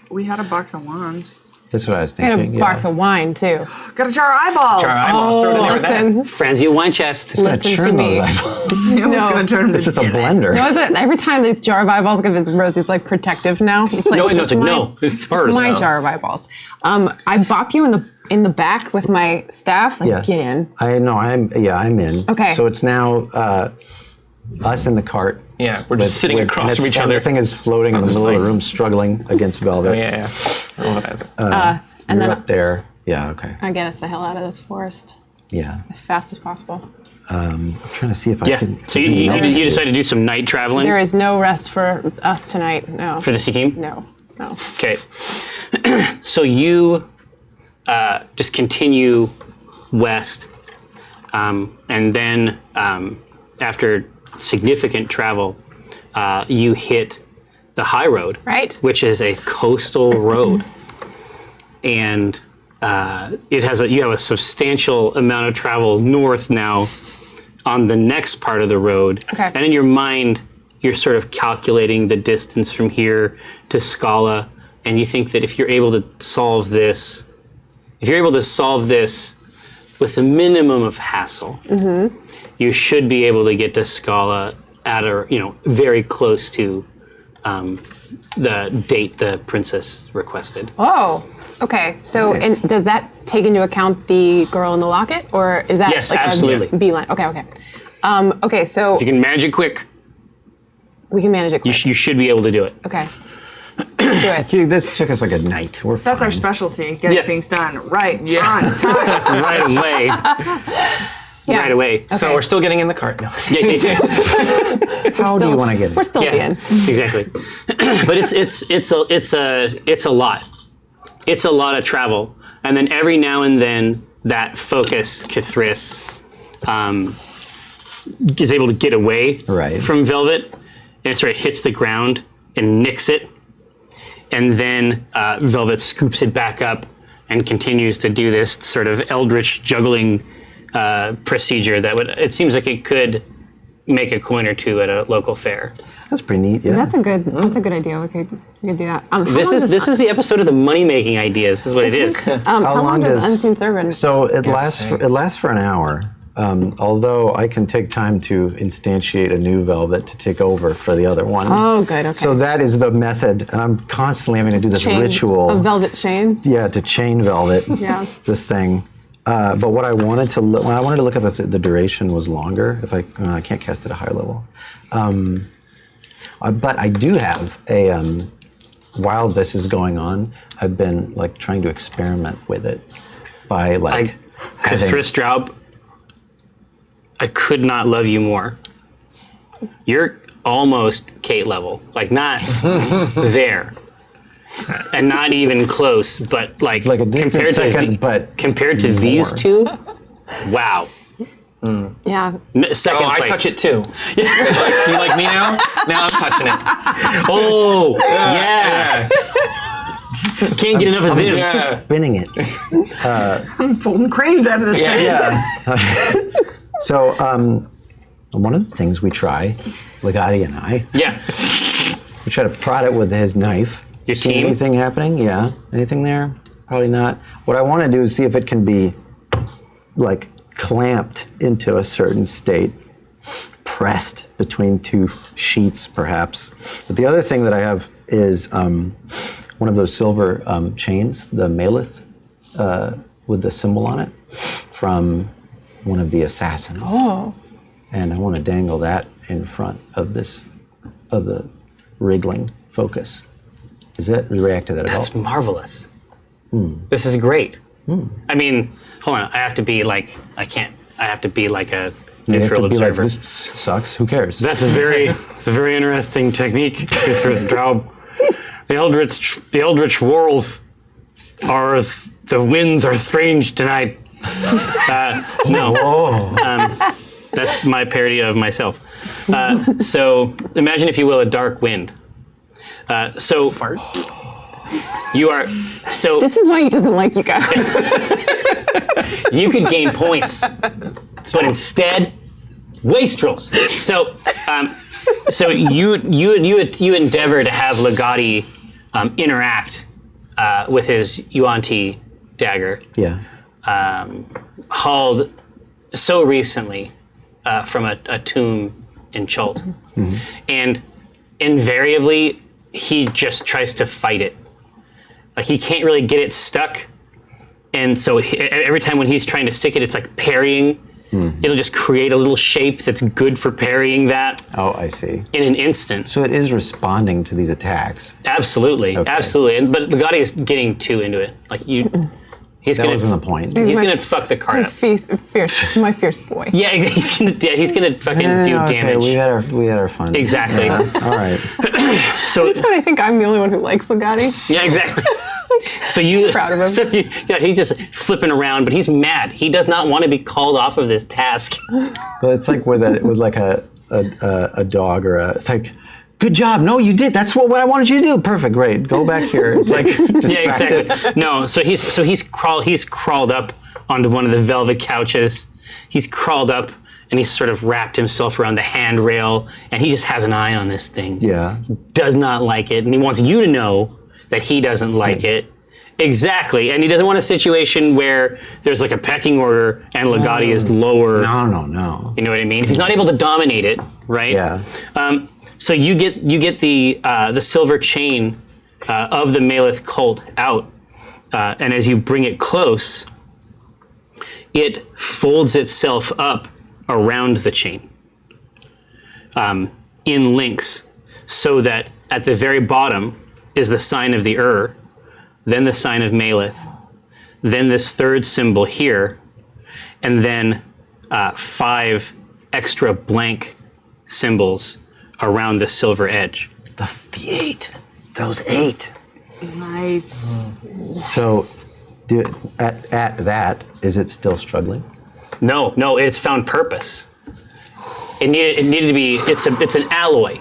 We had a box of wands. That's what I was I got a thinking. box of wine too. Got a jar of eyeballs. Jar of eyeballs, throw it in there with that. Listen, Franzia wine chest. listen to Churn me. those eyeballs. No. No. Gonna turn It's just a blender. No, is it every time the jar of eyeballs give it to Rosie, it's like protective now. It's like No, it's like, mine. no, it's It's hers. my No. jar of eyeballs. I bop you in the back with my staff. Like, Yeah. get in. I know. I'm in. Okay. So it's now us in the cart. Yeah, we're just sitting across and from each it's- other. The thing is floating in the just middle of the like- room, struggling against Velvet. Oh, yeah. I don't know what that is. And You're then up there. Yeah. Okay. I get us the hell out of this forest Yeah. as fast as possible. I'm trying to see if I Yeah. can. So you decide to do some night traveling There is no rest for us tonight. No. for the C team? No. Okay. So you just continue west, and then after significant travel, you hit the high road, Right. which is a coastal road, and you have a substantial amount of travel north now on the next part of the road. Okay. And in your mind, you're sort of calculating the distance from here to Scala, and you think that if you're able to solve this with a minimum of hassle, you should be able to get to Scala at very close to the date the princess requested. Oh. Okay. So, and does that take into account the girl in the locket, or is that Yes, like absolutely. a beeline? Okay. Okay. So If you can manage it quick, we can manage it. you Quick. you should be able to do it. Okay. Let's do it. Gee, this took us like a night. We're That's our fine. specialty. Getting Yeah. things done right on time. Right away. Yeah. Right away. So we're still getting in the cart. No. Yeah. How do you want to get it? We're still Yeah, being. exactly. But it's a lot. It's a lot of travel, and then every now and then that focus Kithris is able to get away Right. from Velvet, and it sort of hits the ground and nicks it, and then Velvet scoops it back up and continues to do this sort of eldritch juggling procedure that it seems like it could make a coin or two at a local fair. That's pretty neat. Yeah. That's a good idea. We could do that. This is the episode of the money making ideas. This is what it is. How long long does does- Unseen Servant? So it lasts for an hour. Although I can take time to instantiate a new Velvet to take over for the other one. Oh, good. Okay. So that is the method, and I'm constantly having to do this Chain, ritual. a velvet chain. Yeah, to chain Velvet. Yeah. This thing. But what I wanted to look, I wanted to look up if the duration was longer. If I can't cast at a high level. But I do have a. While this is going on, I've been like trying to experiment with it by like. having- Kithris Straub, I could not love you more. You're almost Kate level, like not there, and not even close, but like Like a distant second, but compared to more. these two, wow. Yeah. Second Oh, I place. touch it too. You like me now? Now I'm touching it. Oh, yeah. Can't get enough of this. Yeah. Spinning it. Folding cranes out of this thing. Yeah. So, one of the things we try, Legati and I, Yeah. we try to prod it with his knife. Your See team? anything happening? Yeah. Anything there? Probably not. What I want to do is see if it can be, like, clamped into a certain state, pressed between two sheets, perhaps. But the other thing that I have is one of those silver chains, the Malith, with the symbol on it, from one of the assassins. Oh. And I want to dangle that in front of this, of the wriggling focus. Does it react to that at all? That's marvelous. This is great. I mean, hold on. I have to be like, I have to be like a You have neutral to be like, observer. this sucks. Who cares? That's a very interesting technique with Draub. The Eldritch worlds are, the winds are strange tonight. No. That's my parody of myself. So imagine, if you will, a dark wind. So you are, so This is why he doesn't like you guys. you could gain points, but instead, wastrels. So you endeavor to have Legati interact with his Yuan-Ti dagger, Yeah. hauled so recently from a tomb in Chult. And invariably, he just tries to fight it. Like, he can't really get it stuck. And so every time when he's trying to stick it, it's like parrying. It'll just create a little shape that's good for parrying that Oh, I see. in an instant. So it is responding to these attacks. Absolutely, Okay. absolutely. But Legati is getting too into it. Like, he's That gonna, wasn't the point. he's my- gonna fuck the card My up. my fierce boy. Yeah, he's gonna fucking do Okay, damage. we had our fun. Exactly. All right. So But I think I'm the only one who likes Legati. yeah, exactly. So you Proud of him. So he's just flipping around, but he's mad. He does not want to be called off of this task. But it's like with like a dog or it's like, good job. No, you did. That's what I wanted you to do. Perfect. Great. Go back here. It's like Yeah, distracted. exactly. No, so he's crawled up onto one of the velvet couches. He's crawled up and he's sort of wrapped himself around the handrail, and he just has an eye on this thing. Yeah. Does not like it, and he wants you to know that he doesn't like it. Exactly, and he doesn't want a situation where there's like a pecking order and Legati is lower. No. You know what I mean? If he's not able to dominate it, right? Yeah. So you get the silver chain of the Malith cult out, and as you bring it close, it folds itself up around the chain in links, so that at the very bottom is the sign of the then the sign of Malith, then this third symbol here, and then 5 extra blank symbols around the silver edge. The 8. Those 8. Nice. So at that, is it still struggling? No, it's found purpose. It needed to be. It's an alloy,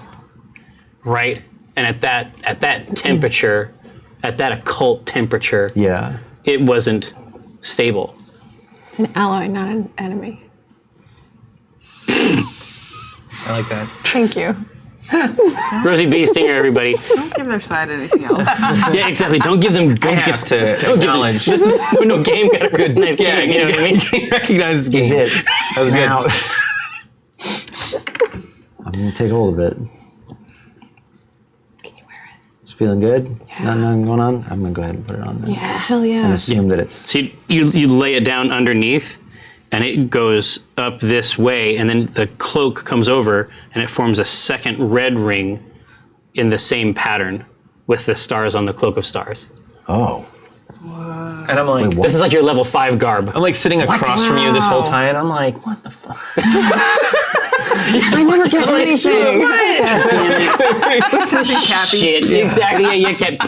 right? And at that temperature, at that occult temperature, Yeah. it wasn't stable. It's an ally, not an enemy. I like that. Thank you. Rosie Bee Stinger, everybody. Don't give their side anything else. Yeah, exactly. Don't give them. I have to acknowledge. No game got a recognized Yeah, game. You know what I mean? He recognizes Is game. it? That was good. Now, I'm going to take hold of it. Can you wear it? It's feeling good? Yeah. Nothing going on? I'm going to go ahead and put it on then. Yeah, hell yeah. And assume that it's... So you lay it down underneath, and it goes up this way, and then the cloak comes over, and it forms a second red ring in the same pattern with the stars on the cloak of stars. Oh. And I'm like, Wait, what? This is like your level 5 garb. I'm like sitting across from you this whole time, and I'm like, what the fuck? I never get anything. Cappy. Shit. Exactly. Yeah, you kept.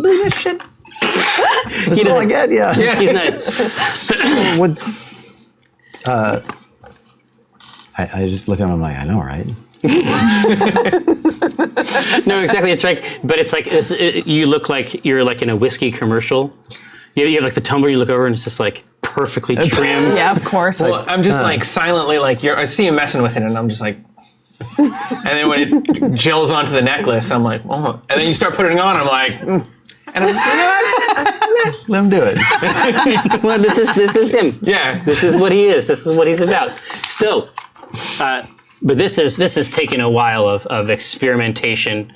This shit. That's all I get. Yeah. He's not. Would, I just look at him. I'm like, I know, right? No, exactly. It's like, but it's like you look like you're like in a whiskey commercial. You have like the tumbler. You look over and it's just like perfectly trimmed. Yeah, of course. Well, I'm just like silently like I see you messing with it, and I'm just like, and then when it gels onto the necklace, I'm like, oh, and then you start putting it on, I'm like, and I'm like, you know what? Let him do it. Well, this is him. Yeah. This is what he is. This is what he's about. So, but this has taken a while of experimentation.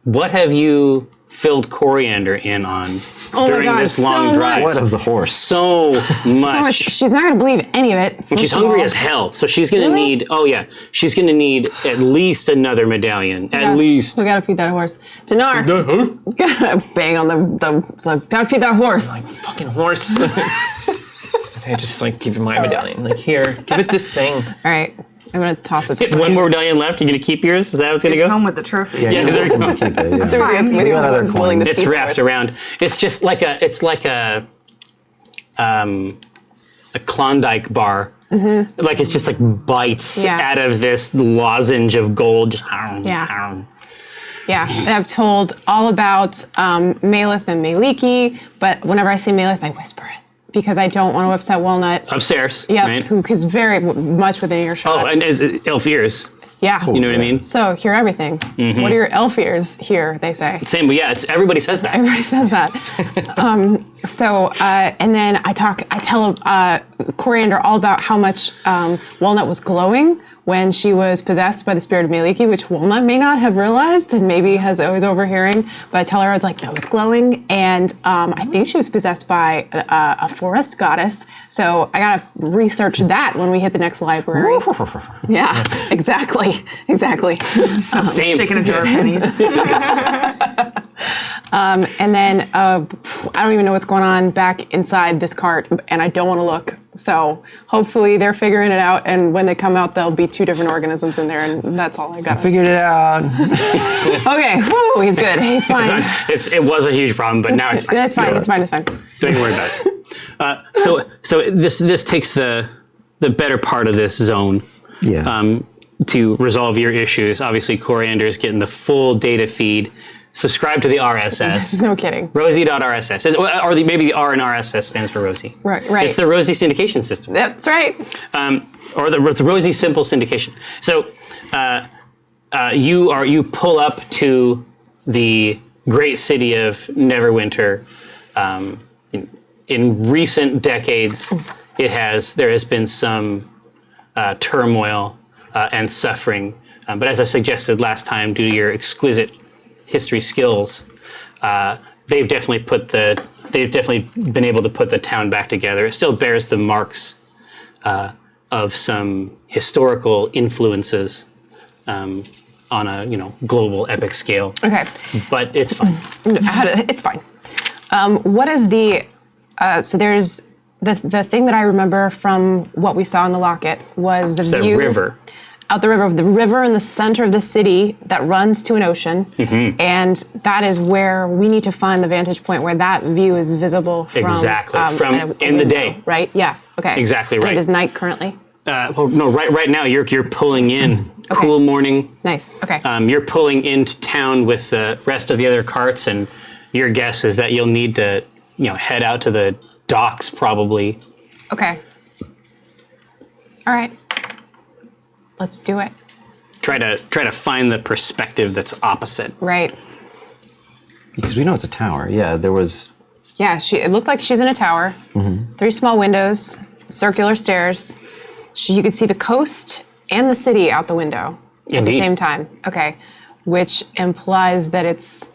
What have you filled Coriander in on during God, this long so drive? much. What of the horse? So much. So much. She's not going to believe any of it. And she's hungry as hell, so she's going to Really? need. Oh yeah, she's going to need at least another medallion. At least. We got to feed that horse. Dinar. Gotta bang on the like, gotta feed that horse. Fucking horse. I just like give you my medallion. Like, here, give it this thing. All right. I'm going to toss it to One more medallion left. You're going to keep yours? Is that how it's going to It's go? home with the trophy. Yeah, there you go. Keep it, yeah. So fine. we're the got only other ones willing to It's feed the wrapped horse. around. It's just like a Klondike bar. Mm-hmm. Like it's just like bites Yeah. out of this lozenge of gold. Just, Yeah. Yeah, and I've told all about Maleth and Maliki, but whenever I say Maleth, I whisper it because I don't want to upset Walnut. Upstairs. Yep, Right? who is very much within earshot. Oh, and as elf ears. yeah. You know what I mean? So hear everything. What are your elf ears? Here, they say. Same, but yeah, everybody says that. Everybody says that. And then I tell Coriander all about how much Walnut was glowing when she was possessed by the spirit of Maliki, which Walnut may not have realized and maybe has always overhearing. But I tell her, I was like, that was glowing. And I think she was possessed by a forest goddess. So I got to research that when we hit the next library. Yeah, exactly. Same. Shaking a jar of pennies. And then I don't even know what's going on back inside this cart, and I don't want to look. So hopefully they're figuring it out, and when they come out, there'll be 2 different organisms in there, and that's all I got. Figured it out. Okay, whoo, he's good. He's fine. It was a huge problem, but now it's fine. That's fine. It's fine. Don't even worry about it. So this takes the better part of this zone. Yeah. To resolve your issues. Obviously, Coriander is getting the full data feed. Subscribe to the RSS. No kidding. Rosie.rss. Maybe the R in RSS stands for Rosie. Right. It's the Rosie syndication system. That's right. It's Rosie Simple Syndication. So you pull up to the great city of Neverwinter. In recent decades, there has been some turmoil and suffering. But as I suggested last time, due to your exquisite history skills, they've definitely been able to put the town back together. It still bears the marks of some historical influences on a global epic scale. Okay. But it's fine. It's fine. What is the? So there's the thing that I remember from what we saw in the locket was the The view river. out the river in the center of the city that runs to an ocean, and that is where we need to find the vantage point where that view is visible from. Exactly, from a in the window, day. right? Yeah. Okay. Exactly And right. it is night currently. Well, no, right now you're pulling in. Cool morning. Nice. Okay. You're pulling into town with the rest of the other carts, and your guess is that you'll need to, head out to the docks probably. Okay. All right. Let's do it. Try to find the perspective that's opposite. Right. Because we know it's a tower. Yeah, there was. Yeah. It looked like she's in a tower. 3 small windows, circular stairs. You could see the coast and the city out the window at the Indeed. same time. Okay. Which implies that it's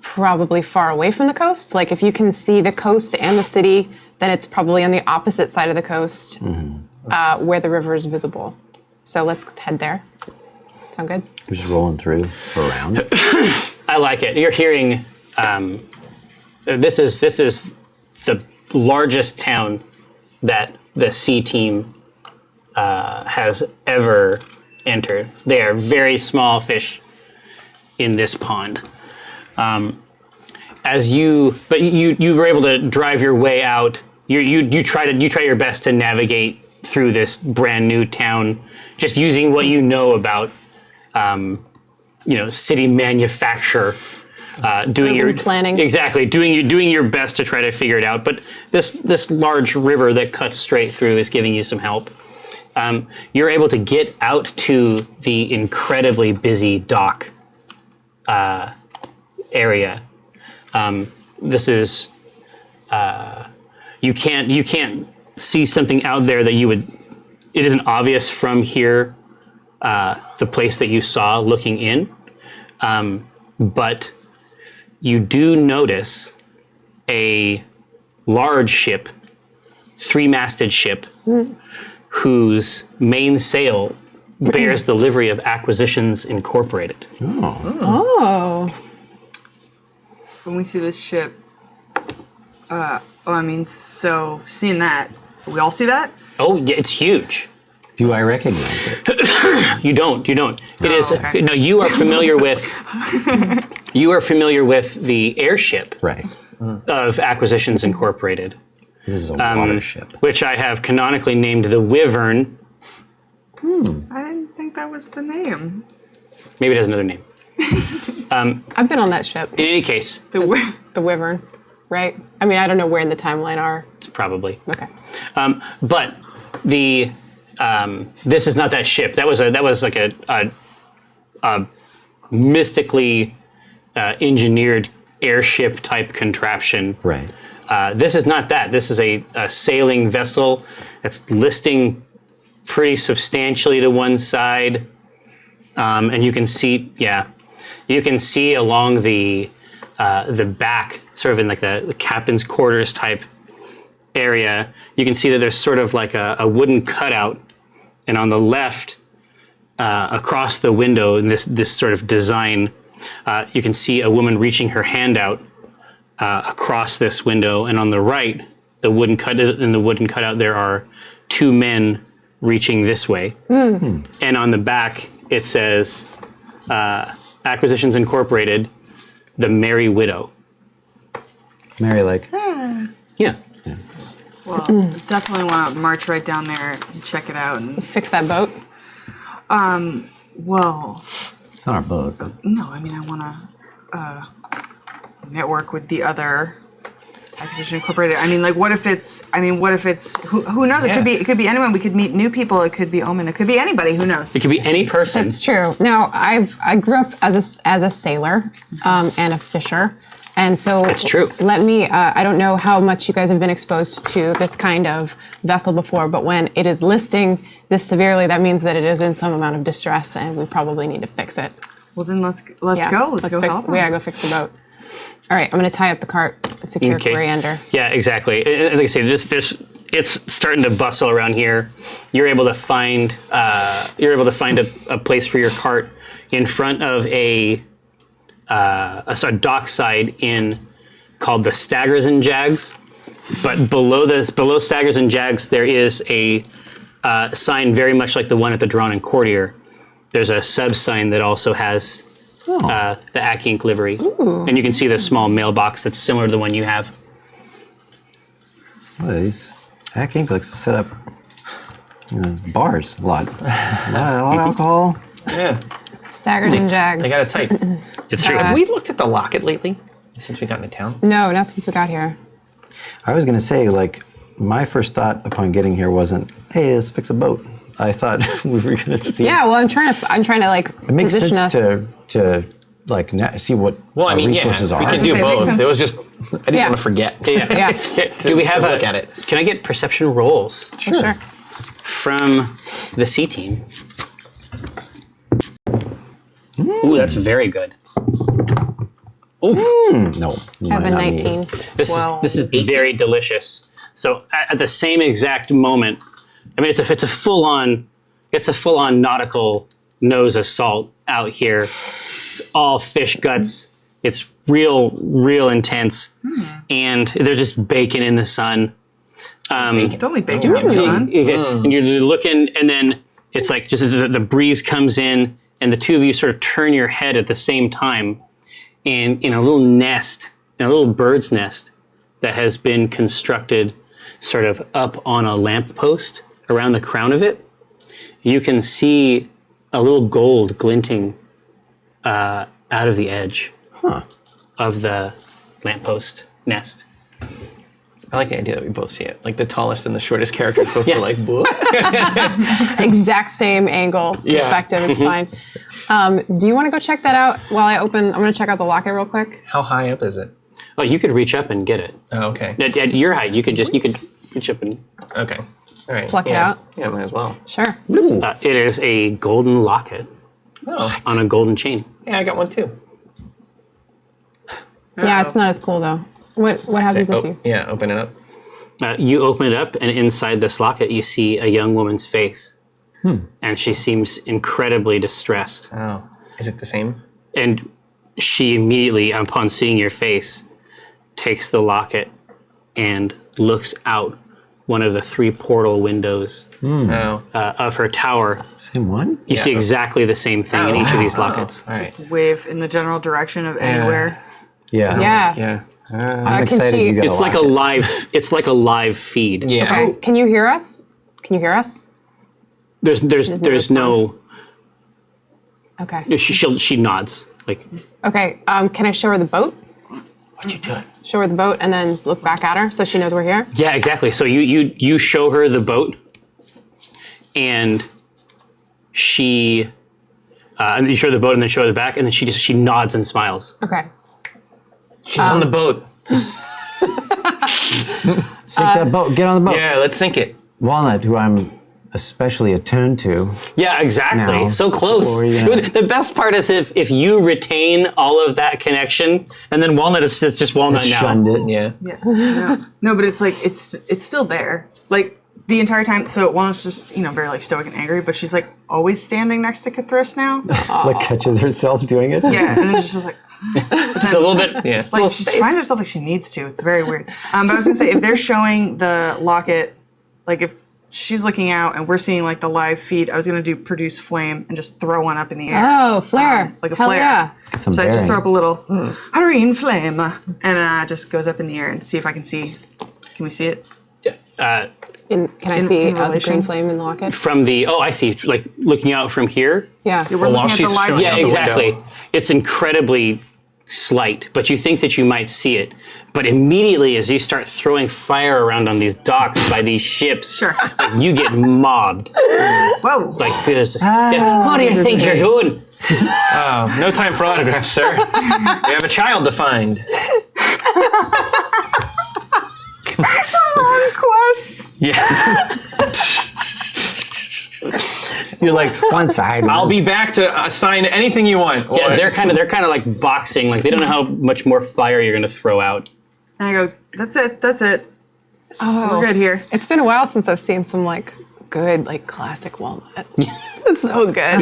probably far away from the coast. Like if you can see the coast and the city, then it's probably on the opposite side of the coast where the river is visible. So let's head there. Sound good? We're just rolling through for a round. I like it. You're hearing. This is the largest town that the C team has ever entered. They are very small fish in this pond. But you were able to drive your way out. You try your best to navigate through this brand new town, just using what you know about city manufacture. Doing your planning. Exactly, doing your best to try to figure it out. But this large river that cuts straight through is giving you some help. You're able to get out to the incredibly busy dock area. This is you can't see something out there that you would. It isn't obvious from here, the place that you saw looking in, but you do notice a large ship, 3-masted ship, whose main sail bears the livery of Acquisitions Incorporated. Oh. When we see this ship, so seeing that, we all see that? Oh, yeah, it's huge. Do I recognize it? You don't. It is okay. no. You are familiar with. You are familiar with the airship Right. of Acquisitions Incorporated, This is a water ship. which I have canonically named the Wyvern. I didn't think that was the name. Maybe it has another name. I've been on that ship, In any case, the Wyvern, right? I mean, I don't know where in the timeline are. it's probably. Okay. But the this is not that ship. That was like a mystically engineered airship type contraption. Right. This is not that. This is a sailing vessel that's listing pretty substantially to one side, and you can see along the back, sort of in like the captain's quarters type area. You can see that there's sort of like a wooden cutout, and on the left, across the window in this sort of design, you can see a woman reaching her hand out across this window, and on the right, in the wooden cutout, there are 2 men reaching this way, and on the back it says Acquisitions Incorporated, the Merry Widow. Mary, like, Yeah. Well, definitely want to march right down there and check it out. And Fix that boat. well, it's not our boat. But no, I mean I want to network with the other Acquisition Incorporated. I mean, like, what if it's? Who knows? Yeah. It could be anyone. We could meet new people. It could be Omen. It could be anybody. Who knows? It could be any person. It's true. Now, I grew up as a sailor and a fisher, and so That's true. Let me. I don't know how much you guys have been exposed to this kind of vessel before, but when it is listing this severely, that means that it is in some amount of distress, and we probably need to fix it. Well, then let's go. Let's go fix. help We gotta them. go fix the boat. All right, I'm gonna tie up the cart and secure Okay. Coriander. Yeah, exactly. Like I say, it's starting to bustle around here. You're able to find a place for your cart in front of a sort of dockside inn called the Staggers and Jags. But below Staggers and Jags, there is a sign very much like the one at the Drawn and Courtier. There's a sub sign that also has the Acq Inc. livery. And you can see the small mailbox that's similar to the one you have. what are these? Acq Inc. likes to set up bars a lot. A lot of alcohol. Yeah, Staggered and Jags. they got it tight. It's true. Have we looked at the locket lately since we got into town? No, not since we got here. I was going to say, like, my first thought upon getting here wasn't, hey, let's fix a boat. I thought we were going to see. Yeah, well, I'm trying to like It makes position sense us. to like see what our resources we are. can do It makes both. sense. It was just I didn't Yeah. want to forget. Yeah. Yeah, Do we have to look at it? Can I get perception rolls sure. from the C team? Ooh, that's very good. No, I have a not me. 19. This is very delicious. So at the same exact moment, I mean, it's a full on nautical nose assault out here. It's all fish guts. It's real intense, and they're just baking in the sun. It's only bacon on the sun. And you're looking, and then it's like just the breeze comes in, and the two of you sort of turn your head at the same time, and in a little nest, in a little bird's nest that has been constructed sort of up on a lamppost around the crown of it, you can see a little gold glinting out of the edge of the lamppost nest. I like the idea that we both see it. Like the tallest and the shortest characters both go like, "Whoa." Exact same angle, perspective. It's fine. Do you want to go check that out while I open? I'm going to check out the locket real quick. How high up is it? Oh, you could reach up and get it. Oh, okay. At your height, you could reach up and... Okay. All right. Pluck it out? Yeah, might as well. Sure. it is a golden locket on a golden chain. Yeah, I got one too. Yeah, it's not as cool though. What happens if you? Yeah, open it up. You open it up, and inside this locket, you see a young woman's face. And she seems incredibly distressed. Oh. Is it the same? And she immediately, upon seeing your face, takes the locket and looks out one of the 3 portal windows Oh. of her tower. Same one? You see exactly the same thing in each of these lockets. All right. Just wave in the general direction of anywhere. Yeah. Yeah. Yeah. I'm can excited she- you got It's like a live. It's like a live feed. Yeah. Okay. Can you hear us? Can you hear us? There's no. response. Okay. She nods like. Okay. Can I show her the boat? What you doing? Show her the boat and then look back at her so she knows we're here. Yeah, exactly. So you show her the boat, and she, and you show her the boat and then show her the back, and then she nods and smiles. Okay. She's on the boat. Sink that boat. Get on the boat. Yeah, let's sink it. Walnut, who I'm especially attuned to. Yeah, exactly. No. So close. Or, you know- The best part is if you retain all of that connection, and then Walnut is just Walnut now. Shunned it. Yeah. Yeah. No, but it's like it's still there. Like the entire time. So Walnut's just very like stoic and angry, but she's like always standing next to Cthulhu now. Like catches herself doing it. Yeah, and then she's just like. Just a little bit. Yeah. Like she finds herself like she needs to. It's very weird. But I was gonna say if they're showing the locket, like if she's looking out and we're seeing like the live feed, I was gonna do produce flame and just throw one up in the air. Oh, flare. Like a Hell flare. yeah. Some So I just bearing. throw up a little Faerûn flame and just goes up in the air and see if I can see. Can we see it? Can I In- see in the relation? green flame in the locket? From the I see. Like looking out from here. Yeah. We're while looking at she's the live. showing Yeah, out the exactly. window. It's incredibly slight, but you think that you might see it. But immediately, as you start throwing fire around on these docks by these ships, Sure. like, you get mobbed. Whoa. Like, what do you think you're doing? Oh, no time for autographs, sir. We have a child to find. On quest. Yeah. You're like one side. I'll be back to sign anything you want. Yeah, they're kind of like boxing. Like they don't know how much more fire you're going to throw out. And I go, that's it. Oh, We're good here. It's been a while since I've seen some like good like classic Walnut. It's so good.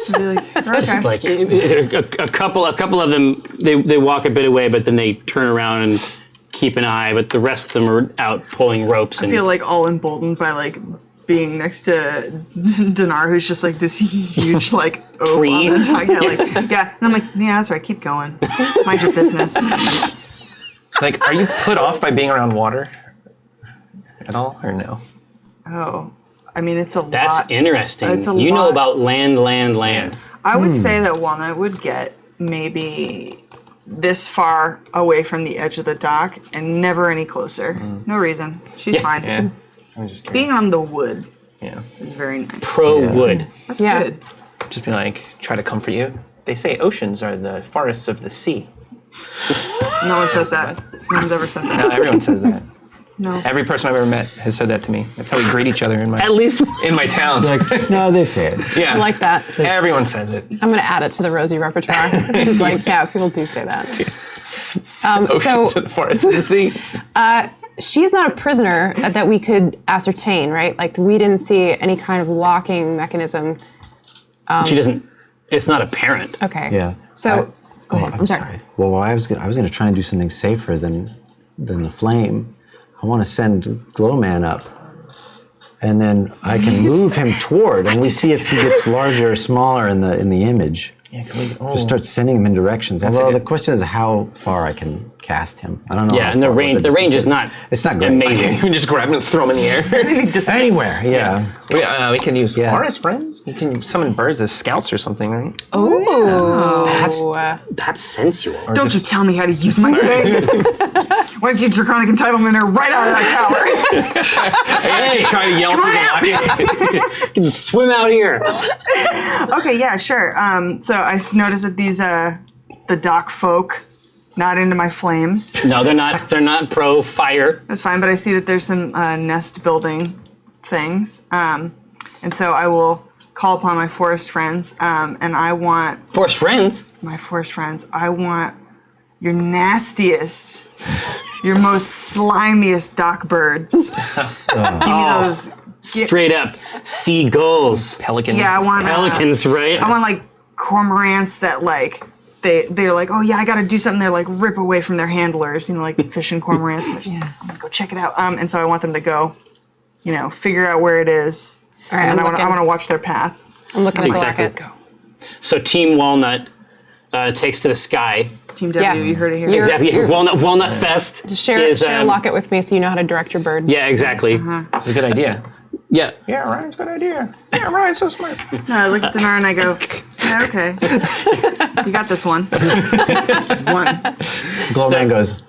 To be like, okay. It's like a couple of them. They walk a bit away, but then they turn around and keep an eye. But the rest of them are out pulling ropes. I feel like all emboldened by like being next to Dinar, who's just like this huge like oaf Tree. on the top. Yeah, yeah. And I'm like, yeah, that's right. Keep going. Mind your business. Like, are you put off by being around water at all, or no? Oh, I mean, it's a That's lot. interesting. It's a You know lot. about land. I would say that Walnut would get maybe this far away from the edge of the dock and never any closer. No reason. She's fine. Yeah. I was just curious. Being on the wood Yeah. is very nice. Pro wood. That's Yeah. good. Just be like, try to comfort you. They say oceans are the forests of the sea. No one says that. No one's ever said No, that. everyone says that. No. Every person I've ever met has said that to me. That's how we greet each other in my At least in my town. No, they say it. Yeah. I like that. Everyone says it. I'm gonna add it to the Rosie repertoire. She's like, yeah, people do say that. So To the forests of the sea. she's not a prisoner that we could ascertain, right? Like we didn't see any kind of locking mechanism. she doesn't. It's not apparent. Okay. Yeah. So go ahead. I'm sorry. Well, I was gonna try and do something safer than the flame. I want to send Glowman up. And then I can move him toward, and we see if he gets larger or smaller in the image. Yeah, can we, Just start sending him in directions. Although the question is how far I can cast him. I don't know. Yeah, how and the far, range is not. It's not great. Amazing. we just grab him and throw him in the air. Anywhere, yeah. We can use Yeah. forest friends. You can summon birds as scouts or something, right? Oh, That's sensual. Don't you tell me how to use my thing. Why don't you draconic entitlement her right out of that tower? Hey, try to yell through the locket. Swim out here. Okay, yeah, sure. So I noticed that these the dock folk not into my flames. No, they're not. They're not pro fire. That's fine, but I see that there's some nest building things, and so I will call upon my forest friends, and I want Forced friends. my forest friends. I want your nastiest, your most slimiest dock birds. Give me those. Straight up seagulls. Pelicans. Yeah, I want Pelicans, right? I want like cormorants that like they're like, oh yeah, I gotta do something. They like rip away from their handlers, like the fishing cormorants. And they're just, I'm gonna go check it out. And so I want them to go, figure out where it is. All right, And then I'm I want to watch their path. I'm looking at Exactly. the rocket. So Team Walnut takes to the sky. Team W, Yeah. you heard it here. Exactly. You're- Walnut Fest. Share a locket with me so you know how to direct your bird. Yeah, exactly. That's a good idea. Yeah. Yeah, Ryan's a good idea. Yeah, Ryan's so smart. No, I look at Dinar and I go, yeah, okay. You got this one. One. Glowman goes,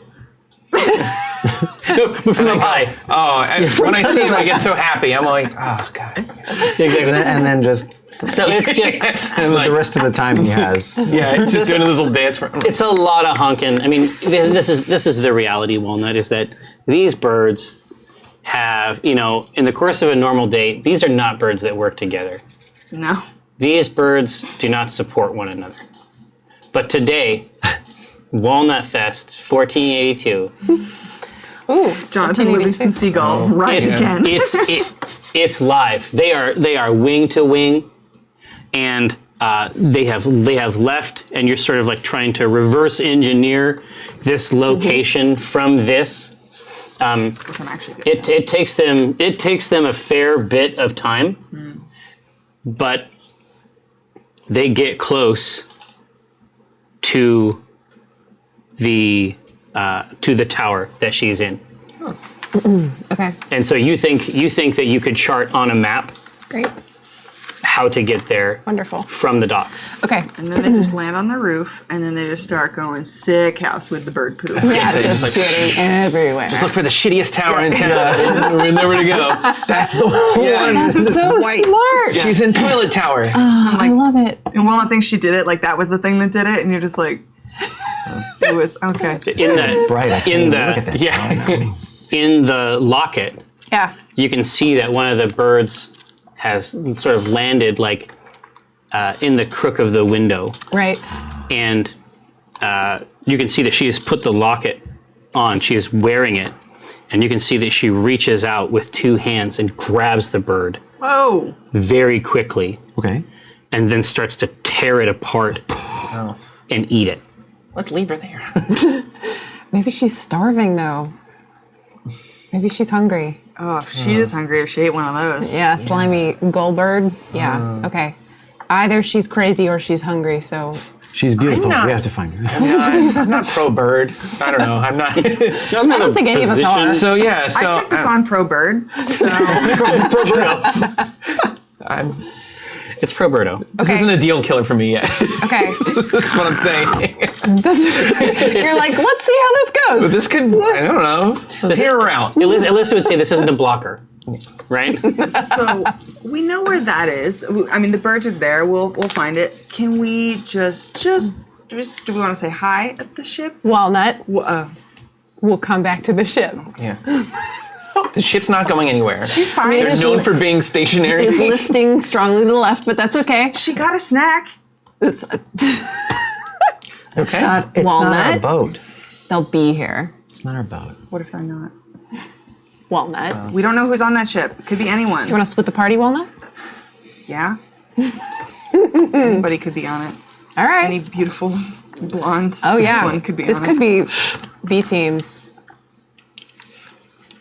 Move him up high. Oh, when I see him, I get so happy. I'm like, oh, God. and then just So it's just And like, the rest of the time he has. yeah, just doing a little dance for him. it's a lot of honking. I mean, this is the reality, Walnut, is that these birds have, in the course of a normal day, these are not birds that work together. No. These birds do not support one another. But today, Walnut Fest 1482, Ooh, Jonathan Livingston Seagull, right again. it's live. They are wing to wing, and they have left, and you're sort of like trying to reverse engineer this location from this. Which I'm actually good. It takes them a fair bit of time, but they get close to the tower that she's in. Okay. And so you think that you could chart on a map Great. how to get there Wonderful. from the docks. Okay. And then they just land on the roof, and then they just start going sick house with the bird poop. Yeah, so just just like- shitting everywhere. Look for the shittiest tower in town. We know where to go. That's the one. That's so smart. She's in Toilet Tower. I love it. And Walnut thinks she did it, like that was the thing that did it, and you're just like, it was, okay. In the Bright. I can't in even the look at that. Yeah. in the locket, Yeah. you can see that one of the birds has sort of landed like in the crook of the window, Right. and you can see that she has put the locket on. She is wearing it, and you can see that she reaches out with two hands and grabs the bird Whoa. very quickly, Okay. and then starts to tear it apart and eat it. Let's leave her there. Maybe she's starving though. Maybe she's hungry. Oh, if she is hungry if she ate one of those. Yeah, slimy gull bird. Yeah. Okay. Either she's crazy or she's hungry. So She's beautiful. not- We have to find her. I'm not pro bird. I don't know. I'm not. I don't think any of us are. So yeah. So I checked this on Pro Bird. I'm, It's pro birdo. this isn't a deal killer for me yet. okay. That's what I'm saying. You're like, let's see how this goes. This could. I don't know. Let's hear her out. Alyssa would say this isn't a blocker, right? So we know where that is. I mean, the birds are there. We'll find it. Can we just do we want to say hi at the ship? Walnut. Well, We'll come back to the ship. Yeah. The ship's not going anywhere. she's fine. They're known for being stationary. Is listing strongly to the left, but that's okay. She got a snack. It's, Okay. It's not our Walnut? boat. they'll be here. It's not our boat. What if they're not? Walnut. We don't know who's on that ship. It could be anyone. You want to split the party, Walnut? Yeah. Anybody could be on it. All right. Any beautiful blonde Oh yeah. one could be This on could it. be B teams.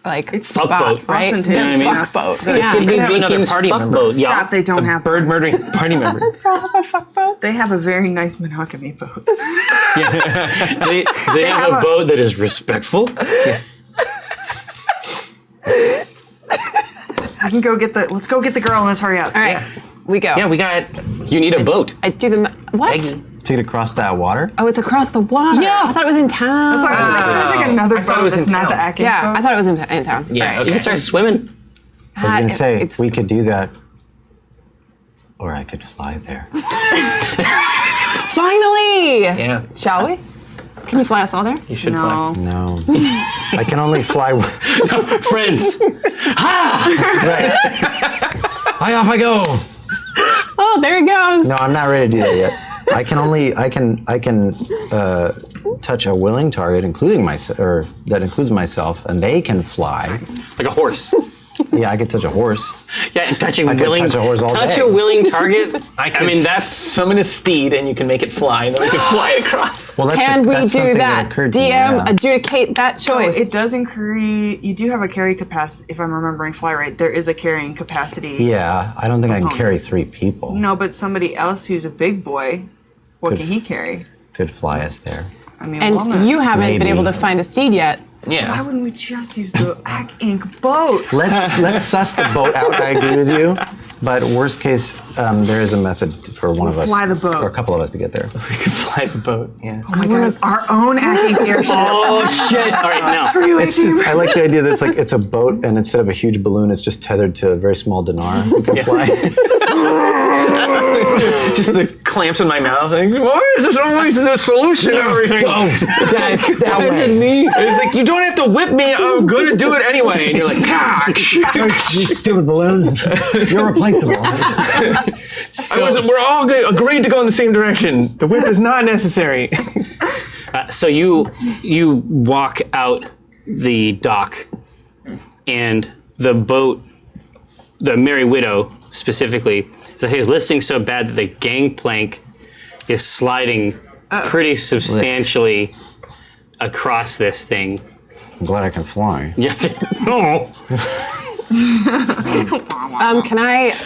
like It's spot, boat. right? Awesome, The you know. fuck boat. This Yeah. could be have another B-Team's party fuck member. boat, y'all. Stop, they don't have Bird murdering party member. A fuck boat. They have a very nice monogamy boat. They have a boat that is respectful. Let's go get the girl and let's hurry up. All right, we go. Yeah, we got. You need a boat. I do the what? Peggy. To get across that water? Oh, it's across the water. Yeah. I thought it was in town. It's like, we're gonna take another I thought it boat was that's in not the town. Acq Inc. Yeah, boat. I thought it was in town. Yeah, Right. okay. You can start swimming. I was going to say, it's- we could do that. Or I could fly there. Finally. Yeah, Shall we? Can you fly us all there? you should No. fly. No. I can only fly. Friends. Hi, off I go. Oh, there he goes. No, I'm not ready to do that yet. I can touch a willing target, including myself, or that includes myself, and they can fly. Like a horse. Yeah, I could touch a horse. Yeah, and touch a could willing touch a horse all day. a willing target. I mean, that's summon a steed and you can make it fly, and then we can fly it across. Well, Can we that's do something that? occurred to me, DM, yeah. adjudicate that choice. It does increase. You do have a carry capacity, if I'm remembering fly right. There is a carrying capacity. Yeah, I don't think I can carry 3 people. No, but somebody else who's a big boy, what Good. can he carry? Could fly us there. I mean, And Walnut. you haven't been Maybe. able to find a steed yet. Why Yeah. wouldn't we just use the Acq Inc. boat? Let's suss the boat out. I agree with you. But worst case, there is a method for one of us, fly the boat. or a couple of us to get there. We can fly the boat. Yeah. Oh my god, our own Acq Inc. airship. oh shit! All right, now Screw you, It's A-Team. just, I like the idea that it's a boat, and instead of a huge balloon, it's just tethered to a very small dinar. You can fly. Just the clamps in my mouth. Like, why is this always the solution to everything? That's that Is it me? It's like, you don't have to whip me. I'm going to do it anyway. And you're like, gosh. You stupid balloon. You're replaceable. We're all agreed to go in the same direction. The whip is not necessary. So you walk out the dock, and the boat, the Merry Widow specifically, is listing so bad that the gangplank is sliding pretty substantially across this thing. I'm glad I can fly. Yeah. Oh. Can I?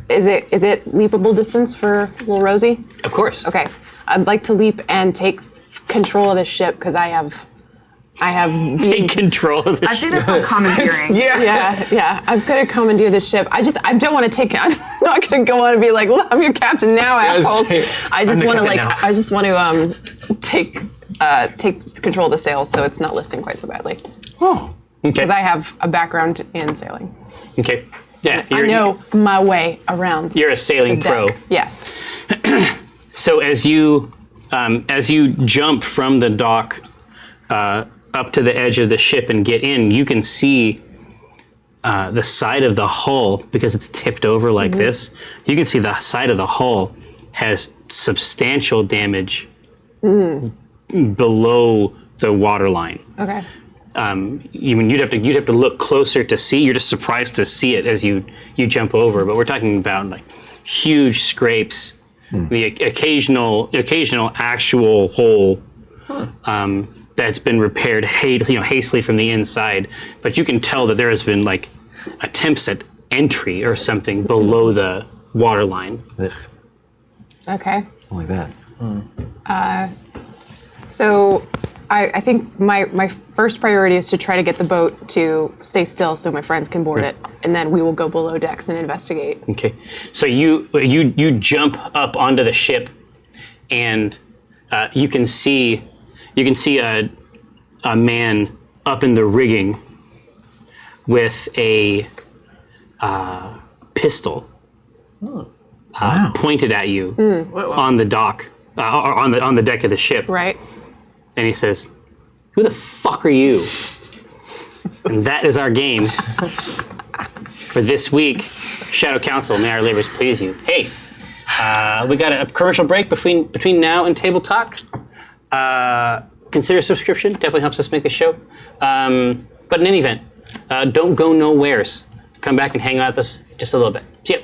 Is it leapable distance for little Rosie? Of course. Okay, I'd like to leap and take control of the ship because I have. Take control of the I think ship. that's called commandeering. Yeah. I'm gonna commandeer the ship. I don't want to take. I'm not gonna go on and be like, "Look, I'm your captain now, assholes." I just the want to captain now. I just want to take control of the sails so it's not listing quite so badly. Okay. Because I have a background in sailing. Okay. Yeah. I know my way around. You're a sailing the deck. pro. Yes. So as you jump from the dock up to the edge of the ship and get in, you can see the side of the hull, because it's tipped over like this. You can see the side of the hull has substantial damage below the waterline. Okay. You'd have to look closer to see. You're just surprised to see it as you jump over. But we're talking about like huge scrapes, the occasional actual hole that's been repaired hastily from the inside. But you can tell that there has been like attempts at entry or something below the waterline. Ugh, Okay. like that. So I think my first priority is to try to get the boat to stay still so my friends can board it, and then we will go below decks and investigate. Okay, so you jump up onto the ship, and you can see a man up in the rigging with a pistol pointed at you on the dock, or on the deck of the ship. Right. And he says, "Who the fuck are you?" And that is our game for this week. Shadow Council, may our labors please you. Hey, we got a commercial break between now and Table Talk. Consider a subscription. Definitely helps us make the show. But in any event, don't go nowheres. Come back and hang out with us just a little bit. See ya.